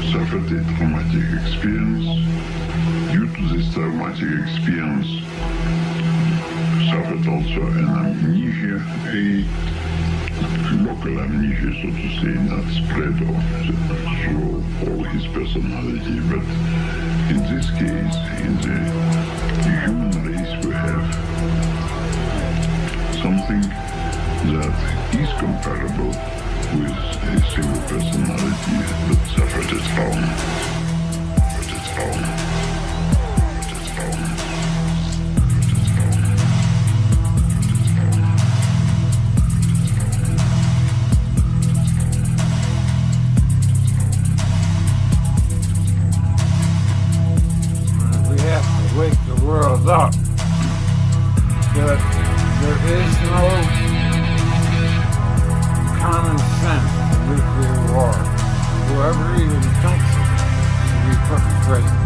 suffered a traumatic experience. Due to this traumatic experience, suffered also an amnesia, a local amnesia, so to say, not spread through all his personality, but in this case, in the human race, we have something that is comparable with a single personality that suffered a trauma. We have to wake the world up. There is no common sense in nuclear war. Whoever even thinks of it will be put in prison.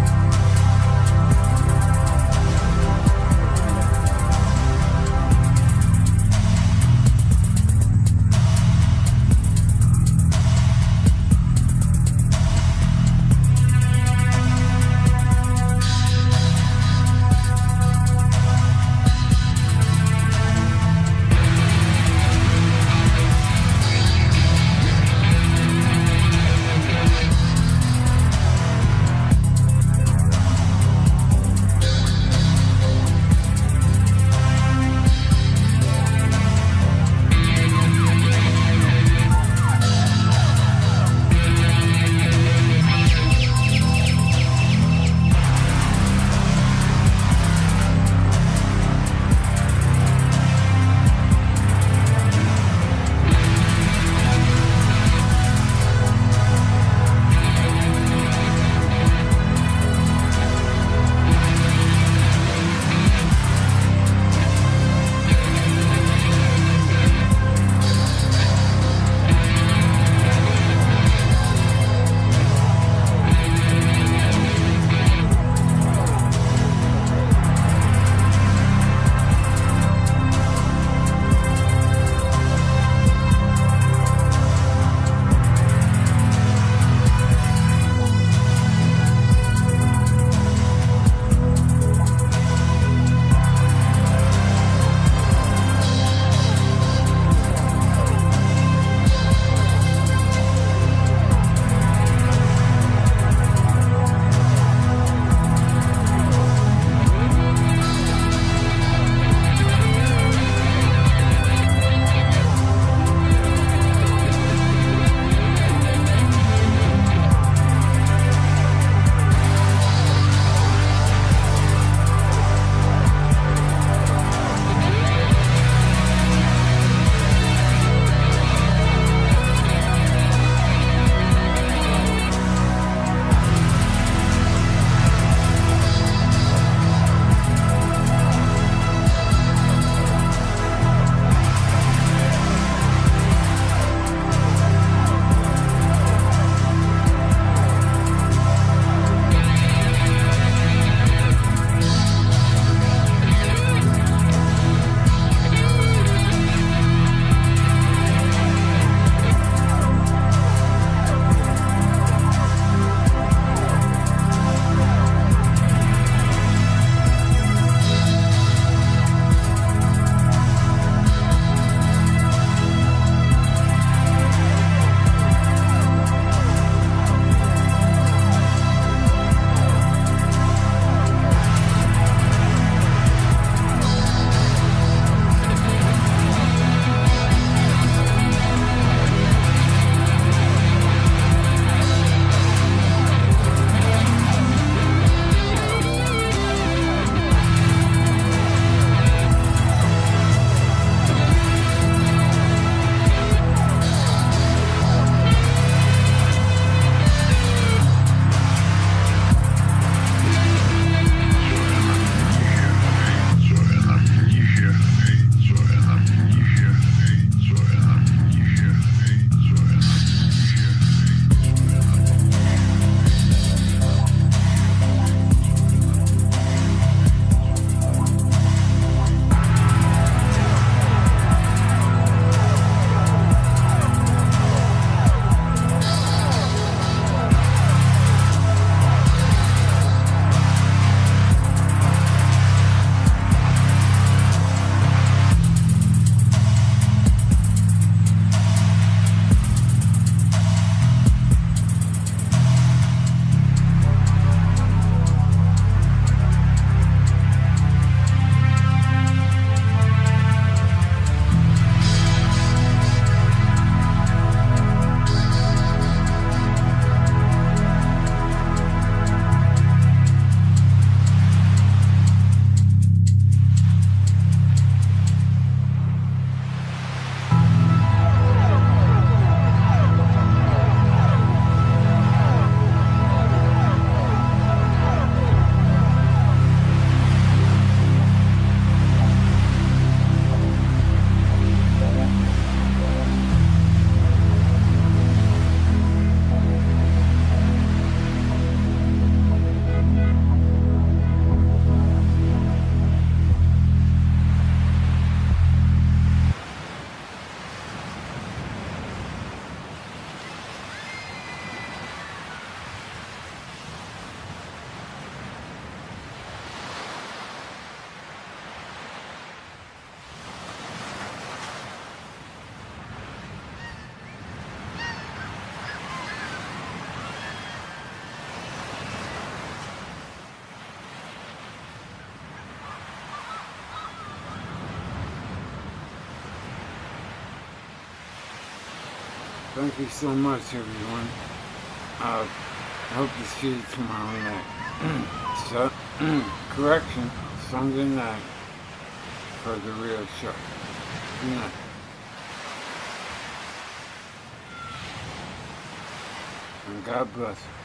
Thank you so much, everyone. I hope to see you tomorrow night. So, correction, Sunday night for the real show. Good night. And God bless you.